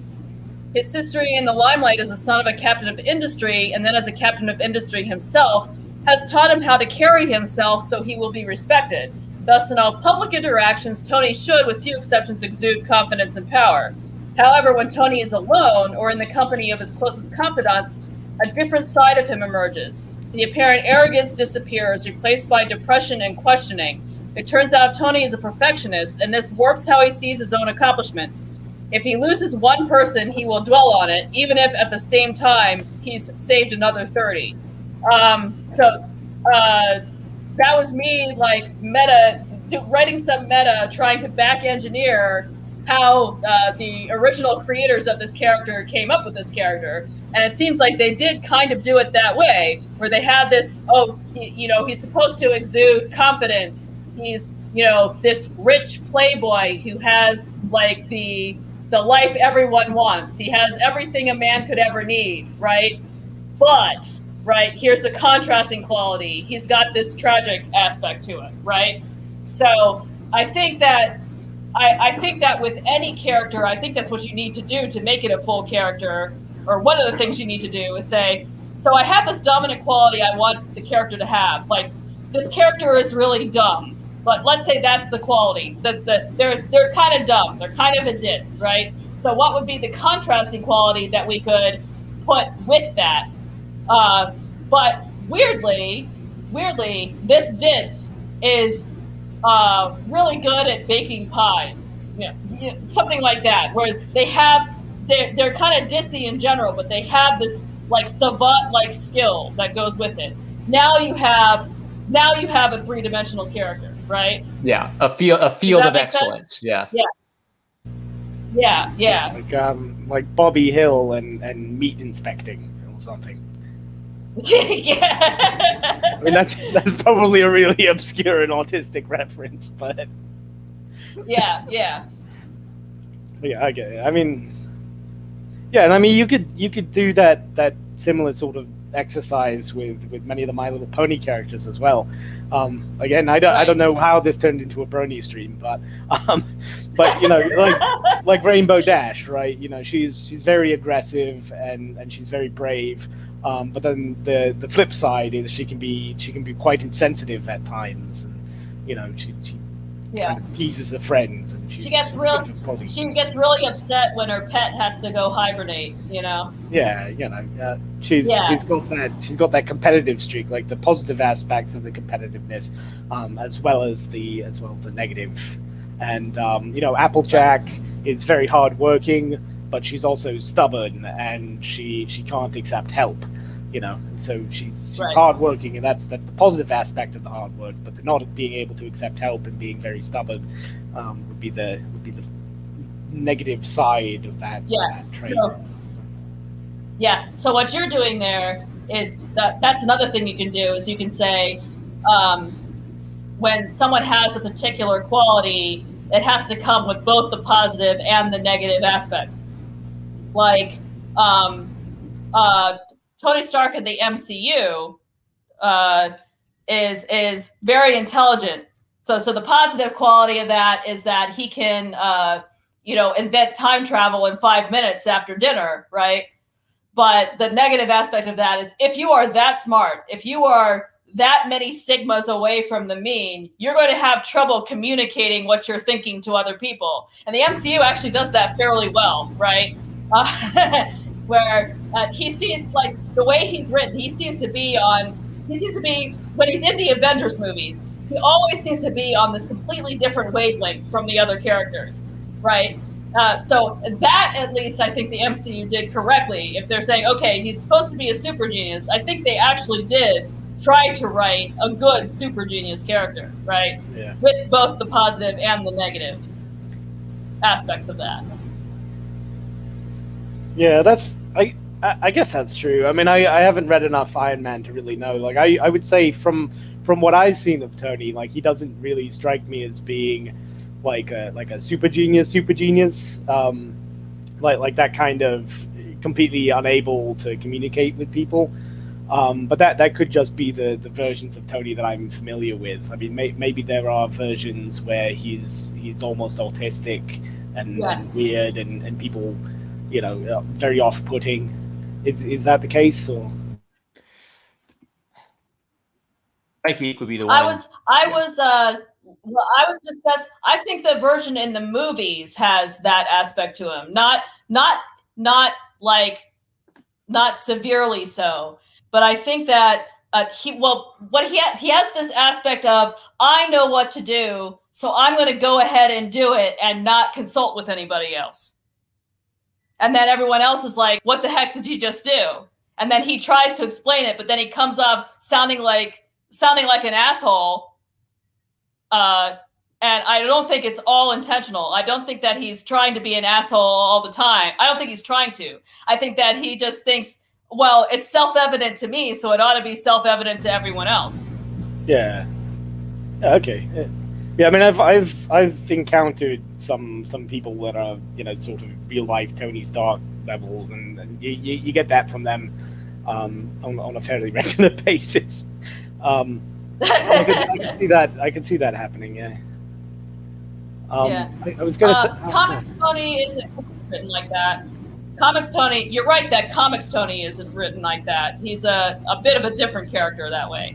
his history in the limelight as the son of a captain of industry, and then as a captain of industry himself, has taught him how to carry himself so he will be respected. Thus, in all public interactions, Tony should, with few exceptions, exude confidence and power. However, when Tony is alone or in the company of his closest confidants, a different side of him emerges. The apparent arrogance disappears, replaced by depression and questioning. It turns out Tony is a perfectionist, and this warps how he sees his own accomplishments. If he loses one person, he will dwell on it, even if at the same time he's saved another 30. That was me, like, writing some meta, trying to back engineer how the original creators of this character came up with this character. And it seems like they did kind of do it that way, where they had this, he's supposed to exude confidence. He's, this rich playboy who has, like, the life everyone wants. He has everything a man could ever need, right? But, right, here's the contrasting quality. He's got this tragic aspect to it, right? So I think that with any character, I think that's what you need to do to make it a full character, or one of the things you need to do is say, so I have this dominant quality I want the character to have. Like, this character is really dumb, but let's say that's the quality. They're kind of dumb. They're kind of a ditz, right? So what would be the contrasting quality that we could put with that? But weirdly, this ditz is really good at baking pies, something like that, where they're kind of ditzy in general, but they have this, like, savant-like skill that goes with it. Now you have a three-dimensional character, right? Yeah, a field of excellence. Sense? Yeah. Like Bobby Hill and meat inspecting or something. Yeah. I mean, that's probably a really obscure and autistic reference, but yeah, I get it. I mean, yeah, and I mean, you could do that similar sort of exercise with many of the My Little Pony characters as well. Again, I don't know how this turned into a brony stream, but like Rainbow Dash, right? She's very aggressive and she's very brave. But then the flip side is she can be quite insensitive at times, and she kind of teases her friends, and she gets really upset when her pet has to go hibernate. Yeah, she's got that competitive streak, like the positive aspects of the competitiveness, as well as the negative. And Applejack is very hardworking, but she's also stubborn, and she can't accept help. So she's right. hardworking, and that's the positive aspect of the hard work. But the not being able to accept help and being very stubborn would be the negative side of that trait. So what you're doing there is that's another thing you can do is you can say when someone has a particular quality, it has to come with both the positive and the negative aspects. Like Tony Stark in the MCU is very intelligent. So the positive quality of that is that he can invent time travel in 5 minutes after dinner, right? But the negative aspect of that is if you are that smart, if you are that many sigmas away from the mean, you're going to have trouble communicating what you're thinking to other people. And the MCU actually does that fairly well, right? Where he seems like the way he's written, he seems to be when he's in the Avengers movies, he always seems to be on this completely different wavelength from the other characters, right? So that, at least, I think the MCU did correctly. If they're saying, okay, he's supposed to be a super genius, I think they actually did try to write a good super genius character, right? Yeah. With both the positive and the negative aspects of that. Yeah, I guess that's true. I mean, I haven't read enough Iron Man to really know. Like, I would say from what I've seen of Tony, like, he doesn't really strike me as being like a super genius, like that kind of completely unable to communicate with people. But that could just be the versions of Tony that I'm familiar with. I mean, maybe there are versions where he's almost autistic and weird, and people very off-putting. Is that the case, or? Geek would be the one. I was discussing. I think the version in the movies has that aspect to him. Not severely so, but I think that he has this aspect of, I know what to do, so I'm going to go ahead and do it and not consult with anybody else. And then everyone else is like, what the heck did you just do? And then he tries to explain it, but then he comes off sounding like an asshole. And I don't think it's all intentional. I don't think that he's trying to be an asshole all the time. I don't think he's trying to. I think that he just thinks, well, it's self-evident to me, so it ought to be self-evident to everyone else. Yeah. Okay. Yeah, I mean, I've encountered some people that are, sort of real life Tony Stark levels, and you get that from them on a fairly regular basis. I can see that happening. Yeah. Yeah. I was going to say, Comics Tony isn't written like that. Comics Tony, you're right that Comics Tony isn't written like that. He's a bit of a different character that way.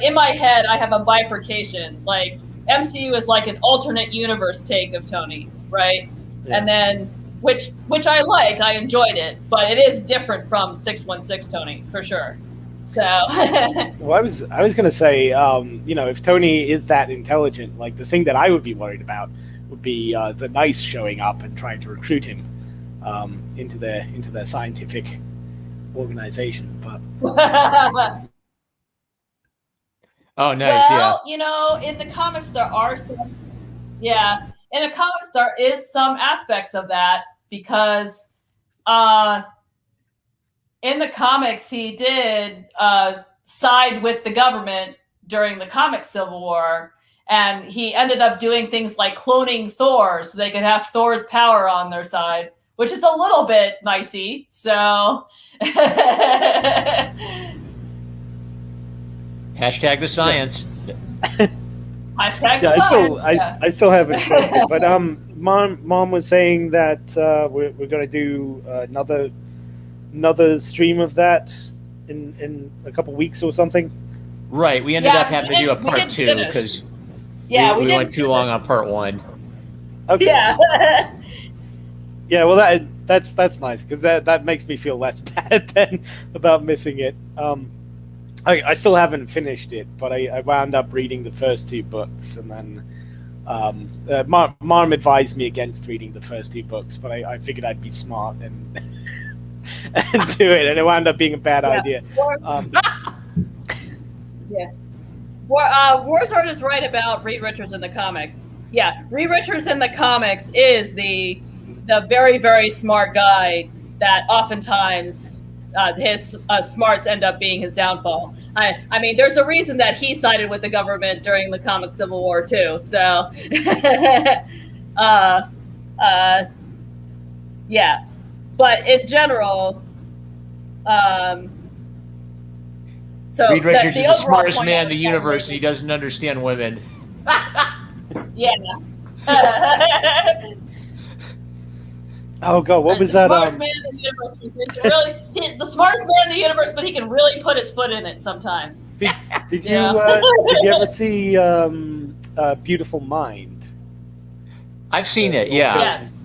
In my head, I have a bifurcation. Like, MCU is like an alternate universe take of Tony, right? Yeah. And then, which I like, I enjoyed it, but it is different from 616 Tony, for sure. So. Well, I was going to say, if Tony is that intelligent, like, the thing that I would be worried about would be the Nice showing up and trying to recruit him into their scientific organization. But oh, nice. Well, in the comics there are some. Yeah, in the comics there is some aspects of that, because in the comics he did side with the government during the comic Civil War, and he ended up doing things like cloning Thor so they could have Thor's power on their side, which is a little bit nicey. So Hashtag the science. Hashtag the science. I still haven't tried it, but mom was saying that we're going to do another stream of that in a couple weeks or something. Right, we ended up having to do a part 2 because we went too long on part 1. Okay. Yeah. Yeah, well that's nice, because that makes me feel less bad then about missing it. I still haven't finished it, but I wound up reading the first 2 books, and then Mom advised me against reading the first 2 books, but I figured I'd be smart and and do it, and it wound up being a bad idea. Yeah. Warzard is right about Reed Richards in the comics. Yeah, Reed Richards in the comics is the very, very smart guy that oftentimes his smarts end up being his downfall. I mean, there's a reason that he sided with the government during the comic Civil War too. So, yeah. But in general, so Reed Richards is the smartest man in the universe, and he doesn't understand women. Yeah. Oh God, what was the that? Smartest man in the universe. The smartest man in the universe, but he can really put his foot in it sometimes. Did you ever see Beautiful Mind? I've seen it. Yeah. Yes.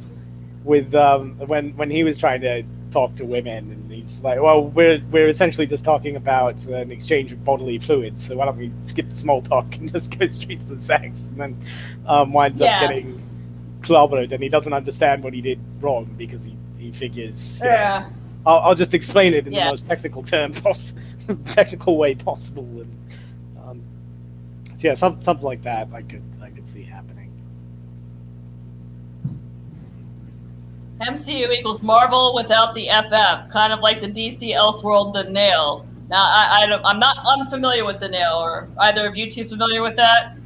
With when he was trying to talk to women, and he's like, well, we're essentially just talking about an exchange of bodily fluids, so why don't we skip the small talk and just go straight to the sex? And then winds up getting clobbered, and he doesn't understand what he did wrong, because he figures, I'll just explain it in the most technical technical way possible. And so something like that I could see happening. MCU equals Marvel without the FF, kind of like the DC Elseworld the nail. Now, I'm not unfamiliar with the nail. Or either of you two familiar with that?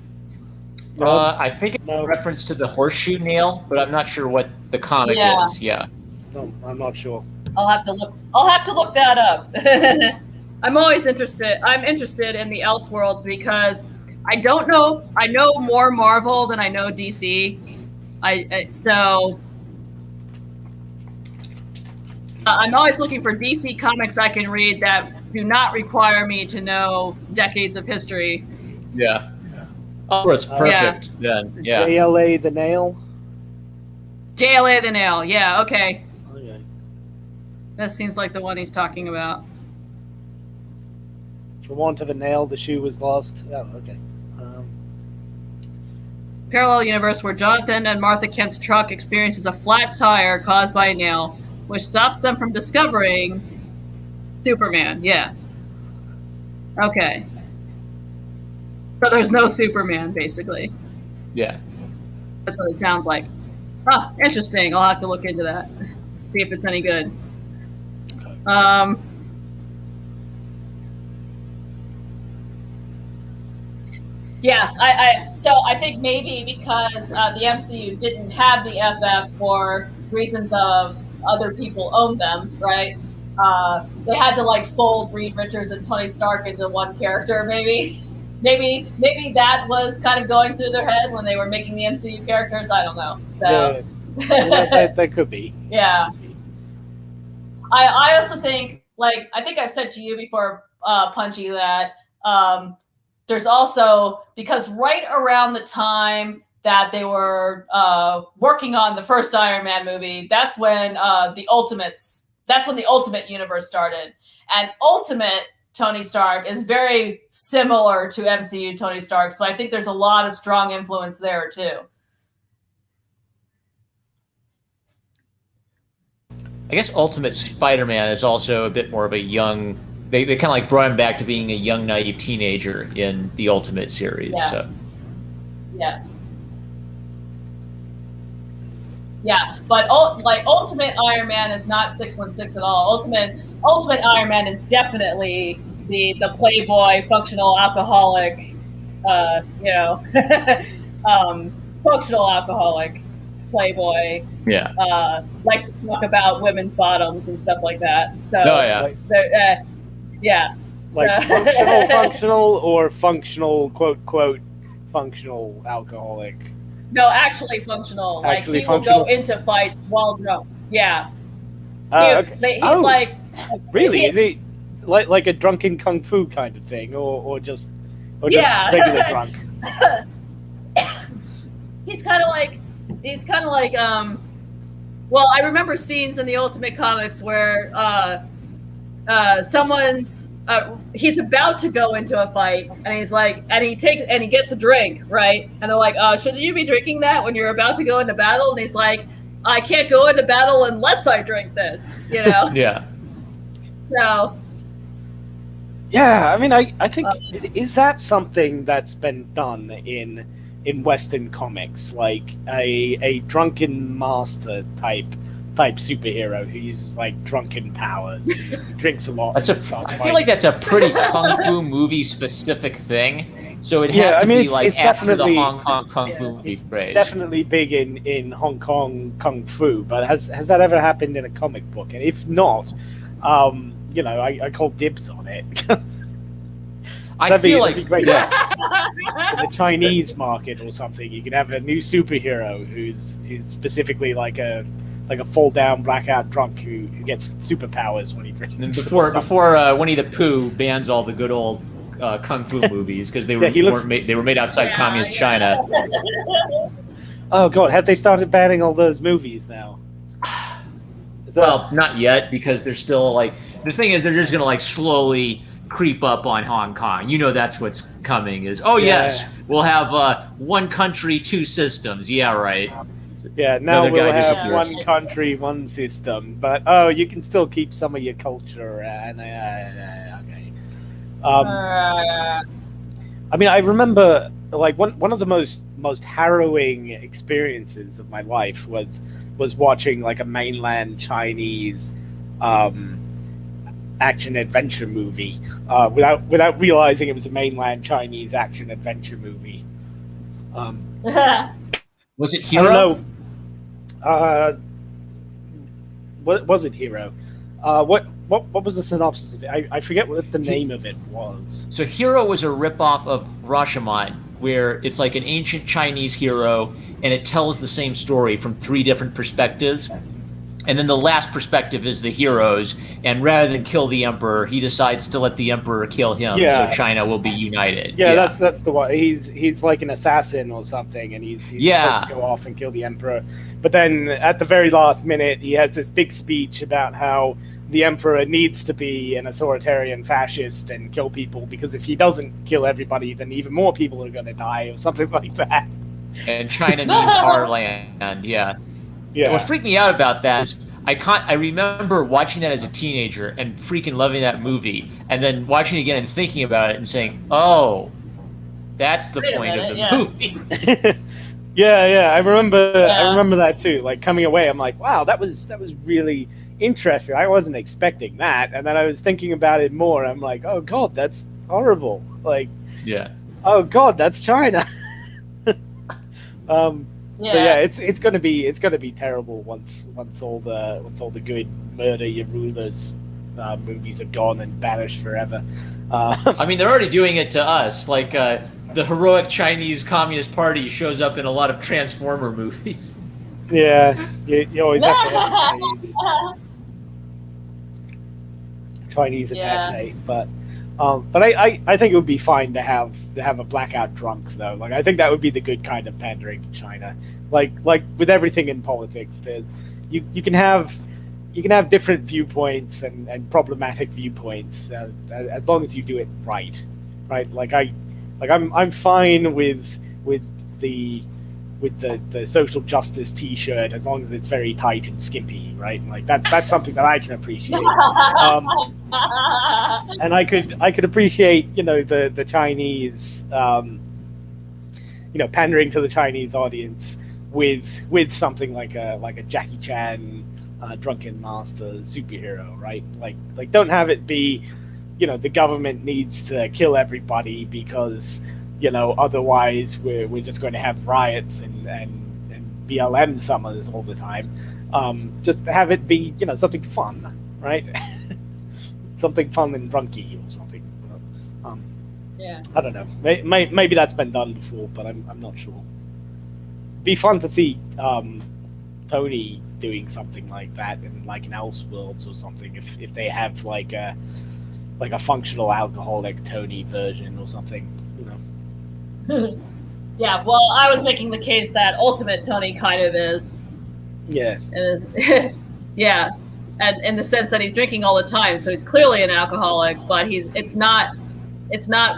I think it's a reference to the horseshoe nail, but I'm not sure what the comic is. Yeah. No, I'm not sure. I'll have to look that up. I'm always interested. I'm interested in the Elseworlds because I don't know. I know more Marvel than I know DC. So I'm always looking for DC comics I can read that do not require me to know decades of history. Yeah. Oh, it's perfect then. Yeah. JLA the Nail. JLA the Nail. Yeah. Okay. Okay. That seems like the one he's talking about. For want of a nail, the shoe was lost. Oh, okay. Parallel universe where Jonathan and Martha Kent's truck experiences a flat tire caused by a nail, which stops them from discovering Superman. Yeah. Okay. So there's no Superman, basically. Yeah. That's what it sounds like. Oh, interesting. I'll have to look into that. See if it's any good. Okay. Yeah, so I think maybe because the MCU didn't have the FF for reasons of other people owned them, right? They had to like fold Reed Richards and Tony Stark into one character, maybe. Maybe that was kind of going through their head when they were making the MCU characters. I don't know. So that could be. Yeah. I also think, like, I think I've said to you before, Punchy, that there's also, because right around the time that they were working on the first Iron Man movie, that's when the Ultimate Universe started. And Ultimate Tony Stark is very similar to MCU Tony Stark, so I think there's a lot of strong influence there too. I guess Ultimate Spider-Man is also a bit more of a young. They kind of like brought him back to being a young, naive teenager in the Ultimate series. Yeah. So. Yeah. Yeah, but like Ultimate Iron Man is not 616 at all. Ultimate Iron Man is definitely the playboy, functional alcoholic, functional alcoholic playboy. Yeah. Likes to talk about women's bottoms and stuff like that. So. Oh yeah. Yeah. Like functional or functional quote functional alcoholic. No, actually functional. Actually he functional? will go into fights while drunk. Yeah. Okay. He's like. Really? Is he like a drunken kung fu kind of thing, or just Yeah. regular drunk? He's kind of like. Well, I remember scenes in the Ultimate Comics where someone's. He's about to go into a fight, and he's like, and he gets a drink, right? And they're like, should you be drinking that when you're about to go into battle? And he's like, I can't go into battle unless I drink this, you know? Yeah. So. Yeah, I mean, I think is that something that's been done in Western comics, like a drunken master type superhero who uses like drunken powers, drinks a lot. I feel like that's a pretty kung fu movie specific thing. So it had to be like after the Hong Kong kung fu movie craze. Definitely big in Hong Kong kung fu, but has that ever happened in a comic book? And if not, I call dibs on it. That'd be great. Yeah. In the Chinese market or something, you could have a new superhero who's specifically like a fall down blackout drunk who gets superpowers when he drinks. Before Winnie the Pooh bans all the good old kung fu movies because they were made outside communist China. Oh god, have they started banning all those movies now? Well, not yet, because they're still like, the thing is they're just gonna like slowly creep up on Hong Kong. You know that's what's coming is, yes, we'll have one country, two systems. Yeah, right. Yeah, now we'll have one country, one system, but you can still keep some of your culture. And okay. I mean, I remember like one of the most harrowing experiences of my life was watching like a mainland Chinese action adventure movie without realizing it was a mainland Chinese action adventure movie. Was it Hero? I don't know. What was it, Hero? What was the synopsis of it? I forget what the name of it was. So Hero was a ripoff of Rashomon, where it's like an ancient Chinese hero, and it tells the same story from three different perspectives. And then the last perspective is the heroes, and rather than kill the emperor, he decides to let the emperor kill him, so China will be united. Yeah, that's the one. He's like an assassin or something, and he's supposed to go off and kill the emperor. But then at the very last minute, he has this big speech about how the emperor needs to be an authoritarian fascist and kill people, because if he doesn't kill everybody, then even more people are going to die, or something like that. And China means our land. Yeah. Yeah. And what freaked me out about that is I remember watching that as a teenager and freaking loving that movie, and then watching it again and thinking about it and saying, "Oh, that's the point of the movie." Yeah. I remember that too. Like coming away, I'm like, wow, that was really interesting. I wasn't expecting that, and then I was thinking about it more. I'm like, oh god, that's horrible. Like, oh god, that's China. So yeah, it's gonna be terrible once all the good murder your rulers movies are gone and banished forever. I mean, they're already doing it to us. Like the heroic Chinese Communist Party shows up in a lot of Transformer movies. Yeah, you always have to have Chinese attachment, but I think it would be fine to have a blackout drunk though. Like I think that would be the good kind of pandering to China. Like with everything in politics, you can have different viewpoints and problematic viewpoints as long as you do it right. Like I'm fine with the social justice T-shirt as long as it's very tight and skimpy, right? Like that's something that I can appreciate. And I could appreciate the Chinese pandering to the Chinese audience with something like a Jackie Chan drunken master superhero, right? Like don't have it be the government needs to kill everybody because otherwise we're just going to have riots and BLM summers all the time. Just have it be something fun, right? Something fun and drunky or something. I don't know. Maybe that's been done before, but I'm not sure. Be fun to see Tony doing something like that in like an Elseworlds or something. If they have like a functional alcoholic Tony version or something, Yeah, well, I was making the case that Ultimate Tony kind of is. Yeah. Yeah, and in the sense that he's drinking all the time, so he's clearly an alcoholic, but it's not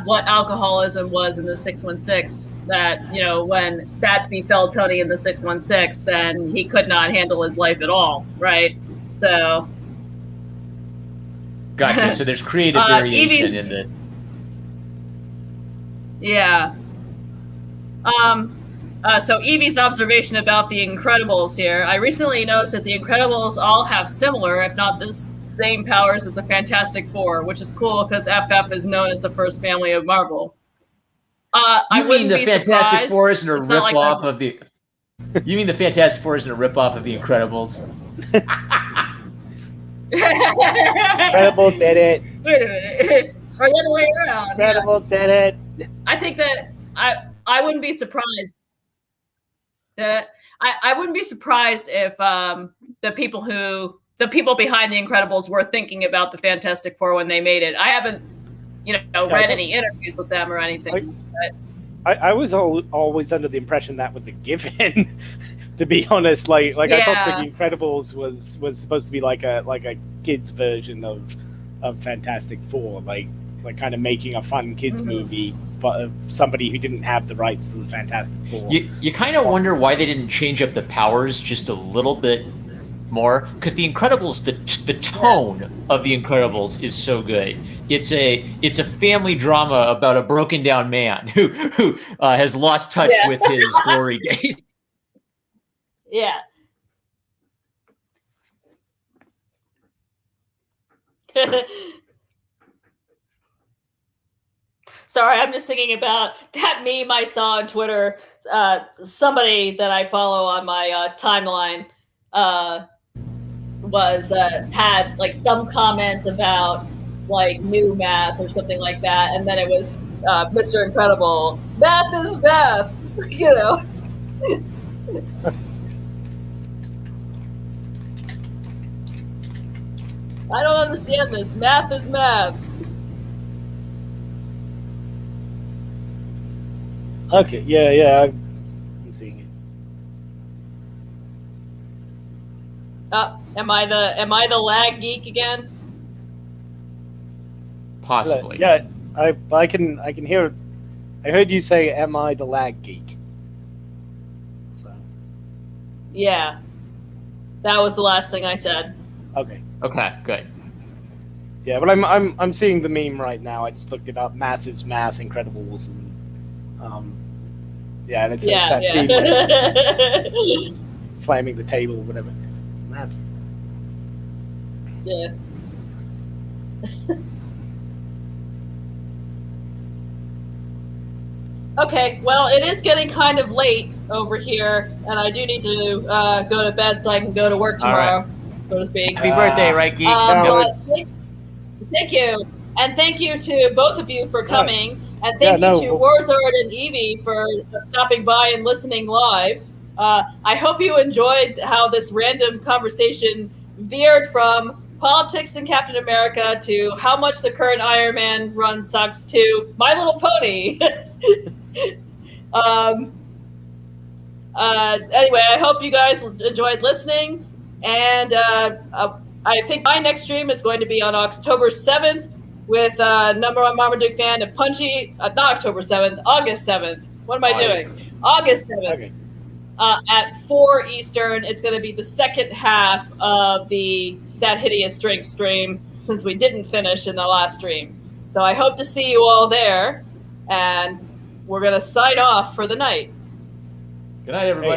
what alcoholism was in the 616. That when that befell Tony in the 616, then he could not handle his life at all, right? So. Gotcha. So there's creative variation in the. Yeah. So Evie's observation about the Incredibles here. I recently noticed that the Incredibles all have similar, if not the same powers as the Fantastic Four, which is cool because FF is known as the first family of Marvel. You mean the Fantastic Four isn't a rip-off of the... You mean the Fantastic Four isn't a rip-off of the Incredibles? Incredibles did it. Wait a minute. Or the other way around. Incredibles did it. I think that I wouldn't be surprised that I wouldn't be surprised if the people behind the Incredibles were thinking about the Fantastic Four when they made it. I haven't read any interviews with them or anything. I was always under the impression that was a given. To be honest, I thought the Incredibles was supposed to be like a kids version of Fantastic Four, like kind of making a fun kids movie, but of somebody who didn't have the rights to the Fantastic Four. You kind of wonder why they didn't change up the powers just a little bit more, because the Incredibles, the tone of the Incredibles is so good. It's a family drama about a broken down man who has lost touch with his glory days. Yeah. Sorry, I'm just thinking about that meme I saw on Twitter. Somebody that I follow on my timeline had like some comment about like new math or something like that, and then it was Mr. Incredible. Math is math, I don't understand this. Math is math. Okay, yeah, I'm seeing it. Am I the lag geek again? Possibly. Yeah, I can hear. I heard you say, "Am I the lag geek?" So Yeah, that was the last thing I said. okay, Okay, good. yeah, but I'm seeing the meme right now. I just looked it up. Math is math. Incredibles, and yeah, and it's that scene where it's slamming the table or whatever. Math. Yeah. Okay, well, it is getting kind of late over here, and I do need to go to bed so I can go to work tomorrow, so to speak. Happy birthday, right, Geek? Thank you. And thank you to both of you for coming. And thank you to Warzord and Evie for stopping by and listening live. I hope you enjoyed how this random conversation veered from politics and Captain America to how much the current Iron Man run sucks to My Little Pony. Anyway, I hope you guys enjoyed listening. And I think my next stream is going to be on October 7th with number one Marmaduke fan and Punchy. Not October 7th, August 7th. What am I doing? August 7th. Okay. At 4 Eastern. It's going to be the second half of That Hideous Drink stream, since we didn't finish in the last stream. So I hope to see you all there. And we're going to sign off for the night. Good night, everybody.